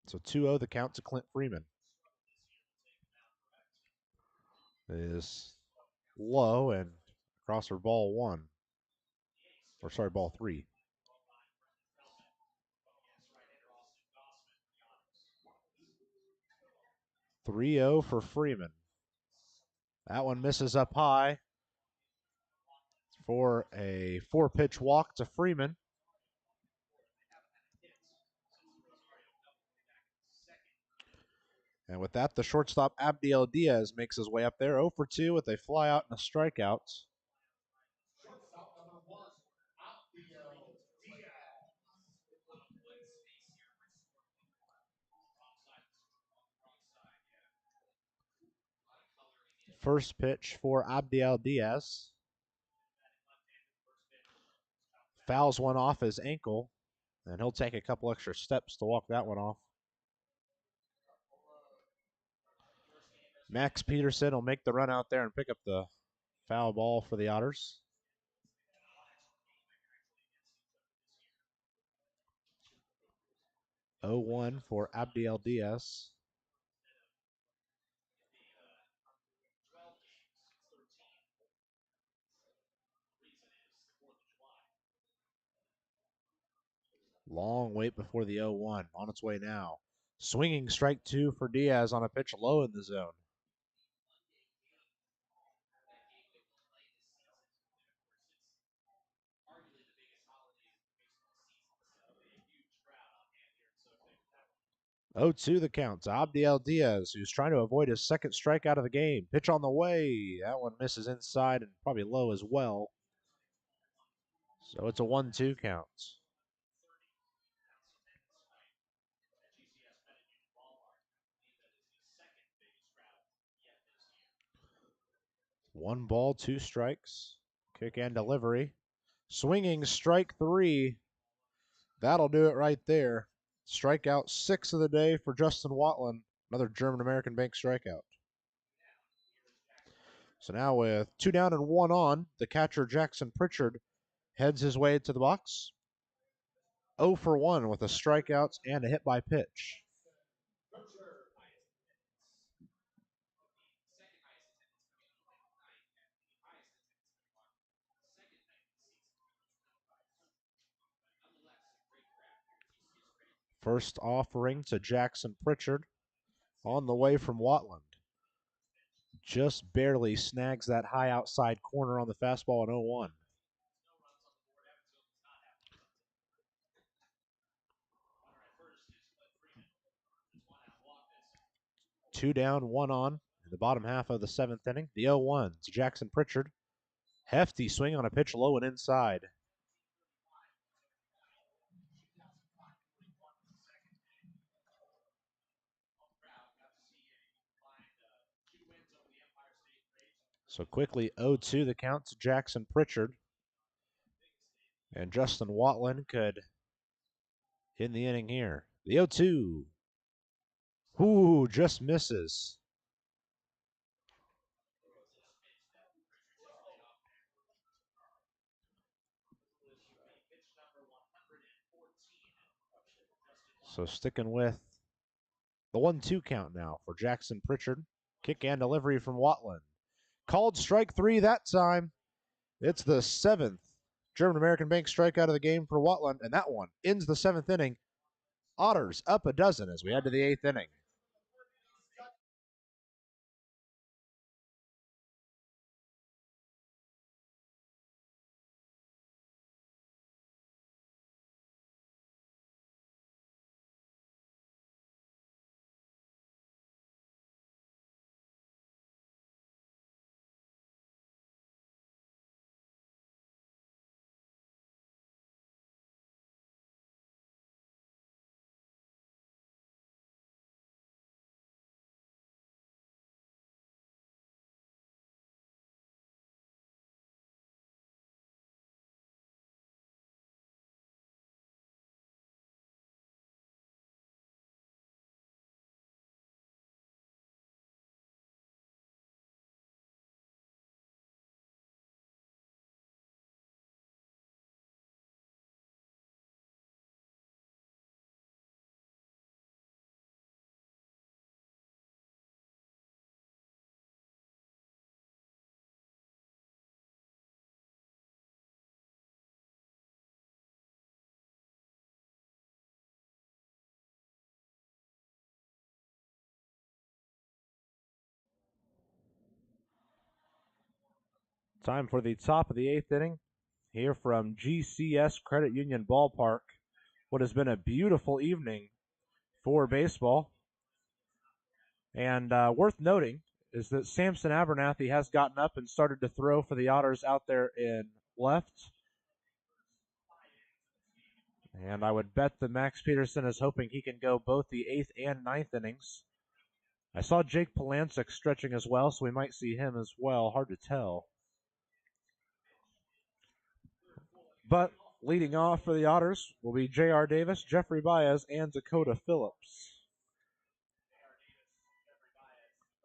So 2-0 the count to Clint Freeman. It is low and across for ball 1. Or sorry, ball 3. (3-0) for Freeman. That one misses up high for a 4-pitch walk to Freeman. And with that, the shortstop Abdiel Diaz makes his way up there 0 for 2 with a flyout and a strikeout. First pitch for Abdiel Diaz. Fouls one off his ankle, and he'll take a couple extra steps to walk that one off. Max Peterson will make the run out there and pick up the foul ball for the Otters. Oh, 1 for Abdiel Diaz. Long wait before the 0-1. On its way now. Swinging strike 2 for Diaz on a pitch low in the zone. Oh, 2 the count to Abdiel Diaz, who's trying to avoid his second strikeout of the game. Pitch on the way. That one misses inside and probably low as well. So it's a 1-2 count. One ball, 2 strikes. Kick and delivery. Swinging strike 3. That'll do it right there. Strikeout 6 of the day for Justin Watlin. Another German-American bank strikeout. So now with 2 down and 1 on, the catcher Jackson Pritchard heads his way to the box. 0 for 1 with a strikeout and a hit by pitch. First offering to Jackson Pritchard on the way from Watlin. Just barely snags that high outside corner on the fastball at 0-1. Two down, 1 on in the bottom half of the 7th inning. The 0-1 to Jackson Pritchard. Hefty swing on a pitch low and inside. So quickly 0-2 the count to Jackson Pritchard. And Justin Watlin could end the inning here. The 0-2. Ooh, just misses. So sticking with the 1-2 count now for Jackson Pritchard. Kick and delivery from Watlin. Called strike 3 that time. It's the 7th German-American bank strikeout of the game for Watlin, and that one ends the 7th inning. Otters up a dozen as we head to the 8th inning. Time for the top of the 8th inning here from GCS Credit Union Ballpark. What has been a beautiful evening for baseball. And worth noting is that Samson Abernathy has gotten up and started to throw for the Otters out there in left. And I would bet that Max Peterson is hoping he can go both the 8th and 9th innings I saw Jake Polancic stretching as well, so we might see him as well. Hard to tell. But leading off for the Otters will be J.R. Davis, Jeffrey Baez, and Dakota Phillips.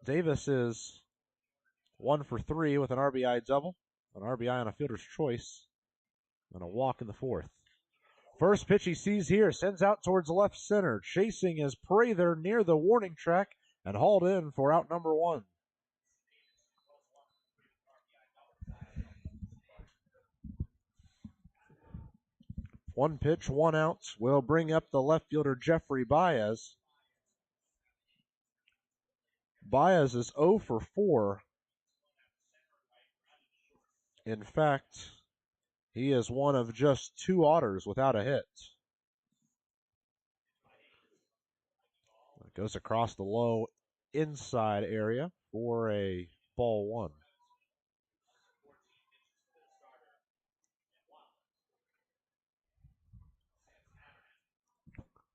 Davis is 1 for 3 with an RBI double, an RBI on a fielder's choice, and a walk in the fourth. First pitch he sees here, sends out towards left center. Chasing is Prather near the warning track and hauled in for out number 1. One pitch, 1 out will bring up the left fielder Jeffrey Baez. Baez is 0 for 4. In fact, he is one of just 2 Otters without a hit. It goes across the low inside area for a ball 1.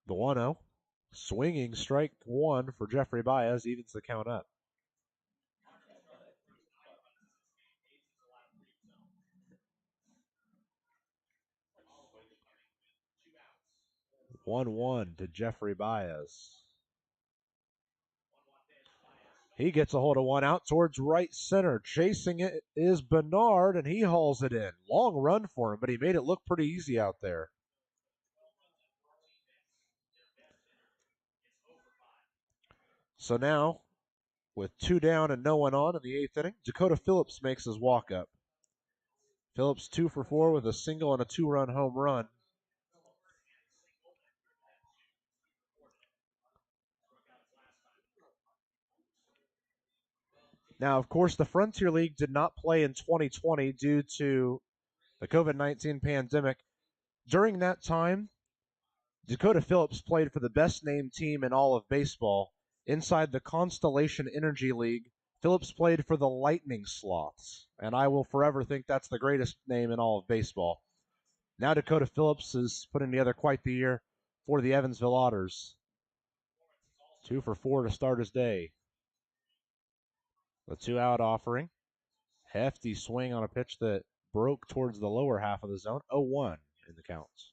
The 1-0. Swinging strike 1 for Jeffrey Baez evens the count up. One to Jeffrey Baez. He gets a hold of 1 out towards right center. Chasing it is Bernard, and he hauls it in. Long run for him, but he made it look pretty easy out there. So now, with 2 down and no one on in the 8th inning, Dakota Phillips makes his walk up. Phillips 2 for 4 with a single and a 2-run home run. Now, of course, the Frontier League did not play in 2020 due to the COVID-19 pandemic. During that time, Dakota Phillips played for the best named team in all of baseball. Inside the Constellation Energy League, Phillips played for the Lightning Sloths, and I will forever think that's the greatest name in all of baseball. Now Dakota Phillips is putting together quite the year for the Evansville Otters. 2 for 4 to start his day. The 2-out offering. Hefty swing on a pitch that broke towards the lower half of the zone. 0-1 in the counts.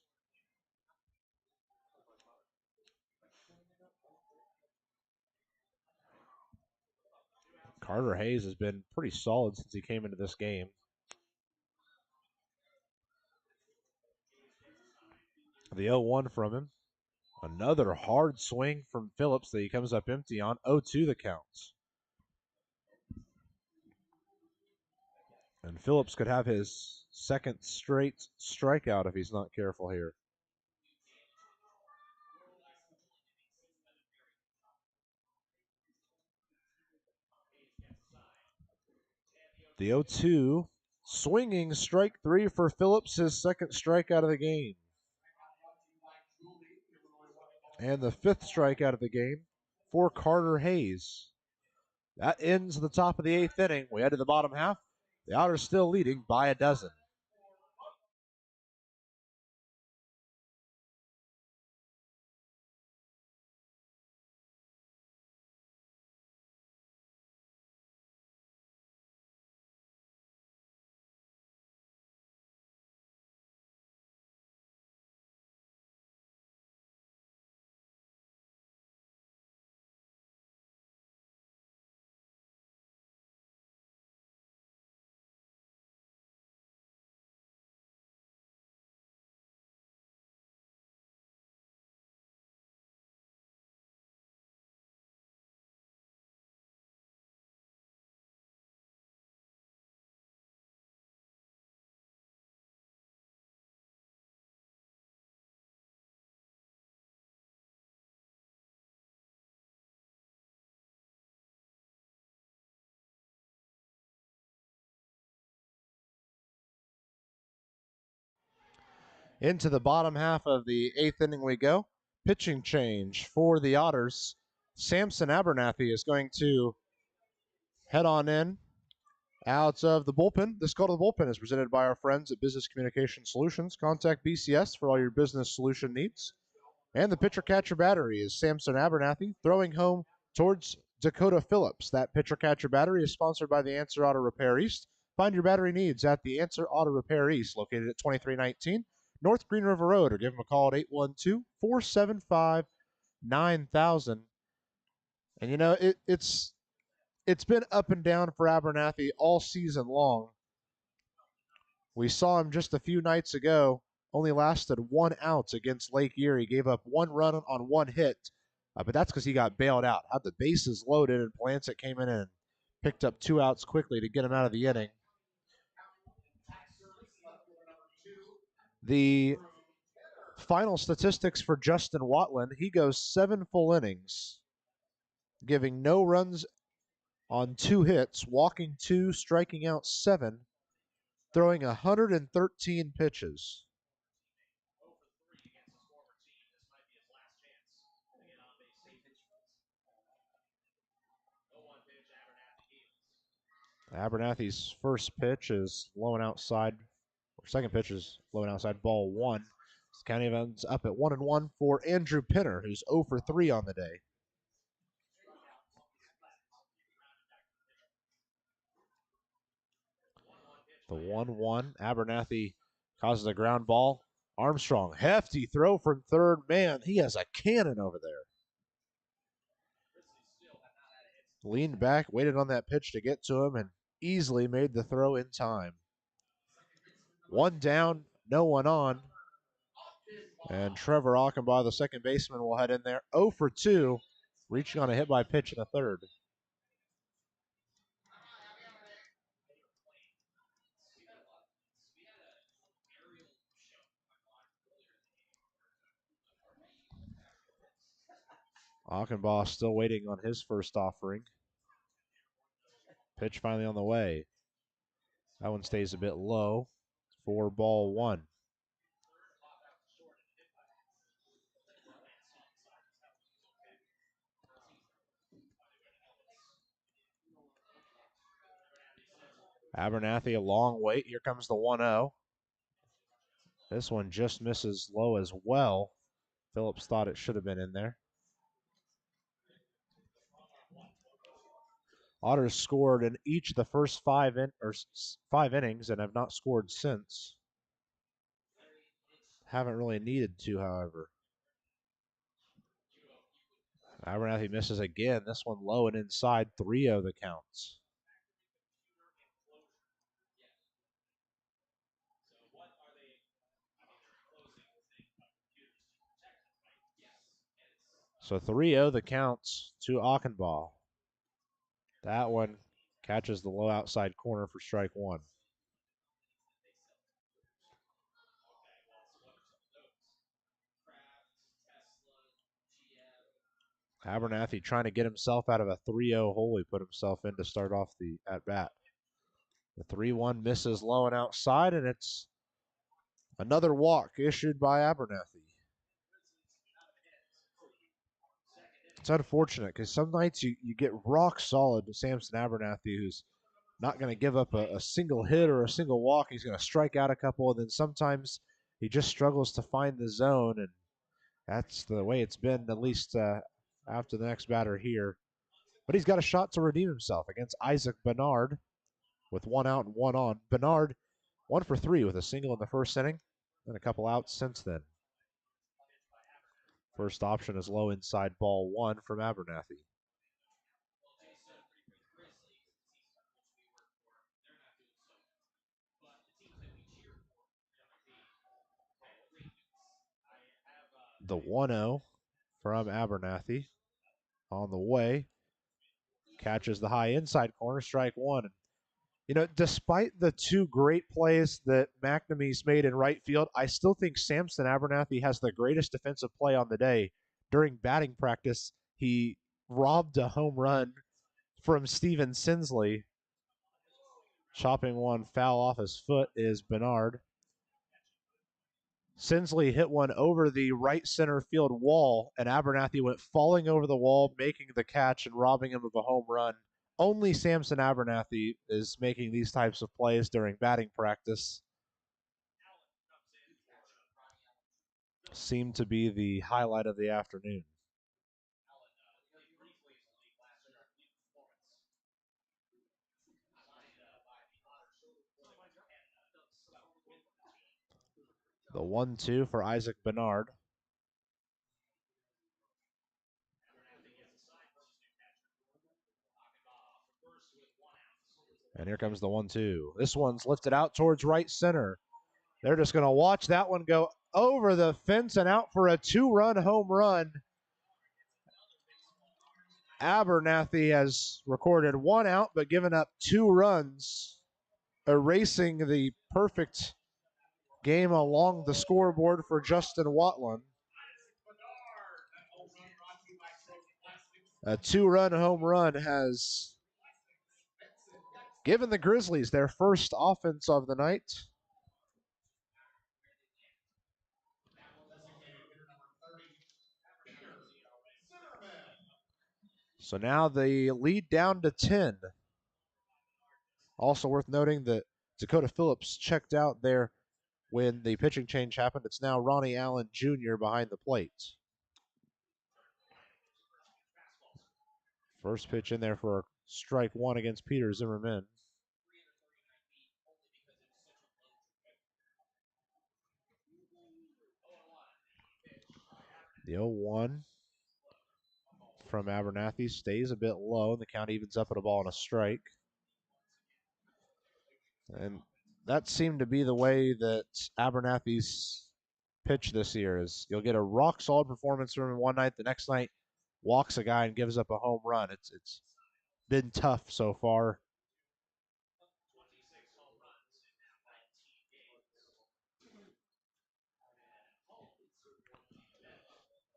Carter Hayes has been pretty solid since he came into this game. The 0-1 from him. Another hard swing from Phillips that he comes up empty on. 0-2 the counts. And Phillips could have his second straight strikeout if he's not careful here. The 0-2, swinging strike 3 for Phillips, his second strikeout of the game. And the 5th strikeout of the game for Carter Hayes. That ends the top of the 8th inning. We head to the bottom half. The Otters still leading by a dozen. Into the bottom half of the 8th inning we go. Pitching change for the Otters. Samson Abernathy is going to head on in out of the bullpen. This call to the bullpen is presented by our friends at Business Communication Solutions. Contact BCS for all your business solution needs. And the pitcher catcher battery is Samson Abernathy throwing home towards Dakota Phillips. That pitcher catcher battery is sponsored by the Answer Auto Repair East. Find your battery needs at the Answer Auto Repair East, located at 2319 North Green River Road, or give them a call at 812-475-9000. And you know, it's been up and down for Abernathy all season long. We saw him just a few nights ago, only lasted 1 out against Lake Erie, gave up 1 run on 1 hit, but that's because he got bailed out. Had the bases loaded, and Plancet came in and picked up 2 outs quickly to get him out of the inning. The final statistics for Justin Watlin, he goes 7 full innings, giving no runs on 2 hits, walking 2, striking out 7, throwing 113 pitches. Abernathy's first pitch is low and outside, or second pitch is low and outside, ball 1. County ends up at 1-1 for Andrew Pinner, who's 0 for 3 on the day. The 1-1, Abernathy causes a ground ball. Armstrong, hefty throw from third. Man, he has a cannon over there. Leaned back, waited on that pitch to get to him, and easily made the throw in time. 1 down, no one on. And Trevor Ochenbaugh, the second baseman, will head in there. 0 for 2, reaching on a hit by pitch in the third. Ochenbaugh still waiting on his first offering. Pitch finally on the way. That one stays a bit low for ball 1. Abernathy, a long wait. Here comes the 1-0. This one just misses low as well. Phillips thought it should have been in there. Otters scored in each of the first 5 innings and have not scored since. Haven't really needed to, however. Abernathy misses again. This one low and inside. 3-0 the counts. So 3-0 the counts to Ochenbaugh. That one catches the low outside corner for strike 1. Abernathy trying to get himself out of a 3-0 hole he put himself in to start off the at-bat. The 3-1 misses low and outside, and it's another walk issued by Abernathy. It's unfortunate because some nights you get rock solid to Samson Abernathy, who's not going to give up a single hit or a single walk. He's going to strike out a couple, and then sometimes he just struggles to find the zone, and that's the way it's been, at least after the next batter here. But he's got a shot to redeem himself against Isaac Bernard with 1 out and 1 on. Bernard 1 for 3 with a single in the first inning and a couple outs since then. First option is low inside ball 1 from Abernathy. The 1-0 from Abernathy on the way. Catches the high inside corner, strike 1. You know, despite the 2 great plays that Mcnamee's made in right field, I still think Samson Abernathy has the greatest defensive play on the day. During batting practice, he robbed a home run from Steven Sinsley. Chopping one foul off his foot is Bernard. Sinsley hit one over the right center field wall, and Abernathy went falling over the wall, making the catch and robbing him of a home run. Only Samson Abernathy is making these types of plays during batting practice. Seemed to be the highlight of the afternoon. The 1-2 for Isaac Bernard. And here comes the 1-2. This one's lifted out towards right center. They're just going to watch that one go over the fence and out for a 2-run home run. Abernathy has recorded 1 out, but given up 2 runs, erasing the perfect game along the scoreboard for Justin Watlin. A 2-run home run has given the Grizzlies their first offense of the night. So now the lead down to 10. Also worth noting that Dakota Phillips checked out there when the pitching change happened. It's now Ronnie Allen Jr. behind the plate. First pitch in there for strike 1 against Peter Zimmerman. The 0-1 from Abernathy stays a bit low, and the count evens up at a ball and a strike. And that seemed to be the way that Abernathy's pitch this year is. You'll get a rock-solid performance from him one night, the next night walks a guy and gives up a home run. It's been tough so far.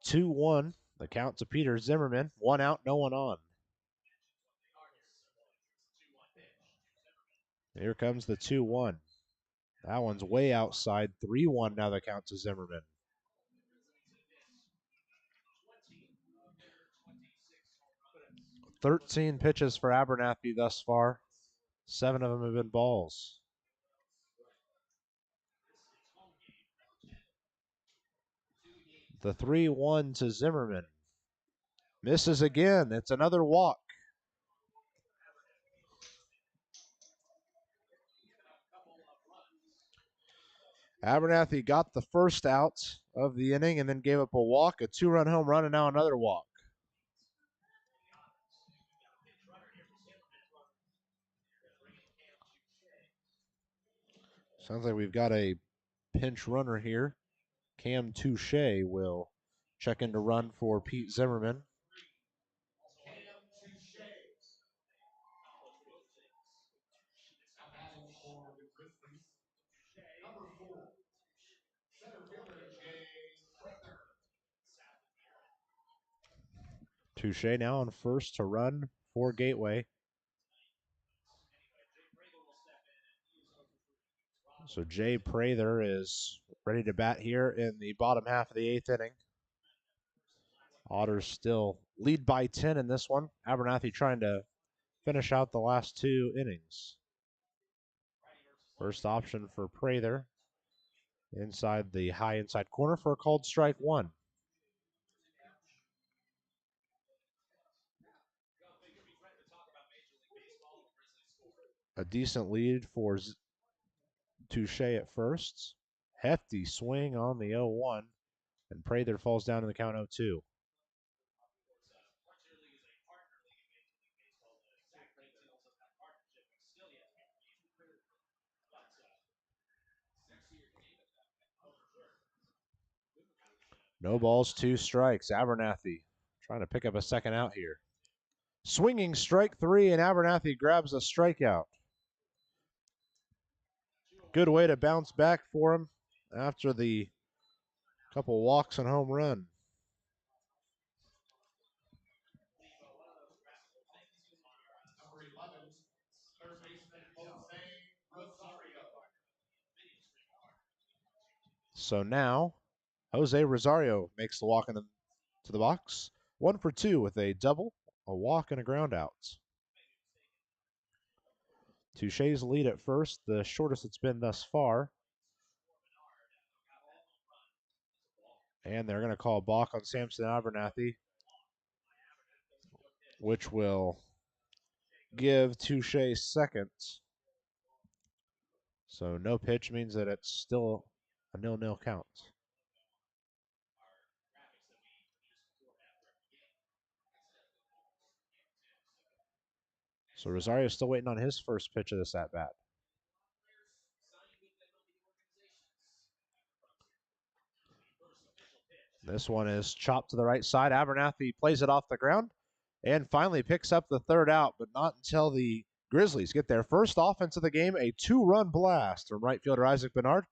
Two one, the count to Peter Zimmerman. 1 out, no one on. Here comes the 2-1. That one's way outside. 3-1 now the count to Zimmerman. 13 pitches for Abernathy thus far. 7 of them have been balls. The 3-1 to Zimmerman. Misses again. It's another walk. Abernathy got the first out of the inning and then gave up a walk, a 2-run home run, and now another walk. Sounds like we've got a pinch runner here. Cam Touche will check in to run for Pete Zimmerman. Touche now on first to run for Gateway. So Jay Prather is ready to bat here in the bottom half of the 8th inning. Otters still lead by 10 in this one. Abernathy trying to finish out the last 2 innings. First option for Prather. Inside the high inside corner for a called strike 1. A decent lead for Touche at first. Hefty swing on the 0-1. And Prather falls down in the count 0-2. No balls, 2 strikes. Abernathy trying to pick up a second out here. Swinging strike 3, and Abernathy grabs a strikeout. Good way to bounce back for him after the couple walks and home run. So now, Jose Rosario makes the walk to the box. 1 for 2 with a double, a walk, and a ground out. Touche's lead at first, the shortest it's been thus far. And they're going to call balk on Samson Abernathy, which will give Touche second. So no pitch means that it's still A 0-0 count. So Rosario's still waiting on his first pitch of this at-bat. This one is chopped to the right side. Abernathy plays it off the ground and finally picks up the third out, but not until the Grizzlies get their first offense of the game, a 2-run blast from right fielder Isaac Bernard.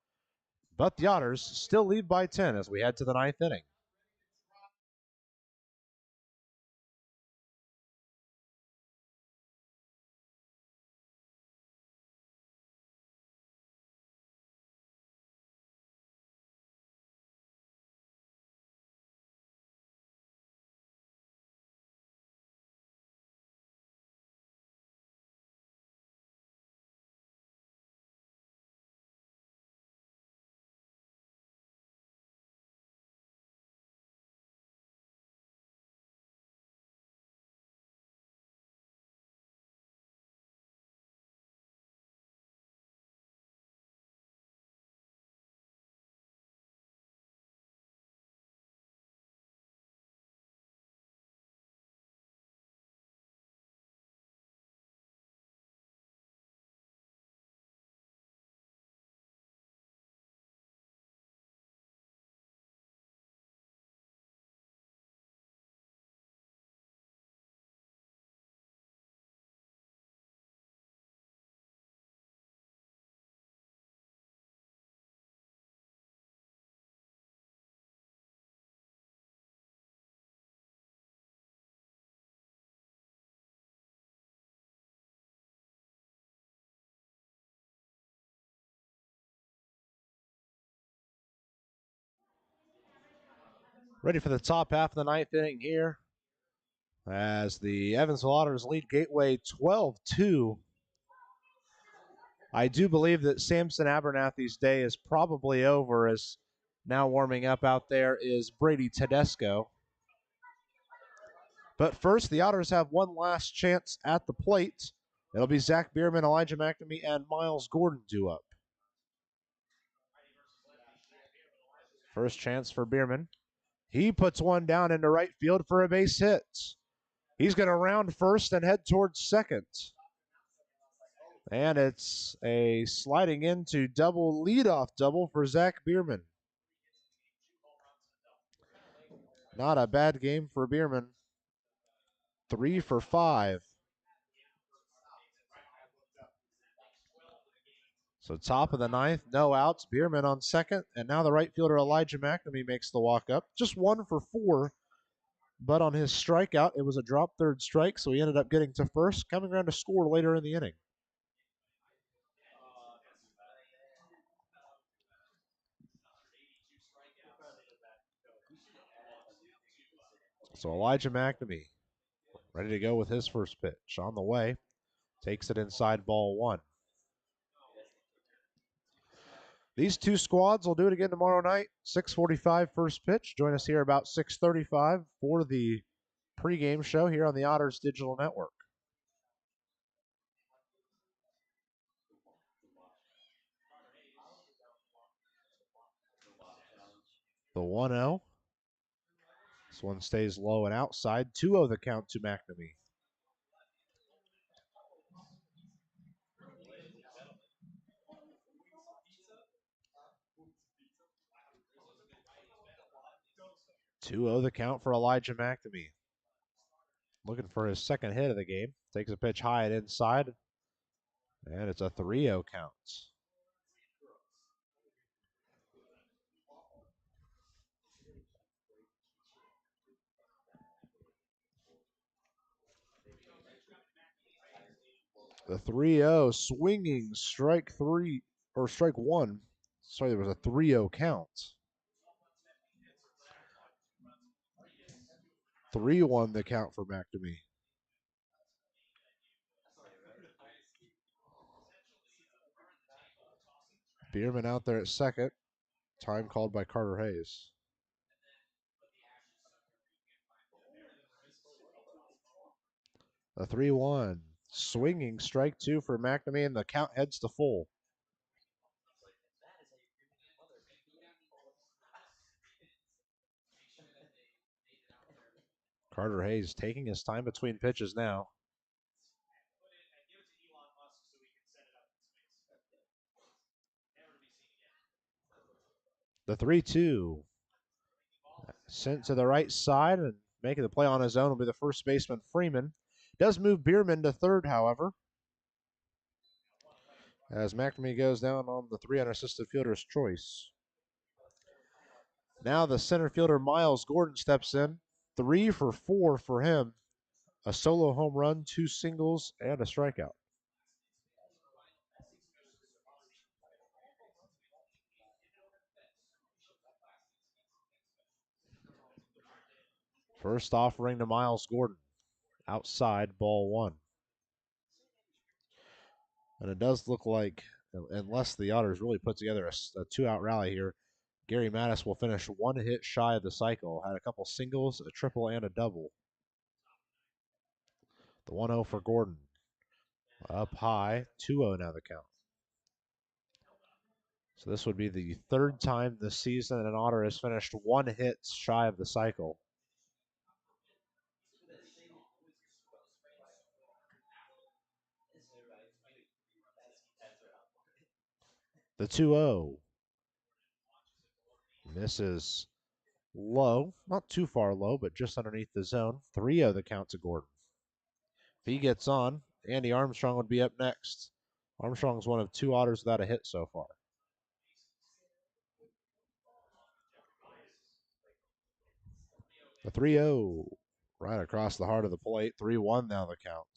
But the Otters still lead by 10 as we head to the ninth inning. Ready for the top half of the ninth inning here as the Evansville Otters lead Gateway 12-2. I do believe that Samson Abernathy's day is probably over, as now warming up out there is Brady Tedesco. But first, the Otters have one last chance at the plate. It'll be Zack Biermann, Elijah Mcnamee, and Miles Gordon due up. First chance for Biermann. He puts one down into right field for a base hit. He's going to round first and head towards second. And it's a sliding into double, leadoff double for Zack Biermann. Not a bad game for Biermann. 3 for 5. So top of the ninth, no outs. Biermann on second, and now the right fielder Elijah Mcnamee makes the walk up. Just 1 for 4, but on his strikeout, it was a drop third strike, so he ended up getting to first, coming around to score later in the inning. So Elijah Mcnamee ready to go with his first pitch. On the way, takes it inside, ball 1. These two squads will do it again tomorrow night, 6:45 first pitch. Join us here about 6:35 for the pregame show here on the Otters Digital Network. The 1-0. This one stays low and outside. 2-0 the count to Mcnamee. The count for Elijah Mcnamee. Looking for his second hit of the game. Takes a pitch high and inside. And it's a 3-0 count. The 3-0 swinging strike 3 or strike 1. Sorry, there was a 3-0 count. 3-1 the count for Mcnamee. Biermann out there at second. Time called by Carter Hayes. A 3-1. Swinging strike 2 for Mcnamee, and the count heads to full. Carter Hayes taking his time between pitches now. The 3-2. Sent to the right side and making the play on his own will be the first baseman, Freeman. Does move Biermann to third, however, as Mcnamee goes down on the 3 unassisted fielder's choice. Now the center fielder, Miles Gordon, steps in. 3 for 4 for him. A solo home run, 2 singles, and a strikeout. First offering to Miles Gordon. Outside, ball 1. And it does look like, unless the Otters really put together a 2-out rally here, Gary Mattis will finish 1 hit shy of the cycle. Had a couple singles, a triple, and a double. The 1-0 for Gordon. Up high, 2-0 now the count. So this would be the 3rd time this season an Otter has finished 1 hit shy of the cycle. The 2-0. Misses low, not too far low, but just underneath the zone. 3-0 the count to Gordon. If he gets on, Andy Armstrong would be up next. Armstrong's one of 2 Otters without a hit so far. The 3-0, right across the heart of the plate. 3-1 now the count.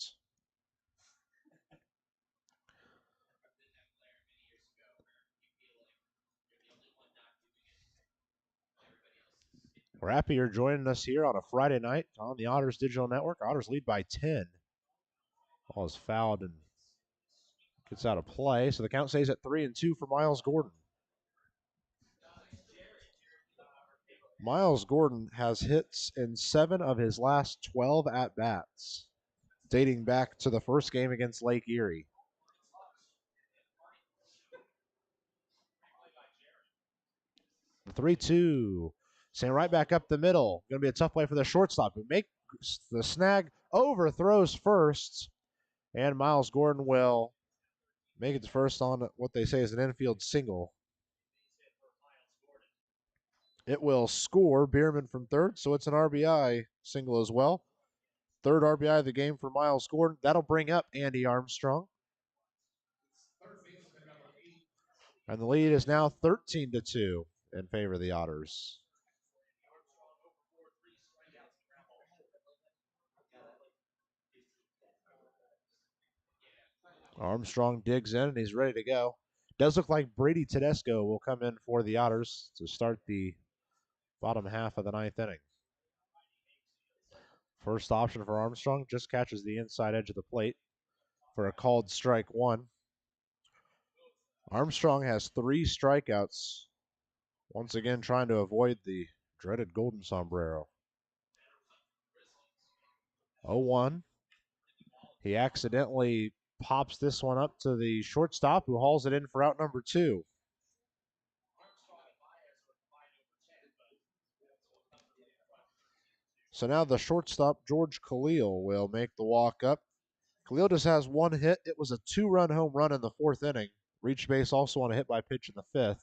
We're happy you're joining us here on a Friday night on the Otters Digital Network. Otters lead by 10. Ball is fouled and gets out of play. So the count stays at 3-2 for Miles Gordon. Miles Gordon has hits in 7 of his last 12 at-bats, dating back to the first game against Lake Erie. The 3-2. Sent right back up the middle. Going to be a tough play for the shortstop, who makes the snag, overthrows first, and Miles Gordon will make it first on what they say is an infield single. It will score Biermann from third, so it's an RBI single as well. 3rd RBI of the game for Miles Gordon. That'll bring up Andy Armstrong. And the lead is now 13-2 in favor of the Otters. Armstrong digs in and he's ready to go. Does look like Brady Tedesco will come in for the Otters to start the bottom half of the 9th inning. First option for Armstrong, just catches the inside edge of the plate for a called strike 1. Armstrong has 3 strikeouts, once again trying to avoid the dreaded golden sombrero. 0-1. He accidentally pops this one up to the shortstop, who hauls it in for out number 2. So now the shortstop, George Khalil, will make the walk up. Khalil just has 1 hit. It was a 2-run home run in the 4th inning. Reached base also on a hit by pitch in the 5th.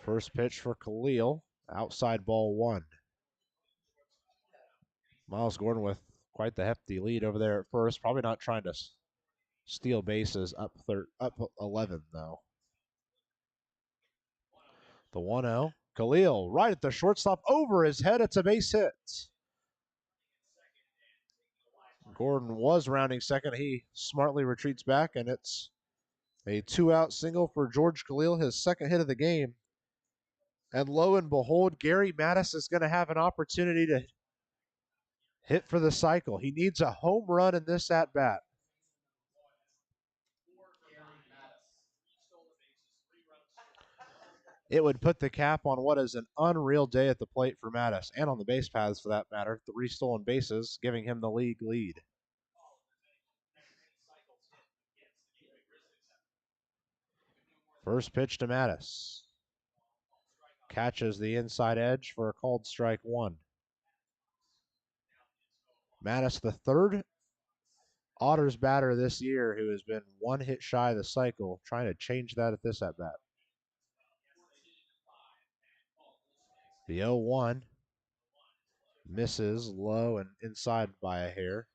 First pitch for Khalil, outside ball 1. Miles Gordon with quite the hefty lead over there at first. Probably not trying to steal bases up 11, though. The 1-0. Khalil right at the shortstop, over his head. It's a base hit. Gordon was rounding second. He smartly retreats back, and it's a 2-out single for George Khalil, his 2nd hit of the game. And lo and behold, Gary Mattis is going to have an opportunity to hit for the cycle. He needs a home run in this at-bat. It would put the cap on what is an unreal day at the plate for Mattis, and on the base paths for that matter. 3 stolen bases, giving him the league lead. First pitch to Mattis. Catches the inside edge for a called strike 1. Mattis, the third Otters batter this year who has been 1 hit shy of the cycle, trying to change that at this at-bat. The 0-1 misses low and inside by a hair.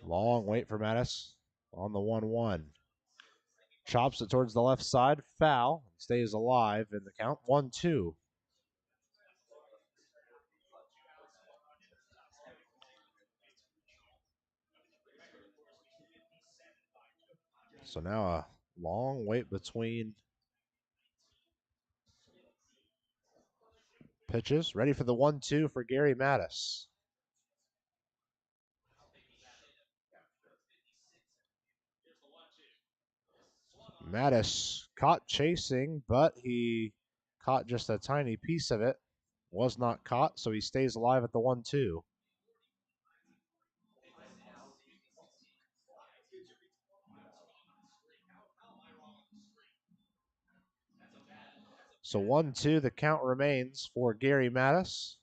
Long wait for Mattis on the 1-1. Chops it towards the left side, foul, stays alive in the count, 1-2. So now a long wait between pitches. Ready for the 1-2 for Gary Mattis. Mattis caught chasing, but he caught just a tiny piece of it. Was not caught, so he stays alive at the 1-2. So 1-2, the count remains for Gary Mattis.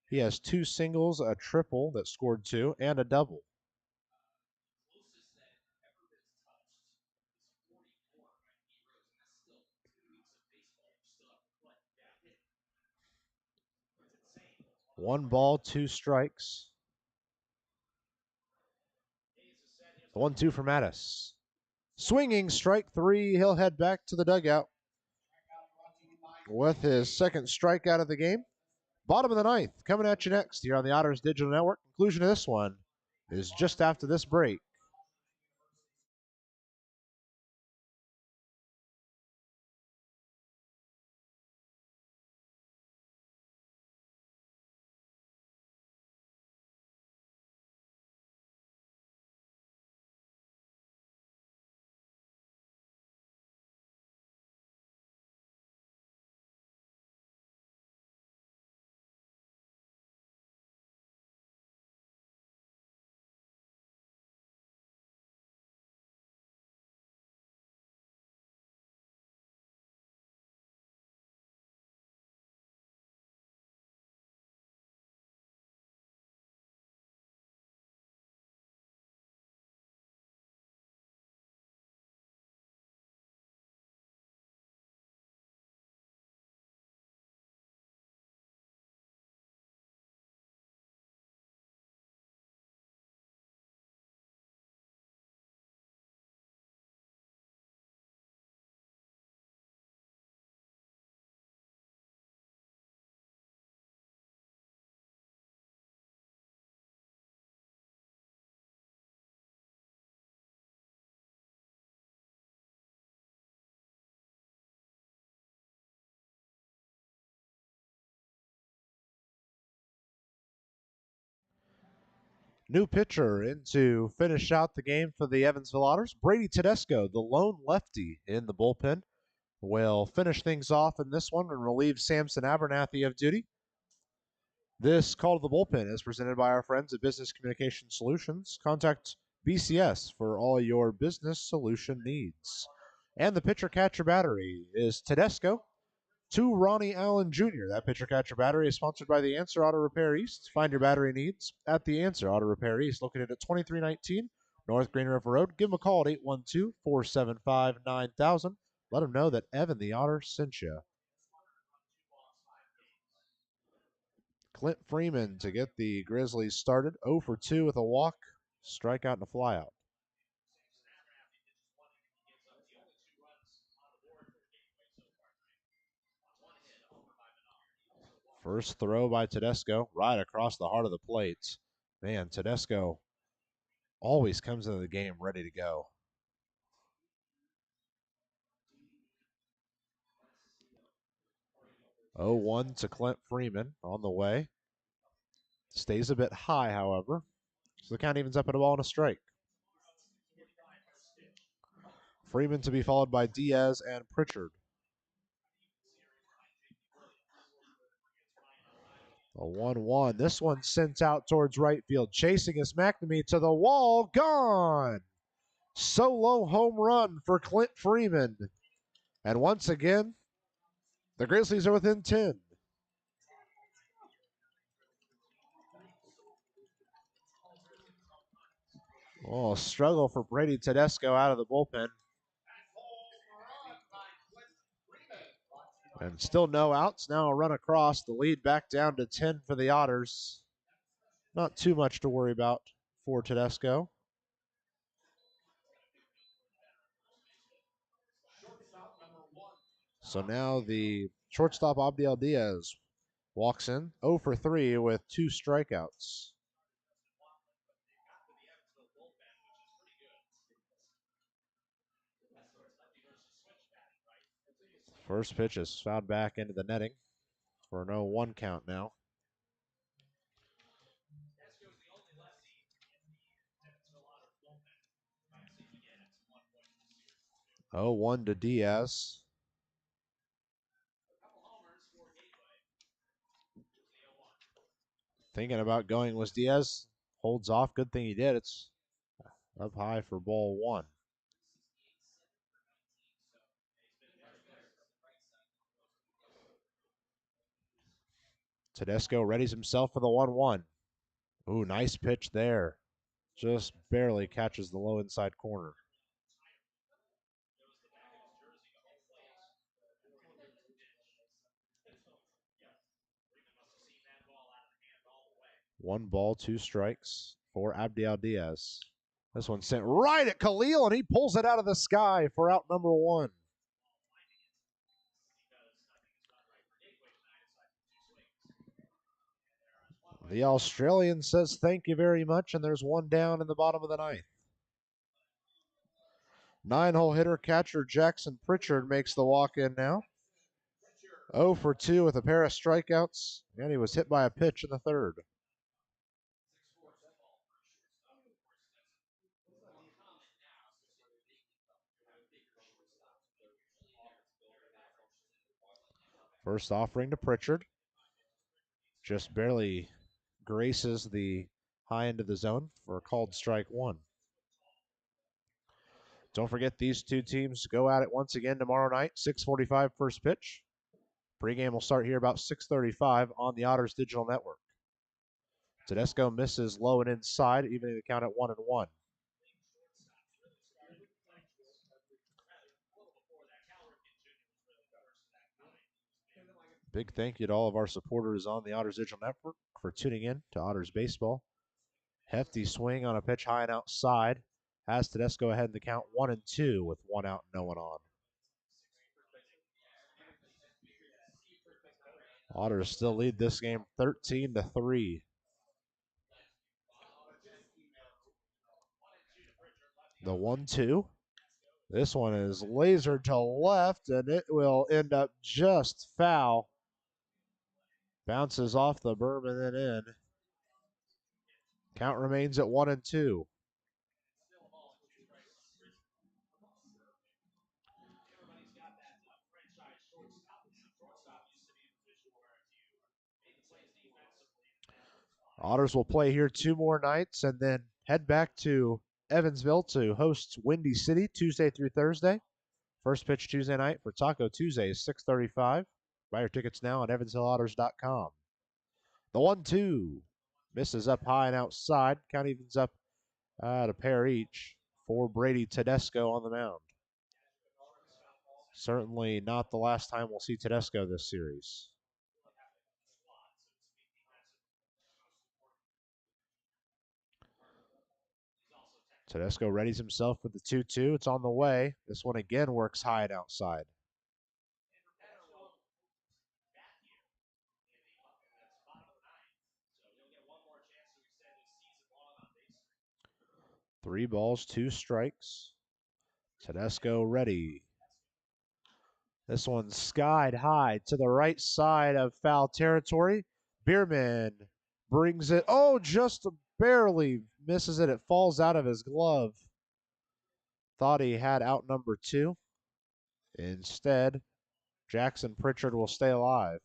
He has 2 singles, a triple that scored 2, and a double. One ball, 2 strikes. The 1-2 for Mattis. Swinging, strike 3. He'll head back to the dugout with his second strikeout of the game. Bottom of the 9th, coming at you next here on the Otters Digital Network. Conclusion of this one is just after this break. New pitcher in to finish out the game for the Evansville Otters. Brady Tedesco, the lone lefty in the bullpen, will finish things off in this one and relieve Samson Abernathy of duty. This call to the bullpen is presented by our friends at Business Communication Solutions. Contact BCS for all your business solution needs. And the pitcher-catcher battery is Tedesco to Ronnie Allen Jr. That pitcher-catcher battery is sponsored by The Answer Auto Repair East. Find your battery needs at The Answer Auto Repair East, located at 2319 North Green River Road. Give them a call at 812-475-9000. Let them know that Evan the Otter sent you. Clint Freeman to get the Grizzlies started. 0 for 2 with a walk, strikeout, and a flyout. First throw by Tedesco, right across the heart of the plate. Man, Tedesco always comes into the game ready to go. 0-1 to Clint Freeman on the way. Stays a bit high, however. So the count evens up at a ball and a strike. Freeman to be followed by Diaz and Pritchard. A 1-1. This one sent out towards right field. Chasing is Mcnamee to the wall. Gone. Solo home run for Clint Freeman. And once again, the Grizzlies are within 10. Oh, struggle for Brady Tedesco out of the bullpen. And still no outs. Now a run across. The lead back down to 10 for the Otters. Not too much to worry about for Tedesco. So now the shortstop Abdiel Diaz walks in 0 for 3 with 2 strikeouts. First pitch is fouled back into the netting for an 0-1 count now. Oh, 1 to Diaz. Thinking about going was Diaz. Holds off. Good thing he did. It's up high for ball 1. Tedesco readies himself for the 1-1. Ooh, nice pitch there. Just barely catches the low inside corner. One ball, 2 strikes for Abdiel Diaz. This one sent right at Khalil, and he pulls it out of the sky for out number 1. The Australian says thank you very much, and there's one down in the bottom of the 9th. 9-hole hitter catcher Jackson Pritchard makes the walk-in now. 0 for 2 with a pair of strikeouts, and he was hit by a pitch in the 3rd. First offering to Pritchard. Just barely graces the high end of the zone for a called strike 1. Don't forget these two teams go at it once again tomorrow night, 6:45 first pitch. Pregame will start here about 6:35 on the Otters Digital Network. Tedesco misses low and inside, evening the count at 1-1. Big thank you to all of our supporters on the Otters Digital Network for tuning in to Otters Baseball. Hefty swing on a pitch high and outside. Has Tedesco ahead in the count 1-2 with 1 out and no one on. Otters still lead this game 13-3. The 1-2. This one is lasered to left, and it will end up just foul. Bounces off the berm and then in. Count remains at 1-2. Otters will play here 2 more nights and then head back to Evansville to host Windy City Tuesday through Thursday. First pitch Tuesday night for Taco Tuesday is 6:35. Buy your tickets now at evansvilleotters.com. The 1-2 misses up high and outside. Count evens up at a pair each for Brady Tedesco on the mound. Certainly not the last time we'll see Tedesco this series. Tedesco readies himself for the 2-2. It's on the way. This one again works high and outside. Three balls, 2 strikes. Tedesco ready. This one skied high to the right side of foul territory. Biermann brings it. Oh, just barely misses it. It falls out of his glove. Thought he had out number 2. Instead, Jackson Pritchard will stay alive.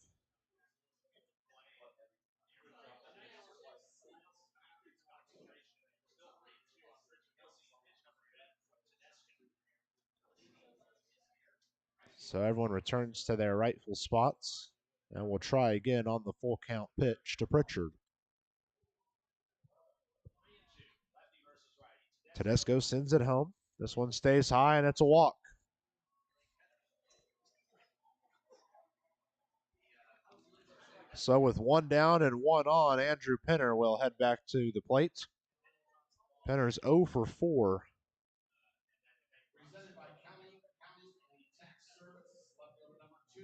So everyone returns to their rightful spots, and we'll try again on the full count pitch to Pritchard. Tedesco sends it home. This one stays high, and it's a walk. So with 1 down and 1 on, Andrew Penner will head back to the plate. Penner's 0 for 4. Presented by County Tax Service, left over number 2,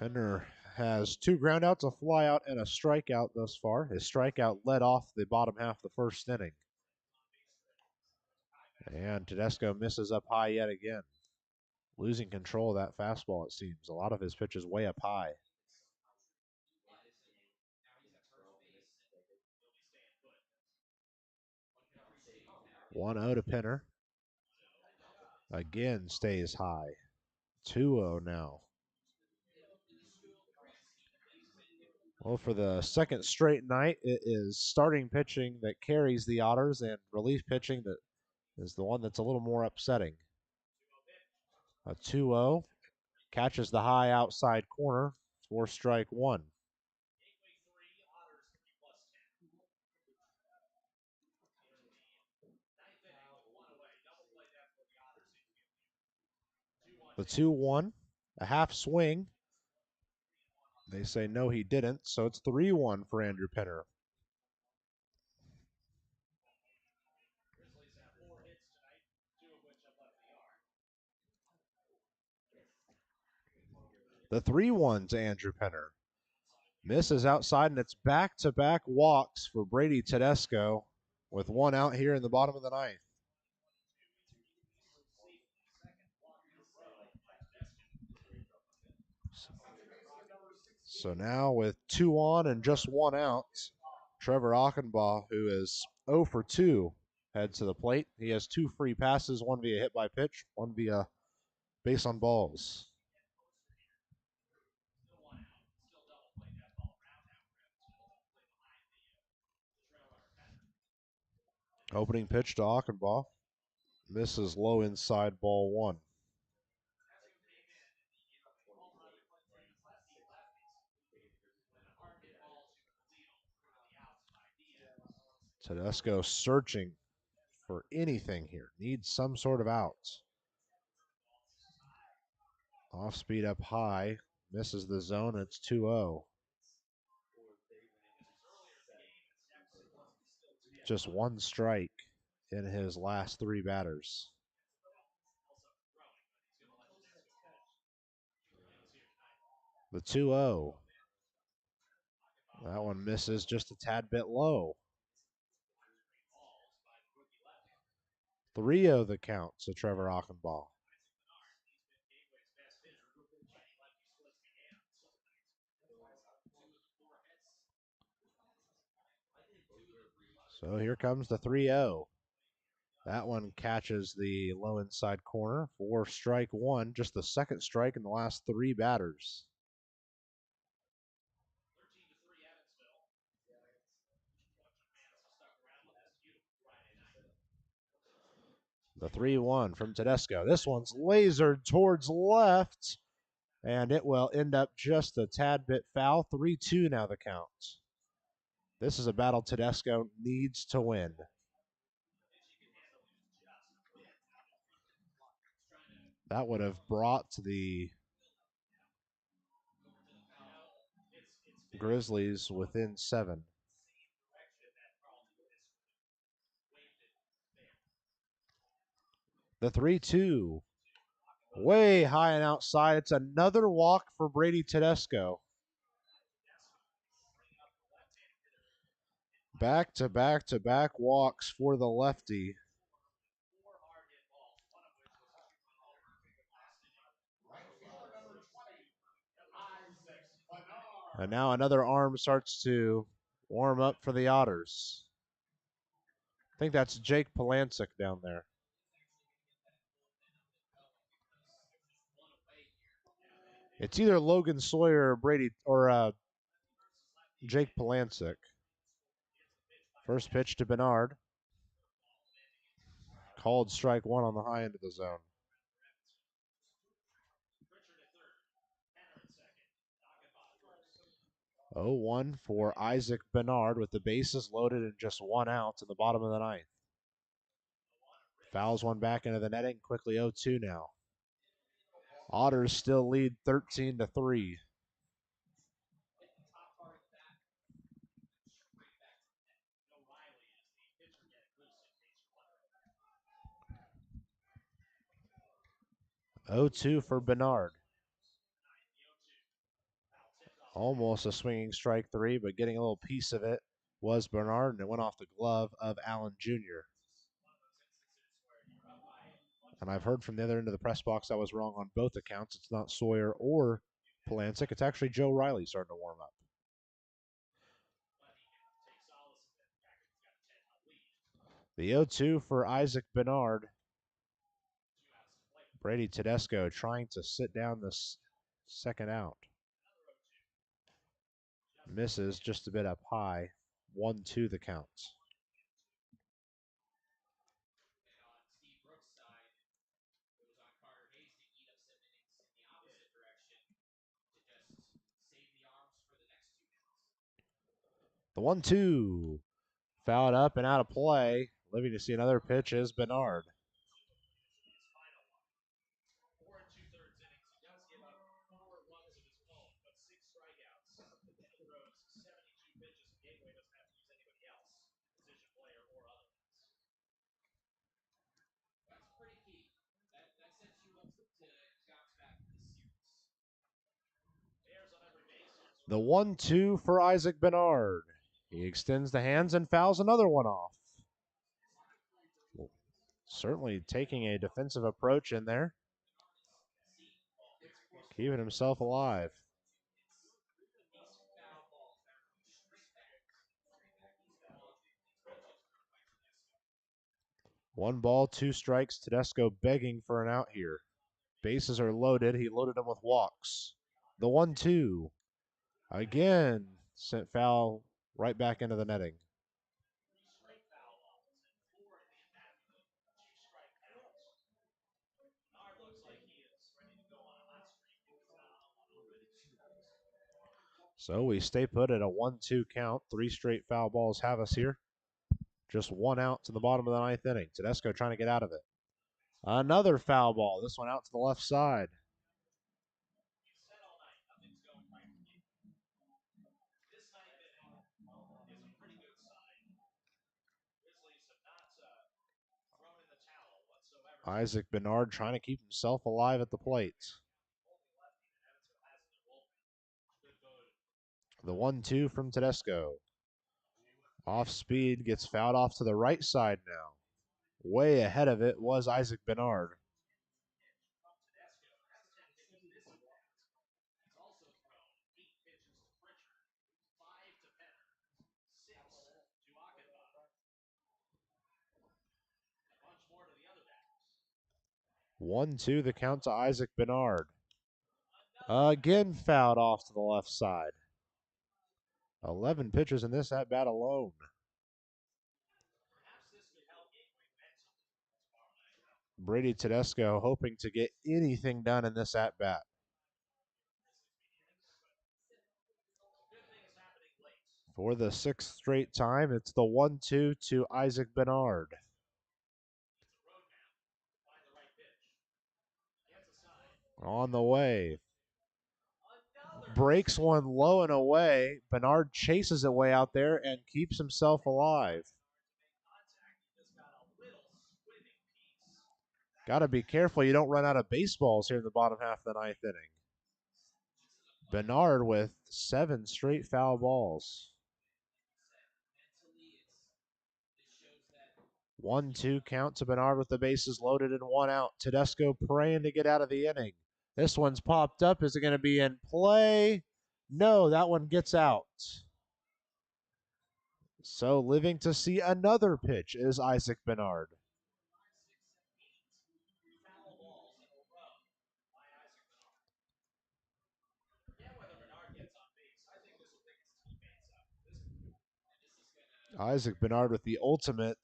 Andrew Penner has 2 groundouts, a flyout, and a strikeout thus far. His strikeout led off the bottom half of the first inning. And Tedesco misses up high yet again. Losing control of that fastball, it seems. A lot of his pitches way up high. 1-0 to Penner. Again stays high. 2-0 now. Well, for the second straight night, it is starting pitching that carries the Otters and relief pitching that is the one that's a little more upsetting. A 2-0 catches the high outside corner for strike 1. The 2-1, a half swing. They say no, he didn't, so it's 3-1 for Andrew Penner. The 3-1 to Andrew Penner. Misses outside, and it's back-to-back walks for Brady Tedesco with 1 out here in the bottom of the 9th. So now with 2 on and just 1 out, Trevor Ochenbaugh, who is 0 for 2, heads to the plate. He has 2 free passes, 1 via hit by pitch, 1 via base on balls. Opening pitch to Ochenbaugh. Misses low inside, ball 1. Tedesco searching for anything here. Needs some sort of out. Off speed up high. Misses the zone. It's 2-0. Just 1 strike in his last 3 batters. The 2-0. That one misses just a tad bit low. 3-0 the count to Trevor Ochenbaugh. So here comes the 3-0. That one catches the low inside corner for strike 1. Just the second strike in the last 3 batters. The 3-1 from Tedesco. This one's lasered towards left, and it will end up just a tad bit foul. 3-2 now the count. This is a battle Tedesco needs to win. That would have brought the Grizzlies within 7. The 3-2. Way high and outside. It's another walk for Brady Tedesco. Back-to-back-to-back walks for the lefty. And now another arm starts to warm up for the Otters. I think that's Jake Polancic down there. It's either Logan Sawyer or Brady or Jake Polancic. First pitch to Bernard. Called strike one on the high end of the zone. Oh, 1 for Isaac Bernard with the bases loaded and just 1 out in the bottom of the ninth. Fouls one back into the netting. Quickly 0-2 now. Otters still lead 13-3. Oh, 2 for Bernard. Almost a swinging strike three, but getting a little piece of it was Bernard, and it went off the glove of Allen Jr. And I've heard from the other end of the press box I was wrong on both accounts. It's not Sawyer or Polancic. It's actually Joe Riley starting to warm up. The 0-2 for Isaac Bernard. Brady Tedesco trying to sit down this second out. Misses just a bit up high. 1-2 the count. The 1-2. Fouled up and out of play. Living to see another pitch is Bernard. The 1-2 for Isaac Bernard. He extends the hands and fouls another one off. Certainly taking a defensive approach in there. Keeping himself alive. One ball, 2 strikes. Tedesco begging for an out here. Bases are loaded. He loaded them with walks. The 1-2. Again, sent foul right back into the netting. So we stay put at a 1-2 count. 3 straight foul balls have us here. Just 1 out to the bottom of the ninth inning. Tedesco trying to get out of it. Another foul ball. This one out to the left side. Isaac Bernard trying to keep himself alive at the plate. The 1-2 from Tedesco. Off speed, gets fouled off to the right side now. Way ahead of it was Isaac Bernard. One, two, the count to Isaac Bernard. Again fouled off to the left side. 11 pitchers in this at-bat alone. Brady Tedesco hoping to get anything done in this at-bat. For the 6th straight time, it's the 1-2 to Isaac Bernard. On the way. Breaks one low and away. Bernard chases it way out there and keeps himself alive. Got to be careful you don't run out of baseballs here in the bottom half of the ninth inning. Bernard with 7 straight foul balls. 1-2 count to Bernard with the bases loaded and 1 out. Tedesco praying to get out of the inning. This one's popped up. Is it going to be in play? No, that one gets out. So living to see another pitch is Isaac Bernard. Isaac Bernard with the ultimate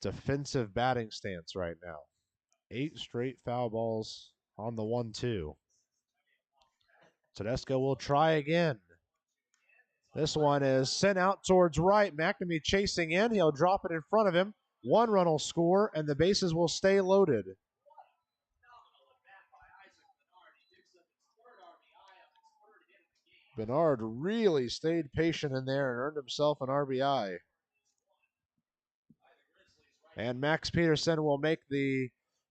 defensive batting stance right now. 8 straight foul balls on the 1-2. Tedesco will try again. This one is sent out towards right. Mcnamee chasing in. He'll drop it in front of him. 1 run will score, and the bases will stay loaded. Bernard really stayed patient in there and earned himself an RBI. And Max Peterson will make the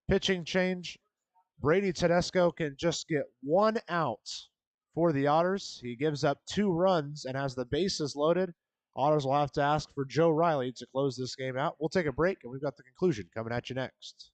pitching change. Brady Tedesco can just get 1 out for the Otters. He gives up 2 runs and has the bases loaded. Otters will have to ask for Joe Riley to close this game out. We'll take a break, and we've got the conclusion coming at you next.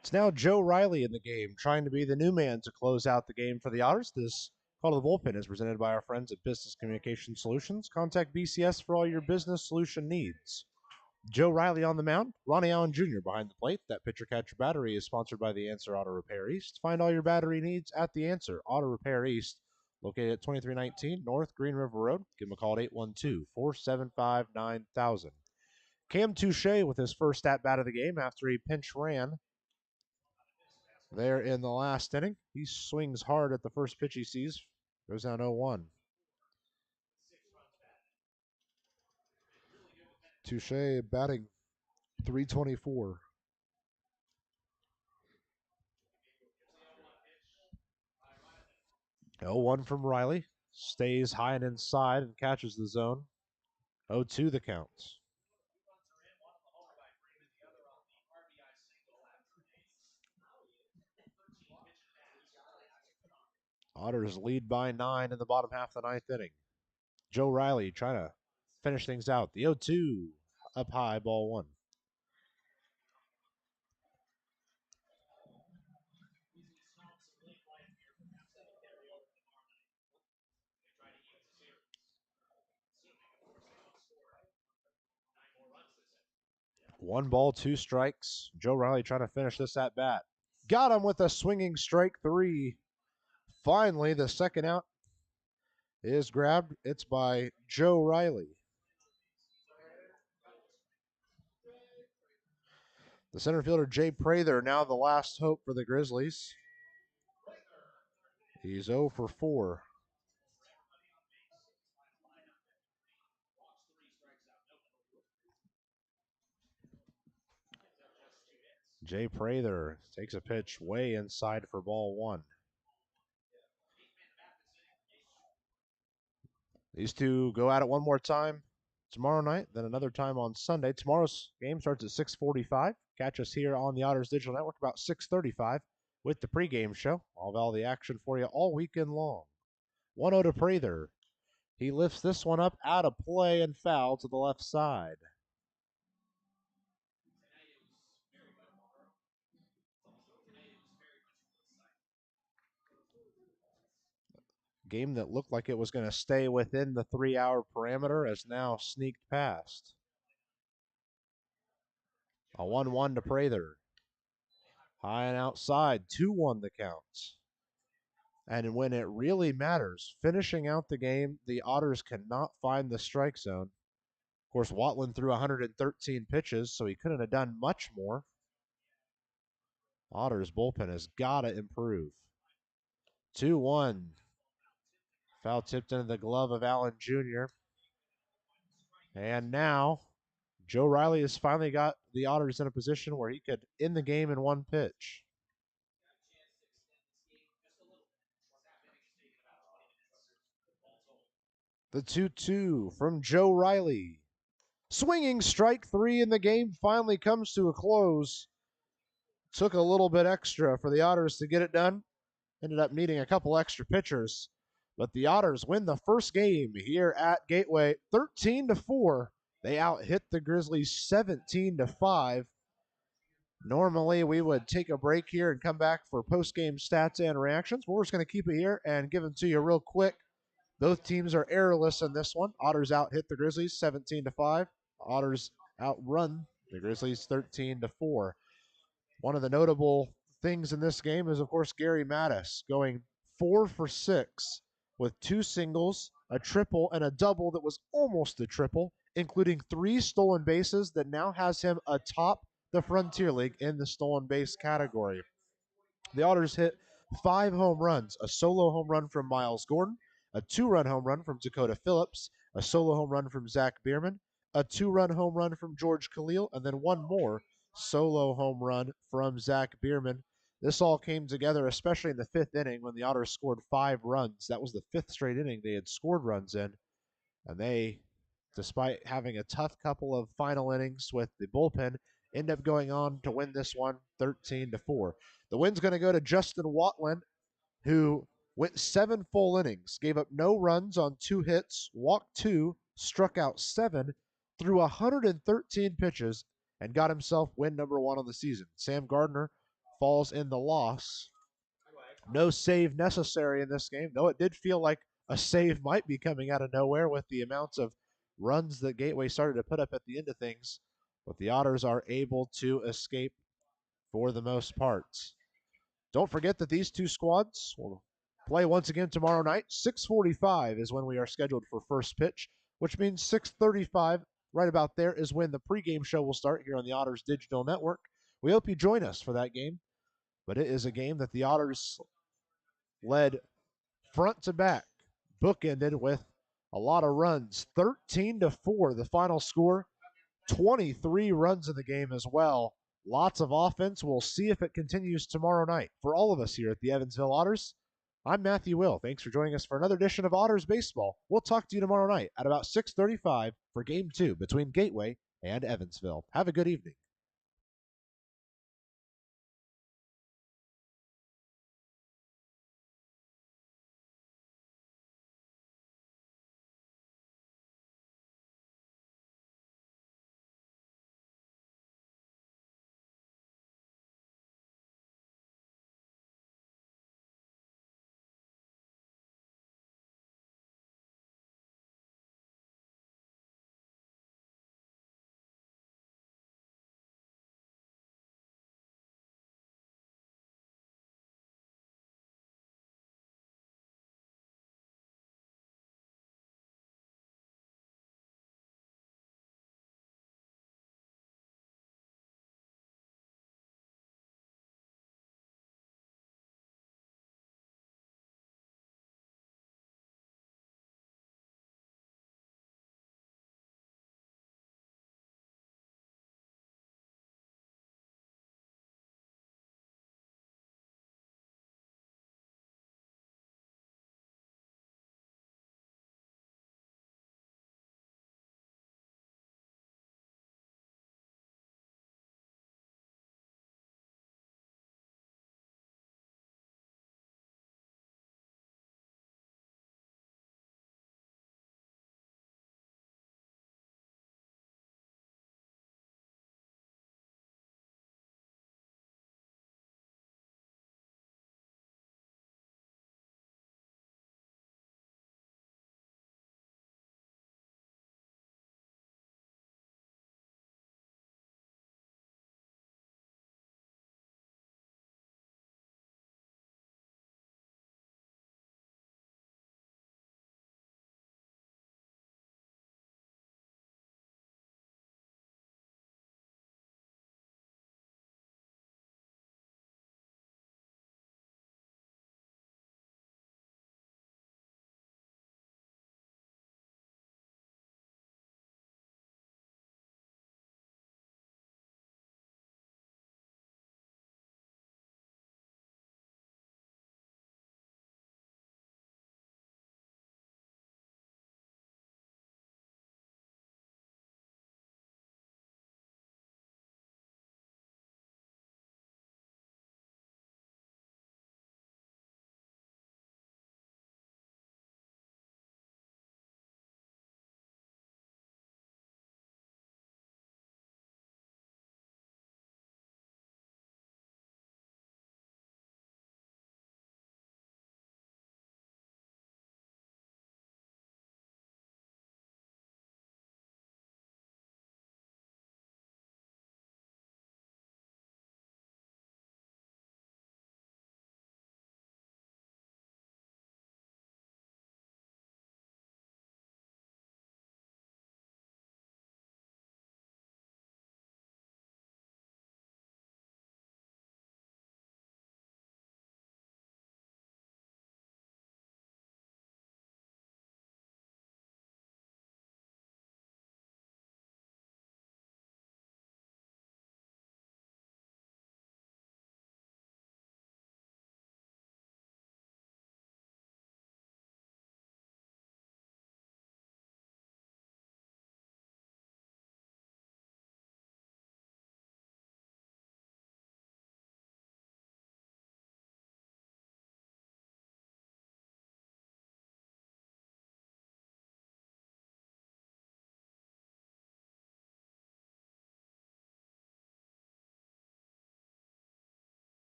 It's now Joe Riley in the game, trying to be the new man to close out the game for the Otters. This call to the bullpen is presented by our friends at Business Communication Solutions. Contact BCS for all your business solution needs. Joe Riley on the mound, Ronnie Allen Jr. behind the plate. That pitcher catcher battery is sponsored by The Answer Auto Repair East. Find all your battery needs at The Answer Auto Repair East, located at 2319 North Green River Road. Give them a call at 812-475-9000. Cam Touche with his first at-bat of the game after he pinch ran there in the last inning. He swings hard at the first pitch he sees. Goes down 0-1. Touche batting .324. 0-1 from Riley. Stays high and inside and catches the zone. 0-2 the counts. Otters lead by 9 in the bottom half of the 9th inning. Joe Riley trying to finish things out. The 0-2 up high, ball 1. One ball, 2 strikes. Joe Riley trying to finish this at bat. Got him with a swinging strike 3. Finally, the second out is grabbed. It's by Joe Riley. The center fielder, Jay Prather, now the last hope for the Grizzlies. He's 0 for 4. Jay Prather takes a pitch way inside for ball 1. These two go at it one more time. tomorrow night, then another time on Sunday. Tomorrow's game starts at 6:45. Catch us here on the Otters Digital Network about 6:35 with the pregame show. I'll have all the action for you all weekend long. 1-0 to Prather. He lifts this one up out of play and foul to the left side. Game that looked like it was going to stay within the 3-hour parameter has now sneaked past. A 1-1 to Prather. High and outside, 2-1 the count. And when it really matters, finishing out the game, the Otters cannot find the strike zone. Of course, Watlin threw 113 pitches, so he couldn't have done much more. Otters bullpen has got to improve. 2-1. Foul tipped into the glove of Allen Jr. And now Joe Riley has finally got the Otters in a position where he could end the game in one pitch. The 2-2 from Joe Riley. Swinging strike three, and the game finally comes to a close. Took a little bit extra for the Otters to get it done. Ended up needing a couple extra pitchers. But the Otters win the first game here at Gateway 13-4. They out-hit the Grizzlies 17-5. Normally, we would take a break here and come back for post-game stats and reactions. We're just going to keep it here and give them to you real quick. Both teams are errorless in this one. Otters out-hit the Grizzlies 17-5. Otters outrun the Grizzlies 13-4. One of the notable things in this game is, of course, Gary Mattis going 4 for 6 with 2 singles, a triple, and a double that was almost a triple, including 3 stolen bases that now has him atop the Frontier League in the stolen base category. The Otters hit 5 home runs, a solo home run from Miles Gordon, a 2-run home run from Dakota Phillips, a solo home run from Zack Biermann, a 2-run home run from George Khalil, and then one more solo home run from Zack Biermann. This all came together, especially in the 5th inning when the Otters scored 5 runs. That was the 5th straight inning they had scored runs in. And they, despite having a tough couple of final innings with the bullpen, end up going on to win this one 13-4. The win's going to go to Justin Watlin, who went 7 full innings, gave up no runs on 2 hits, walked 2, struck out 7, threw 113 pitches, and got himself win number 1 on the season. Sam Gardner falls in the loss. No save necessary in this game, though it did feel like a save might be coming out of nowhere with the amounts of runs that Gateway started to put up at the end of things. But the Otters are able to escape for the most part. Don't forget that these two squads will play once again tomorrow night. 6:45 is when we are scheduled for first pitch, which means 6:35, right about there, is when the pregame show will start here on the Otters Digital Network. We hope you join us for that game, but it is a game that the Otters led front to back, bookended with a lot of runs. 13-4, the final score. 23 runs in the game as well. Lots of offense. We'll see if it continues tomorrow night. For all of us here at the Evansville Otters, I'm Matthew Will. Thanks for joining us for another edition of Otters Baseball. We'll talk to you tomorrow night at about 6:35 for Game 2 between Gateway and Evansville. Have a good evening.